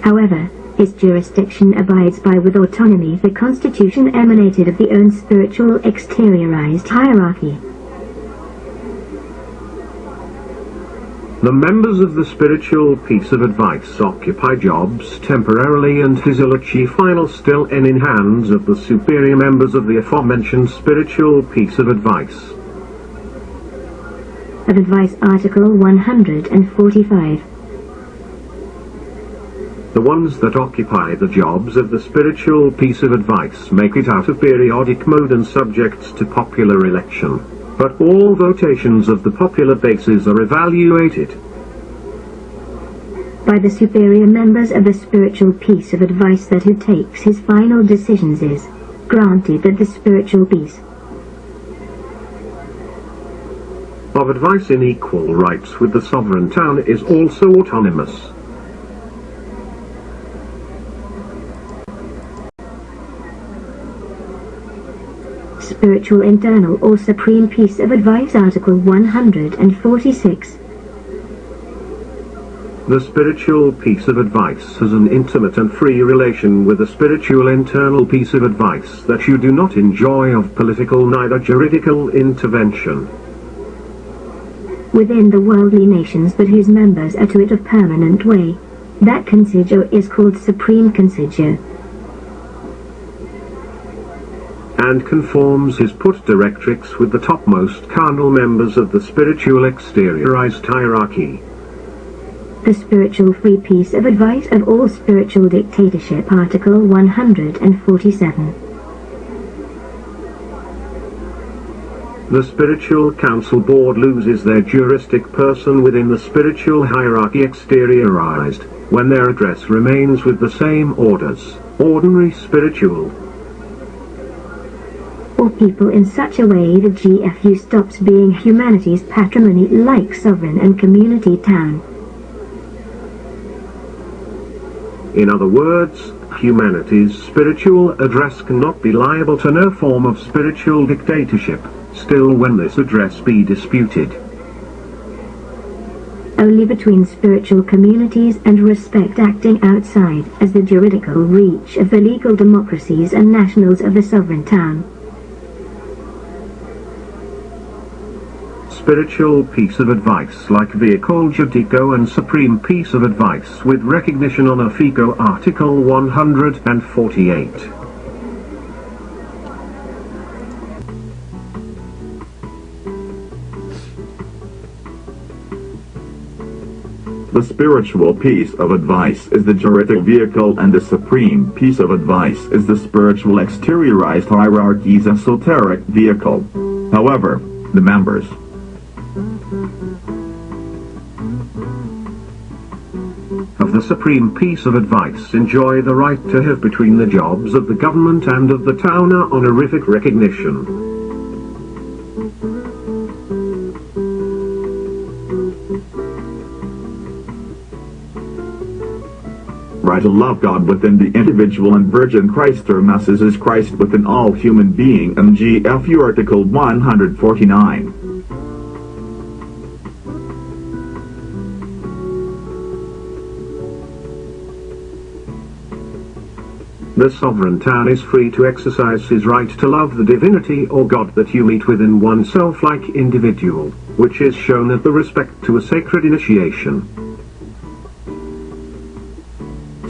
S12: However,
S16: his jurisdiction abides by with autonomy the constitution emanated of the own spiritual exteriorized hierarchy.
S12: The members of the spiritual piece of advice occupy jobs temporarily until achieve final still in hands of the superior members of the aforementioned spiritual piece of advice.
S16: Of Advice Article 145.
S12: The ones that occupy the jobs of the spiritual piece of advice make it out of periodic mode and subject to popular election. But all votations of the popular bases are evaluated
S16: By the superior members of the spiritual piece of advice that who takes his final decisions is granted that the spiritual piece
S12: of advice in equal rights with the sovereign town is also autonomous.
S16: Spiritual internal or supreme piece of advice Article 146.
S12: The spiritual piece of advice has an intimate and free relation with the spiritual internal piece of advice that you do not enjoy of political neither juridical intervention.
S16: Within the worldly nations but whose members are to it of permanent way, that consiglio is called supreme consiglio,
S12: and conforms his put directrix with the topmost carnal members of the spiritual exteriorized hierarchy.
S16: the spiritual free piece of advice of all spiritual dictatorship Article 147.
S12: The spiritual council board loses their juristic person within the spiritual hierarchy exteriorized, when their address remains with the same orders, ordinary spiritual,
S16: or people in such a way the GFU stops being humanity's patrimony like sovereign and community town.
S12: In other words, humanity's spiritual address cannot be liable to no form of spiritual dictatorship, still when this address be disputed.
S16: Only between spiritual communities and respect acting outside as the juridical reach of the legal democracies and nationals of the sovereign town.
S12: Spiritual piece of advice like vehicle judico and supreme piece of advice with recognition on a FICO Article 148.
S1: The spiritual piece of advice is the juridic vehicle and the supreme piece of advice is the spiritual exteriorized hierarchy's esoteric vehicle. However, the members
S12: of the supreme piece of advice enjoy the right to have between the jobs of the government and of the town a honorific recognition.
S1: Right to love God within the individual and Virgin Christ through masses is Christ within all human being and GFU Article 149.
S12: The sovereign town is free to exercise his right to love the divinity or God that you meet within oneself like individual, which is shown at the respect to a sacred initiation.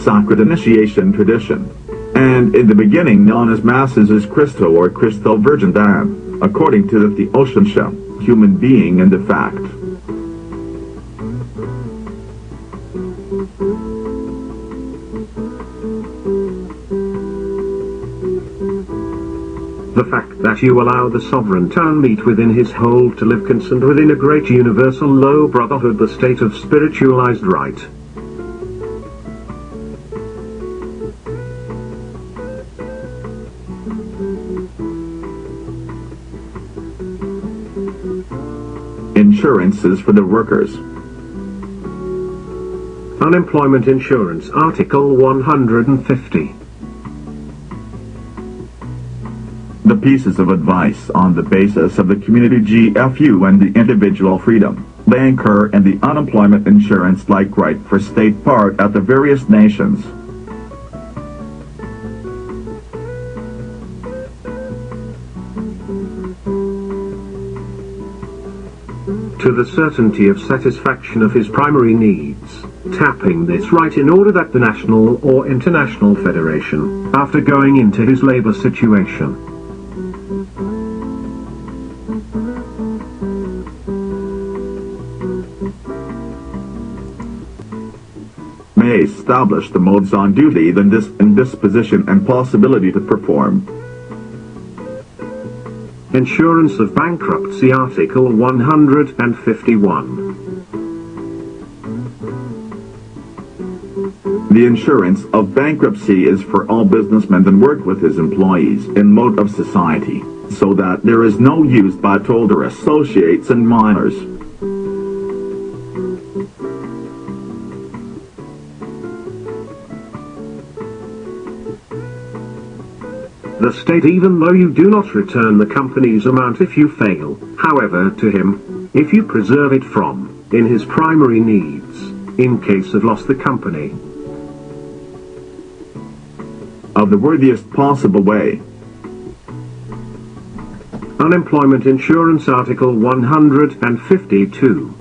S1: Sacred initiation tradition, and in the beginning known as masses is Christo or Crystal Virgin Dan, according to the Theocentia, human being and the fact.
S12: The fact that you allow the sovereign town meet within his hold to live consent within a great universal low brotherhood, the state of spiritualized right.
S1: Insurances for the workers.
S12: Unemployment insurance Article 150.
S1: The pieces of advice on the basis of the community GFU and the individual freedom, they incur in the unemployment insurance like right for state part at the various nations.
S12: to the certainty of satisfaction of his primary needs, tapping this right in order that the national or international federation, after going into his labor situation,
S1: may establish the modes on duty, then disposition and possibility to perform.
S12: Insurance of bankruptcy, Article 151.
S1: The insurance of bankruptcy is for all businessmen that work with his employees in mode of society, so that there is no use by told or associates and minors.
S12: The state, even though you do not return the company's amount if you fail, however, to him, if you preserve it from, in his primary needs, in case of loss the company,
S1: of the worthiest possible way.
S12: Unemployment Insurance, Article 152.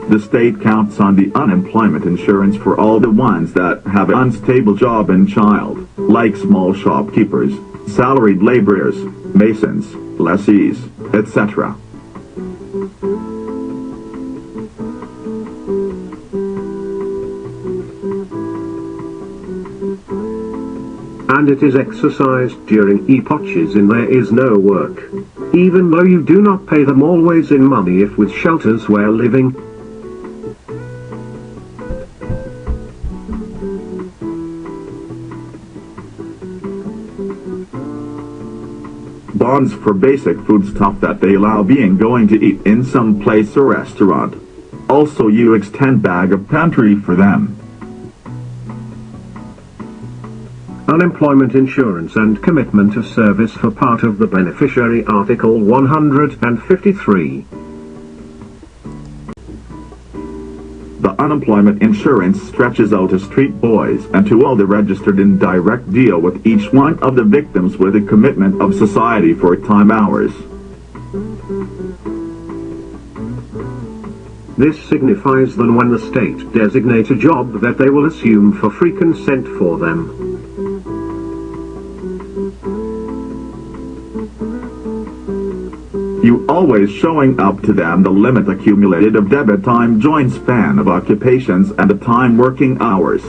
S1: The state counts on the unemployment insurance for all the ones that have an unstable job and child, like small shopkeepers, salaried laborers, masons, lessees, etc.
S12: And it is exercised during epochs in there is no work, even though you do not pay them always in money if with shelters where living.
S1: Bonds for basic foodstuff that they allow being going to eat in some place or restaurant. Also you extend bag of pantry for them.
S12: Unemployment insurance and commitment of service for part of the beneficiary, Article 153.
S1: The unemployment insurance stretches out to street boys and to all the registered in direct deal with each one of the victims with a commitment of society for time hours.
S12: This signifies that when the state designate a job that they will assume for free consent for them.
S1: You always showing up to them the limit accumulated of debit time, joint span of occupations and the time working hours.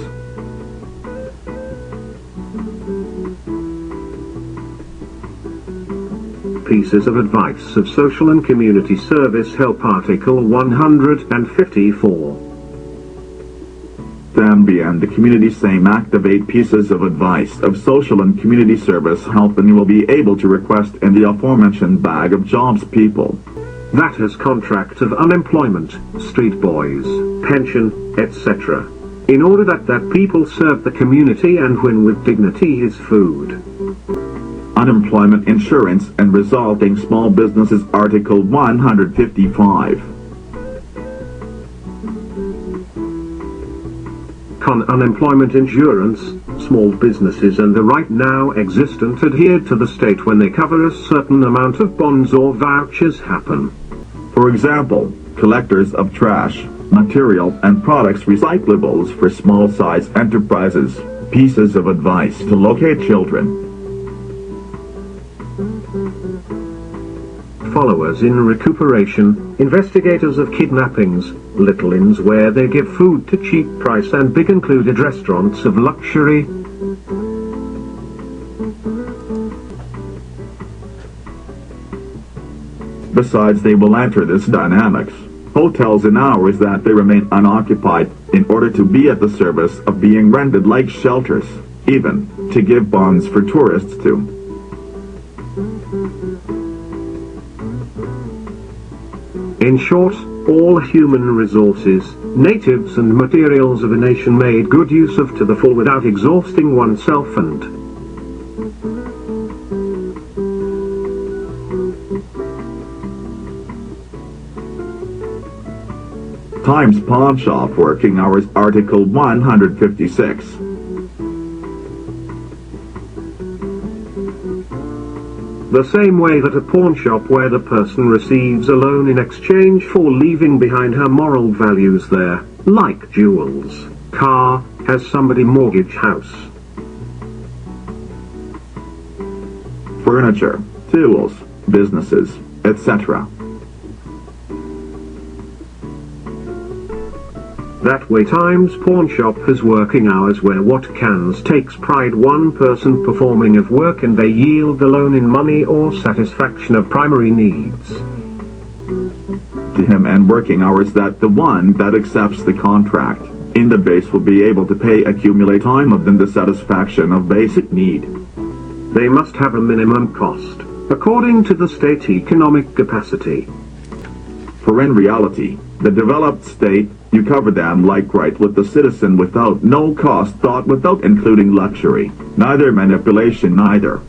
S12: Pieces of advice of social and community service help, Article 154.
S1: Then and the community same activate pieces of advice of social and community service help, and you will be able to request in the aforementioned bag of jobs people.
S12: That has contract of unemployment, street boys, pension, etc. In order that people serve the community and win with dignity his food.
S1: Unemployment insurance and resulting small businesses, Article 155.
S12: Unemployment insurance, small businesses and the right now existent adhere to the state when they cover a certain amount of bonds or vouchers happen.
S1: For example, collectors of trash, material and products recyclables for small size enterprises, pieces of advice to locate children.
S12: Followers in recuperation, investigators of kidnappings, little inns where they give food to cheap price, and big included restaurants of luxury.
S1: Besides, they will enter this dynamics. Hotels in hours that they remain unoccupied in order to be at the service of being rented like shelters, even to give bonds for tourists too.
S12: In short, all human resources, natives and materials of a nation made good use of to the full without exhausting oneself and
S1: Times pawn shop working hours, Article 156.
S12: The same way that a pawn shop where the person receives a loan in exchange for leaving behind her moral values there, like jewels, car, has somebody mortgage house.
S1: Furniture, tools, businesses, etc.
S12: That way times pawn shop has working hours where what cans takes pride one person performing of work and they yield the loan in money or satisfaction of primary needs.
S1: To him and working hours that the one that accepts the contract in the base will be able to pay accumulate time of them the satisfaction of basic need.
S12: They must have a minimum cost, according to the state economic capacity.
S1: For in reality, the developed state, you cover them like right with the citizen without no cost thought without including luxury, neither manipulation neither.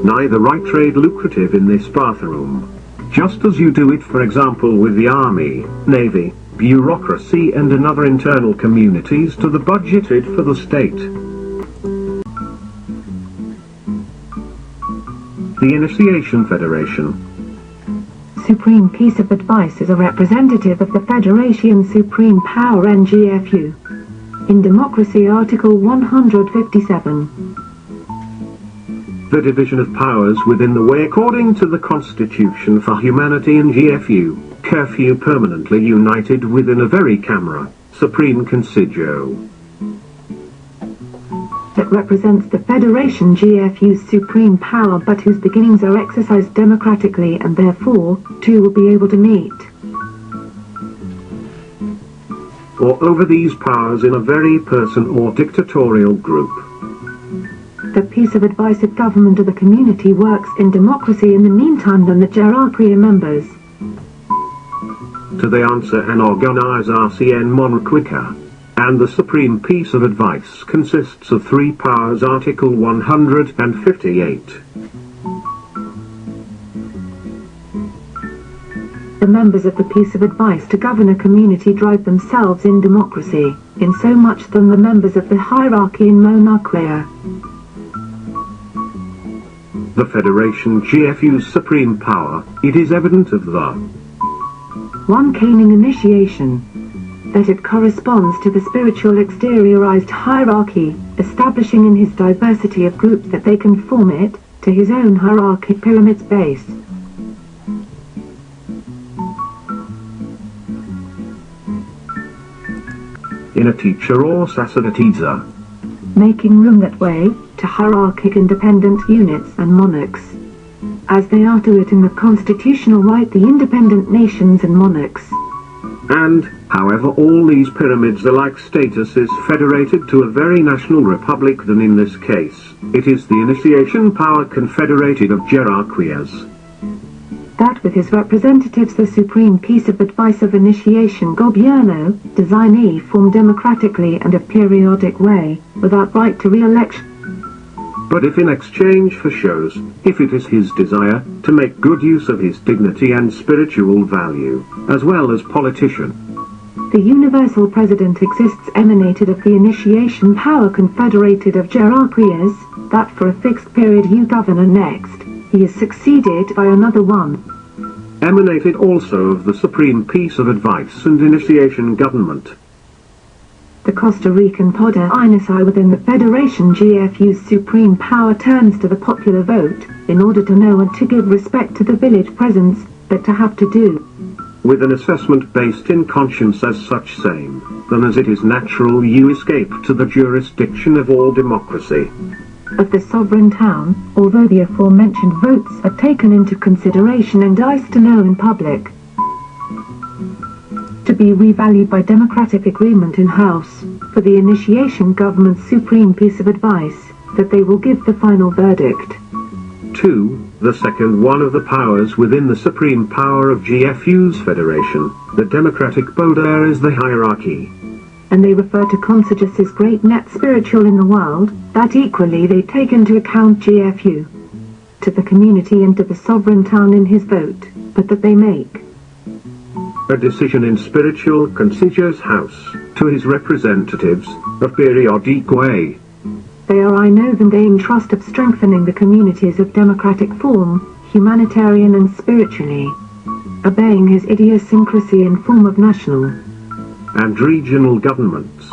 S12: Neither right trade lucrative in this bathroom. Just as you do it for example with the army, navy, bureaucracy and another internal communities to the budgeted for the state. The Initiation Federation.
S18: Supreme Piece of Advice is a representative of the Federation Supreme Power NGFU. In Democracy Article 157.
S12: The division of powers within the way according to the Constitution for Humanity and GFU, curfew permanently united within a very camera, Supreme Consiglio.
S18: That represents the Federation GFU's supreme power but whose beginnings are exercised democratically and therefore, two will be able to meet.
S12: Or over these powers in a very person or dictatorial group.
S18: The piece of advice of government of the community works in democracy in the meantime than the hierarchy members.
S12: To the answer and organize RCN monarchica. And the supreme piece of advice consists of three powers Article 158.
S18: The members of the piece of advice to govern a community drive themselves in democracy, in so much than the members of the hierarchy in monarchia.
S12: The Federation GFU's supreme power, it is evident of the
S18: 1. Caning initiation. That it corresponds to the spiritual exteriorized hierarchy, establishing in his diversity of groups that they conform it to his own hierarchy pyramid's base.
S12: In a teacher or sacerdotisa.
S18: Making room that way to hierarchic independent units and monarchs, as they are to it in the constitutional right the independent nations and monarchs.
S12: And, however all these pyramids are like status is federated to a very national republic than in this case, it is the initiation power confederated of hierarchias.
S18: That with his representatives the supreme piece of advice of initiation gobierno, designee formed democratically and a periodic way, without right to re-election.
S12: But if in exchange for shows, if it is his desire to make good use of his dignity and spiritual value, as well as politician.
S18: The universal president exists emanated of the initiation power confederated of hierarchias, that for a fixed period you govern and next, he is succeeded by another one.
S12: Emanated also of the supreme piece of advice and initiation government.
S18: The Costa Rican Poder Inisi within the Federation GFU's supreme power turns to the popular vote, in order to know and to give respect to the village presence, but to have to do.
S12: With an assessment based in conscience as such same, then as it is natural you escape to the jurisdiction of all democracy.
S18: Of the sovereign town, although the aforementioned votes are taken into consideration and asked to know in public, to be revalued by democratic agreement in House, for the initiation government's supreme piece of advice, that they will give the final verdict.
S12: 2. The second one of the powers within the supreme power of GFU's federation, the democratic Poder is the hierarchy.
S18: And they refer to Consigus as great net spiritual in the world, that equally they take into account GFU. To the community and to the sovereign town in his vote, but that they make
S12: a decision in spiritual Consiglio's house, to his representatives, of periodic way.
S18: They are I know them they entrust of strengthening the communities of democratic form, humanitarian and spiritually, obeying his idiosyncrasy in form of national
S12: and regional governments.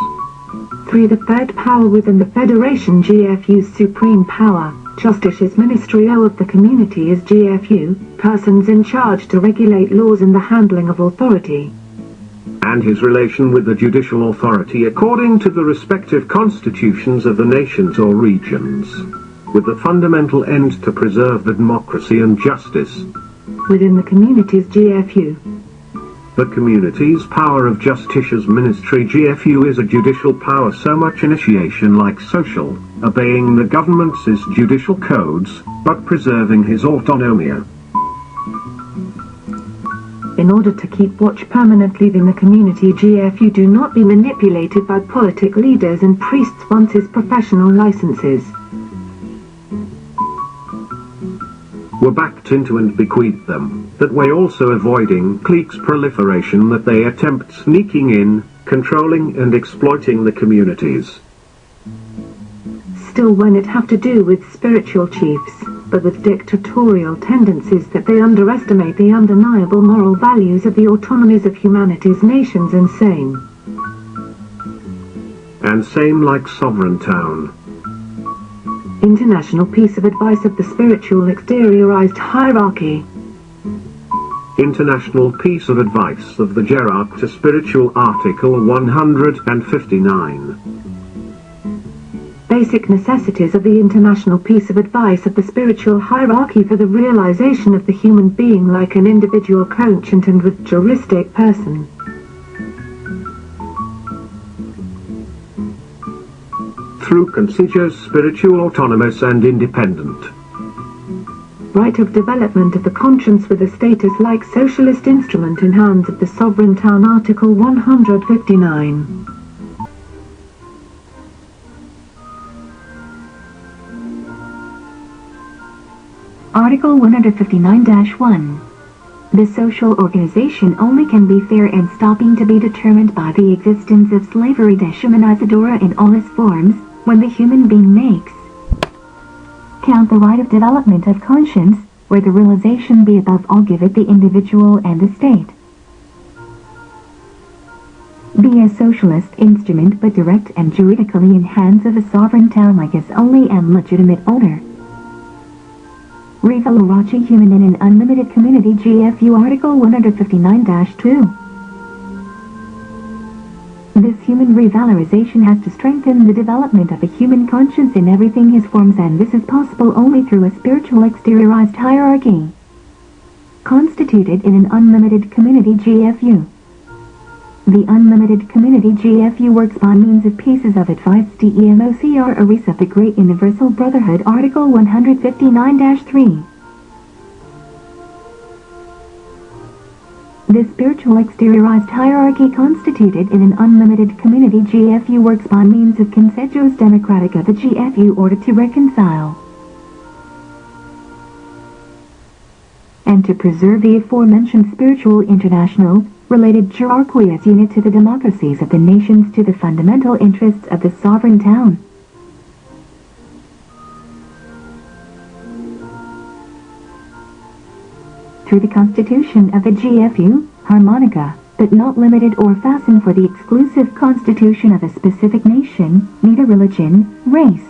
S18: 3. The third power within the Federation, GFU's supreme power, Justice's Ministry of the Community is GFU, persons in charge to regulate laws and the handling of authority,
S12: and his relation with the judicial authority according to the respective constitutions of the nations or regions, with the fundamental end to preserve the democracy and justice
S18: within the community's GFU.
S12: The community's power of Justicia's Ministry GFU is a judicial power, so much initiation like social, obeying the government's judicial codes, but preserving his autonomia.
S18: In order to keep watch permanently in the community GFU do not be manipulated by politic leaders and priests once his professional licenses
S12: were backed into and bequeathed them, that way also avoiding cliques proliferation that they attempt sneaking in, controlling and exploiting the communities.
S18: Still when it have to do with spiritual chiefs, but with dictatorial tendencies that they underestimate the undeniable moral values of the autonomies of humanity's nations and
S12: same like sovereign town.
S18: International piece of advice of the spiritual exteriorized hierarchy.
S12: International piece of advice of the Hierarch to Spiritual Article 159.
S18: Basic necessities of the international piece of advice of the spiritual hierarchy for the realization of the human being like an individual conscient and with juristic person.
S12: Through considered spiritual autonomous and independent.
S18: Right of development of the conscience with a status like socialist instrument in hands of the sovereign town Article 159.
S9: Article 159-1. The social organization only can be fair and stopping to be determined by the existence of slavery dehumanizadora in all its forms, when the human being makes count the right of development of conscience, where the realization be above all giveth the individual and the state. Be a socialist instrument but direct and juridically in hands of a sovereign town like its only and legitimate owner. Revaloraci human in an unlimited community GFU Article 159-2. This human revalorization has to strengthen the development of a human conscience in everything his forms, and this is possible only through a spiritual exteriorized hierarchy constituted in an unlimited community GFU. The unlimited community GFU works by means of pieces of advice DEMOCR Arisa of the Great Universal Brotherhood Article 159-3. The spiritual exteriorized hierarchy constituted in an unlimited community GFU works by means of consejos democratic of the GFU order to reconcile and to preserve the aforementioned spiritual international related hierarchy as unit to the democracies of the nations to the fundamental interests of the sovereign town. Through the Constitution of the GFU, harmonica, but not limited or fastened for the exclusive constitution of a specific nation, neither religion, race,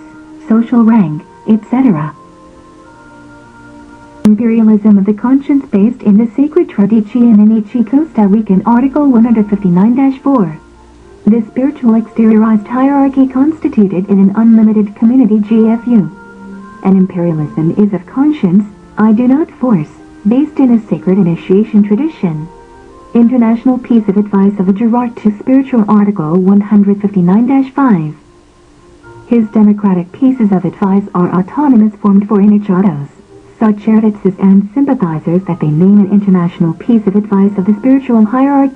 S9: social rank, etc. Imperialism of the conscience based in the sacred tradition in Costa Rican Article 159-4. The spiritual exteriorized hierarchy constituted in an unlimited community GFU. An imperialism is of conscience, I do not force, based in a sacred initiation tradition. International piece of advice of a Gerard to Spiritual Article 159-5. His democratic pieces of advice are autonomous formed for inichados, such advocates and sympathizers that they name an international piece of advice of the spiritual hierarchy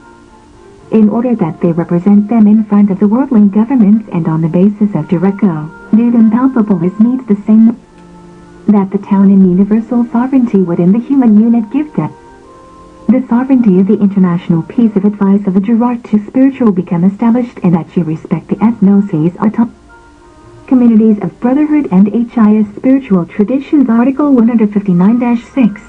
S9: in order that they represent them in front of the worldly governments and on the basis of directo, do them palpable as needs the same that the town in universal sovereignty within the human unit give them. The sovereignty of the international piece of advice of a Gerard to spiritual become established and that you respect the ethnosis autonomy communities of brotherhood and HIS spiritual traditions. Article 159-6.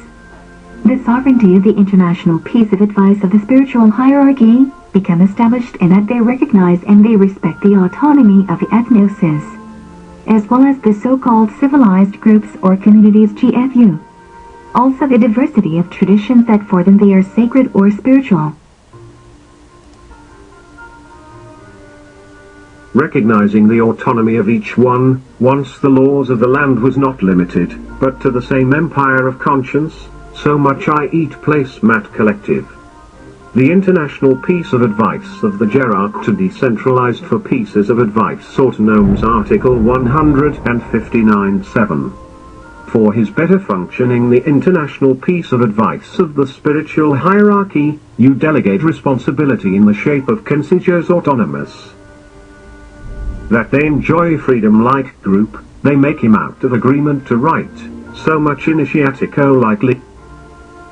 S9: The sovereignty of the international piece of advice of the spiritual hierarchy become established in that they recognize and they respect the autonomy of the ethnosis, as well as the so-called civilized groups or communities GFU. Also the diversity of traditions that for them they are sacred or spiritual.
S12: Recognizing the autonomy of each one, once the laws of the land was not limited, but to the same empire of conscience, so much I eat place mat collective. The international piece of advice of the Gerarch to decentralized for pieces of advice Autonomes Article 159(7). For his better functioning the international piece of advice of the spiritual hierarchy, you delegate responsibility in the shape of conseillers autonomous. That they enjoy freedom like group, they make him out of agreement to write, so much initiatico likely.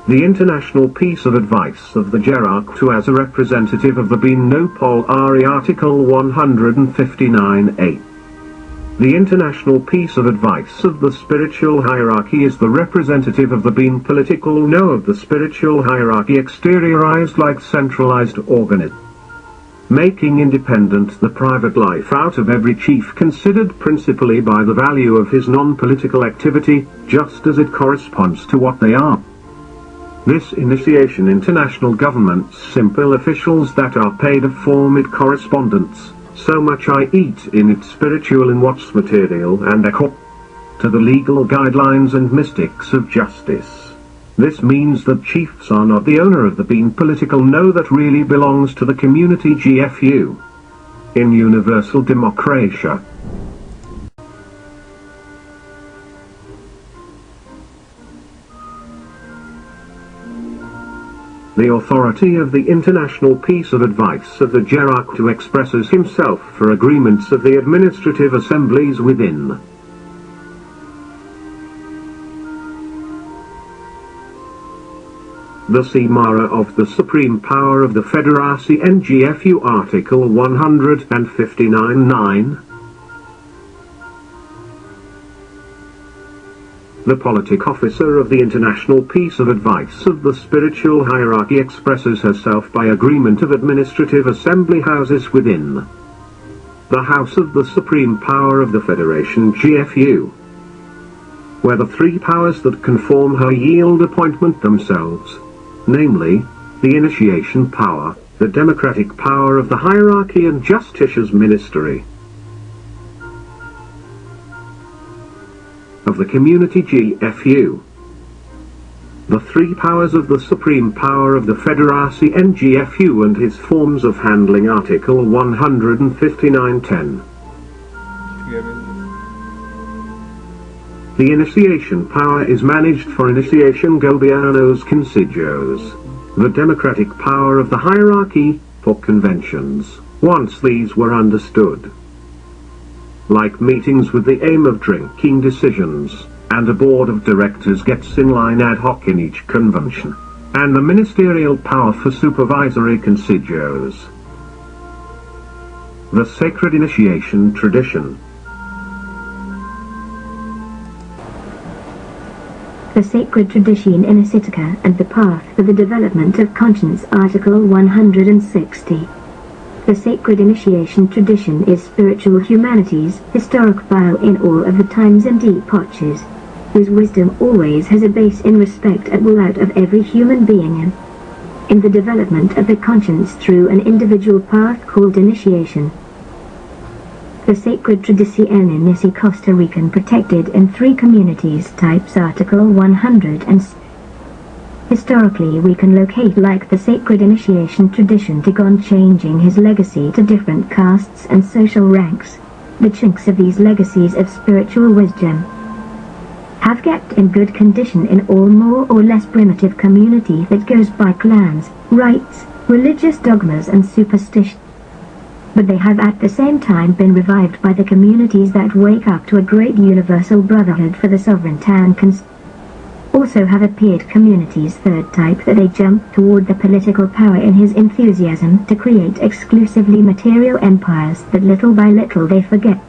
S12: The international piece of advice of the Gerarch to as a representative of the Bean no Pol Ari Article 159(8). The international piece of advice of the spiritual hierarchy is the representative of the Bean political no of the spiritual hierarchy exteriorized like centralized organism. Making independent the private life out of every chief considered principally by the value of his non-political activity, just as it corresponds to what they are. This initiation international government's simple officials that are paid of form it correspondence, so much I eat in its spiritual in what's material and accord to the legal guidelines and mystics of justice. This means that chiefs are not the owner of the being political no that really belongs to the community GFU. In universal democratia. The authority of the international piece of advice of the Gerarch to expresses himself for agreements of the administrative assemblies within. The Simara of the Supreme Power of the Federacy NGFU Article 159(9. The politic officer of the international piece of advice of the spiritual hierarchy expresses herself by agreement of administrative assembly houses within. The House of the Supreme Power of the Federation GFU. Where the three powers that conform her yield appointment themselves. Namely, the initiation power, the democratic power of the hierarchy and justicia's ministry. Of the community GFU. The three powers of the supreme power of the Federacy NGFU and his forms of handling Article 159(10). The initiation power is managed for initiation gobiernos consiglios. The democratic power of the hierarchy, for conventions, once these were understood. Like meetings with the aim of drinking decisions, and a board of directors gets in line ad hoc in each convention, and the ministerial power for supervisory consiglios. The sacred initiation tradition.
S16: The sacred tradition in Ascetica and the path for the development of conscience Article 160. The sacred initiation tradition is spiritual humanity's historic vow in all of the times and epochs, whose wisdom always has a base in respect and will out of every human being in the development of the conscience through an individual path called initiation. The sacred tradition is Costa Rican protected in three communities types Article 100 and historically we can locate like the sacred initiation tradition Tigon changing his legacy to different castes and social ranks. The chinks of these legacies of spiritual wisdom have kept in good condition in all more or less primitive community that goes by clans, rites, religious dogmas and superstition. But they have at the same time been revived by the communities that wake up to a great universal brotherhood for the sovereign town. Also have appeared communities third type that they jump toward the political power in his enthusiasm to create exclusively material empires that little by little they forget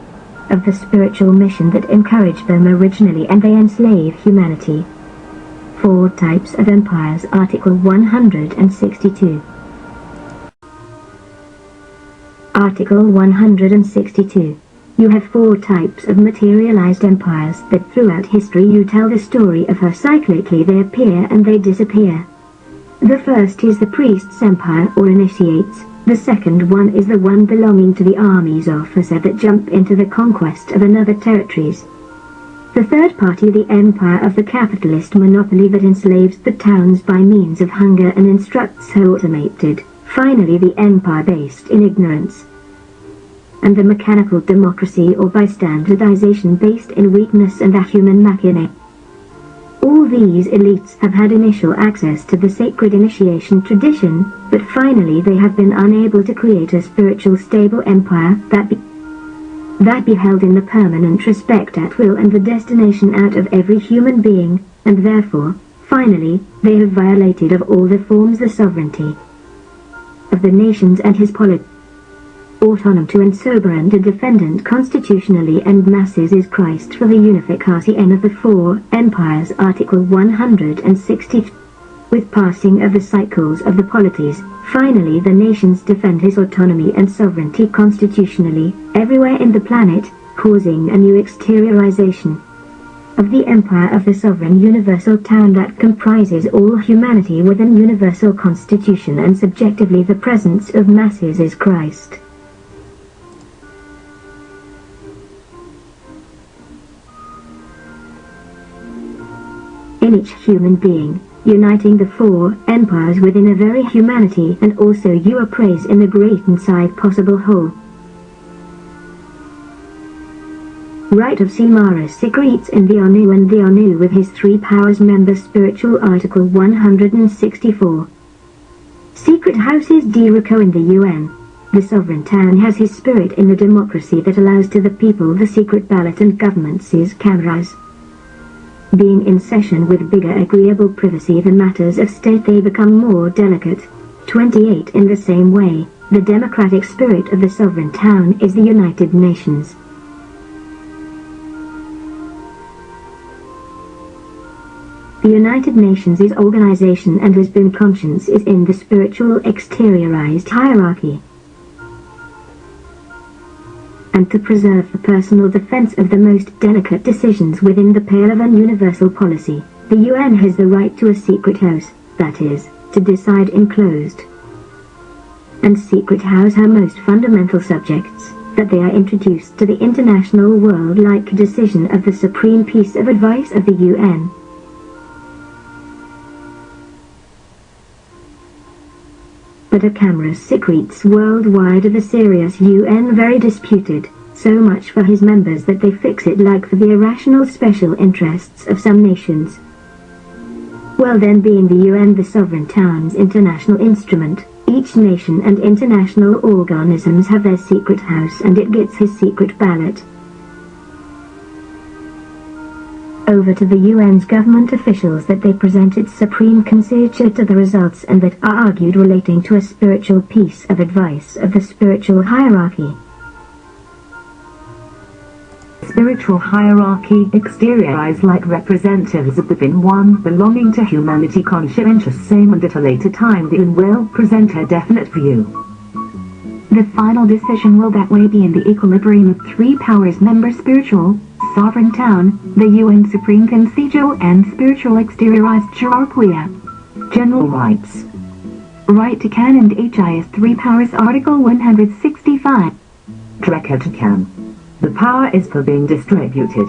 S16: of the spiritual mission that encouraged them originally, and they enslave humanity. 4 types of empires. Article 162. Article 162. You have 4 types of materialized empires that throughout history you tell the story of how cyclically they appear and they disappear. The first is the priest's empire or initiates. The second one is the one belonging to the army's officer that jump into the conquest of another territories. The third party, the empire of the capitalist monopoly that enslaves the towns by means of hunger and instructs how automated. Finally, the empire based in ignorance. And the mechanical democracy or by standardization based in weakness and the human machina. All these elites have had initial access to the sacred initiation tradition, but finally they have been unable to create a spiritual stable empire that be held in the permanent respect at will and the destination out of every human being, and therefore, finally, they have violated of all the forms the sovereignty of the nations and his autonomy to and sovereign to defendant constitutionally and masses is Christ for the unification of the 4 empires. Article 160. With passing of the cycles of the polities, finally the nations defend his autonomy and sovereignty constitutionally, everywhere in the planet, causing a new exteriorization of the empire of the sovereign universal town that comprises all humanity with an universal constitution, and subjectively the presence of masses is Christ. In each human being, uniting the 4 empires within a very humanity, and also you appraise in the great inside possible whole. Right of Simaris secretes in the Anu and the Anu with his 3 powers member spiritual. Article 164. Secret houses Dirico in the UN. The sovereign town has his spirit in the democracy that allows to the people the secret ballot and governments his cameras. Being in session with bigger agreeable privacy the matters of state they become more delicate. 28. In the same way, the democratic spirit of the sovereign town is the United Nations. The United Nations is organization and has been conscience is in the spiritual exteriorized hierarchy. And to preserve the personal defense of the most delicate decisions within the pale of an universal policy, the UN has the right to a secret house, that is, to decide in closed and secret house her most fundamental subjects, that they are introduced to the international world like decision of the supreme piece of advice of the UN. But a camera's secrets worldwide of the serious UN very disputed, so much for his members that they fix it like for the irrational special interests of some nations. Well then, being the UN the sovereign town's international instrument, each nation and international organisms have their secret house and it gets his secret ballot. Over to the UN's government officials that they present its supreme consideration to the results and that are argued relating to a spiritual piece of advice of the spiritual hierarchy.
S7: Spiritual hierarchy exteriorized like representatives of within one belonging to humanity conscientious same, and at a later time the UN will present a definite view. The final decision will that way be in the equilibrium of 3 powers member spiritual, sovereign town, the UN Supreme Consejo and spiritual exteriorized hierarchy. General rights. Right to can and HIS 3 powers. Article 165. Record to can. The power is for being distributed.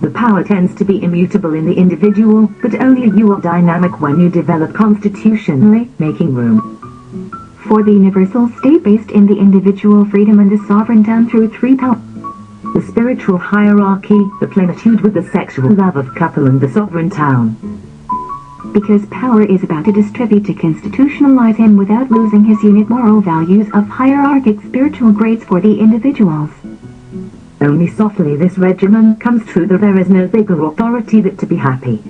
S7: The power tends to be immutable in the individual, but only you are dynamic when you develop constitutionally, making room for the universal state based in the individual freedom and the sovereign town through 3 powers. The spiritual hierarchy, the plenitude with the sexual love of couple and the sovereign town. Because power is about to distribute to constitutionalize him without losing his unit moral values of hierarchic spiritual grades for the individuals. Only softly this regimen comes true that there is no bigger authority that to be happy.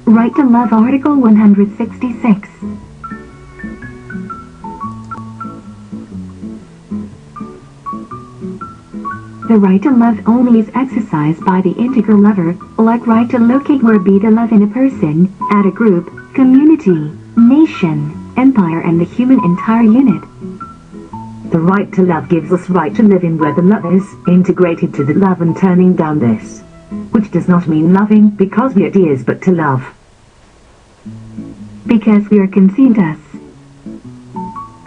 S7: Right to love. Article 166.
S9: the right to love only is exercised by the integral lover, like right to locate or be the love in a person, at a group, community, nation, empire and the human entire unit.
S15: The right to love gives us right to live in where the love is integrated to the love and turning down this, which does not mean loving because we are dears but to love.
S9: Because we are conceived as.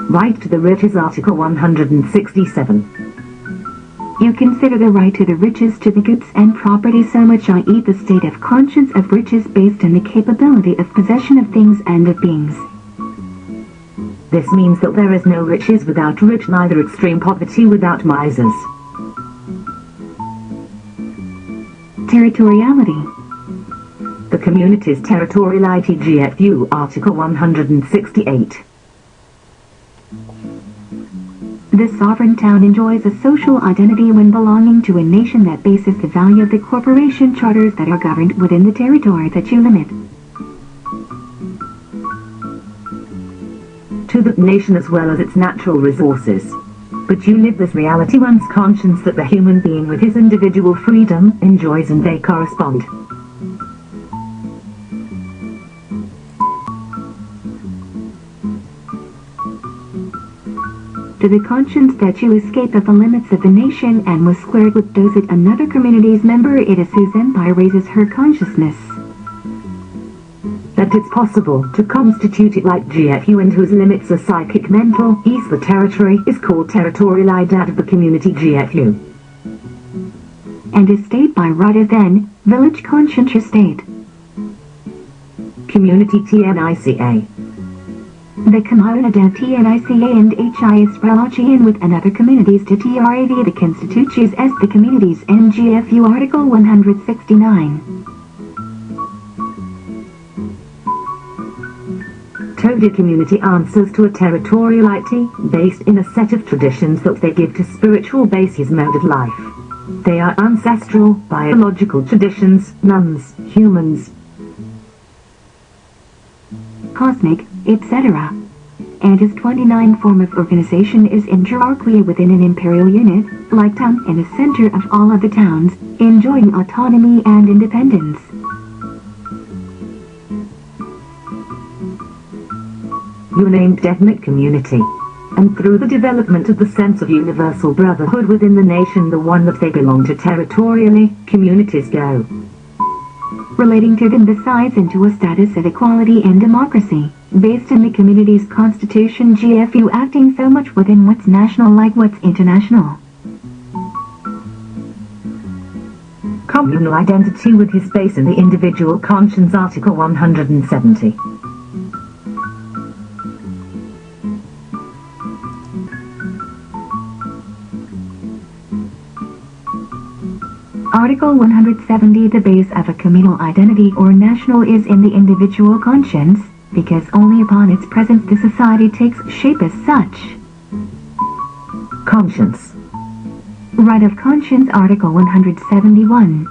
S15: Right to the riches, Article 167.
S9: You consider the right to the riches, to the goods and property so much, i.e. the state of conscience of riches based on the capability of possession of things and of beings.
S15: This means that there is no riches without rich, neither extreme poverty without misers.
S9: Territoriality.
S15: The community's territoriality, GFU, Article 168.
S9: The sovereign town enjoys a social identity when belonging to a nation that bases the value of the corporation charters that are governed within the territory that you limit.
S15: To the nation as well as its natural resources. But you live this reality one's conscience that the human being with his individual freedom enjoys and they correspond.
S9: To the conscience that you escape of the limits of the nation and was squared with those at another community's member, it is whose empire raises her consciousness.
S15: That it's possible to constitute it like GFU and whose limits are psychic, mental, the territory is called territorial identity of the community GFU.
S9: And is state by rather than village conscientious state.
S15: Community TNICA.
S9: The Comunidad TNICA and HIS Relación with another communities to TRAV the constitutions as the communities NGFU Article 169.
S15: The community answers to a territoriality based in a set of traditions that they give to spiritual bases mode of life. They are ancestral, biological traditions, nuns, humans,
S9: cosmic, etc. And his 29 form of organization is in hierarchy within an imperial unit, like town and the center of all of the towns, enjoying autonomy and independence.
S15: You named ethnic community, and through the development of the sense of universal brotherhood within the nation, the one that they belong to territorially, communities go.
S9: Relating to them besides into a status of equality and democracy, based on the community's constitution GFU acting so much within what's national like what's international.
S15: Communal identity with his base in the individual conscience, Article 170.
S9: Article 170. The base of a communal identity or national is in the individual conscience, because only upon its presence the society takes shape as such.
S15: Conscience.
S9: Right of conscience, Article 171.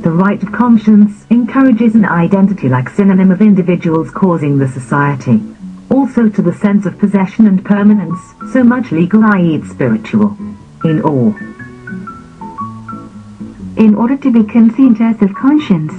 S15: The right of conscience encourages an identity like synonym of individuals causing the society. Also to the sense of possession and permanence, so much legal i.e. spiritual. In all.
S9: In order to be conscientious of conscience,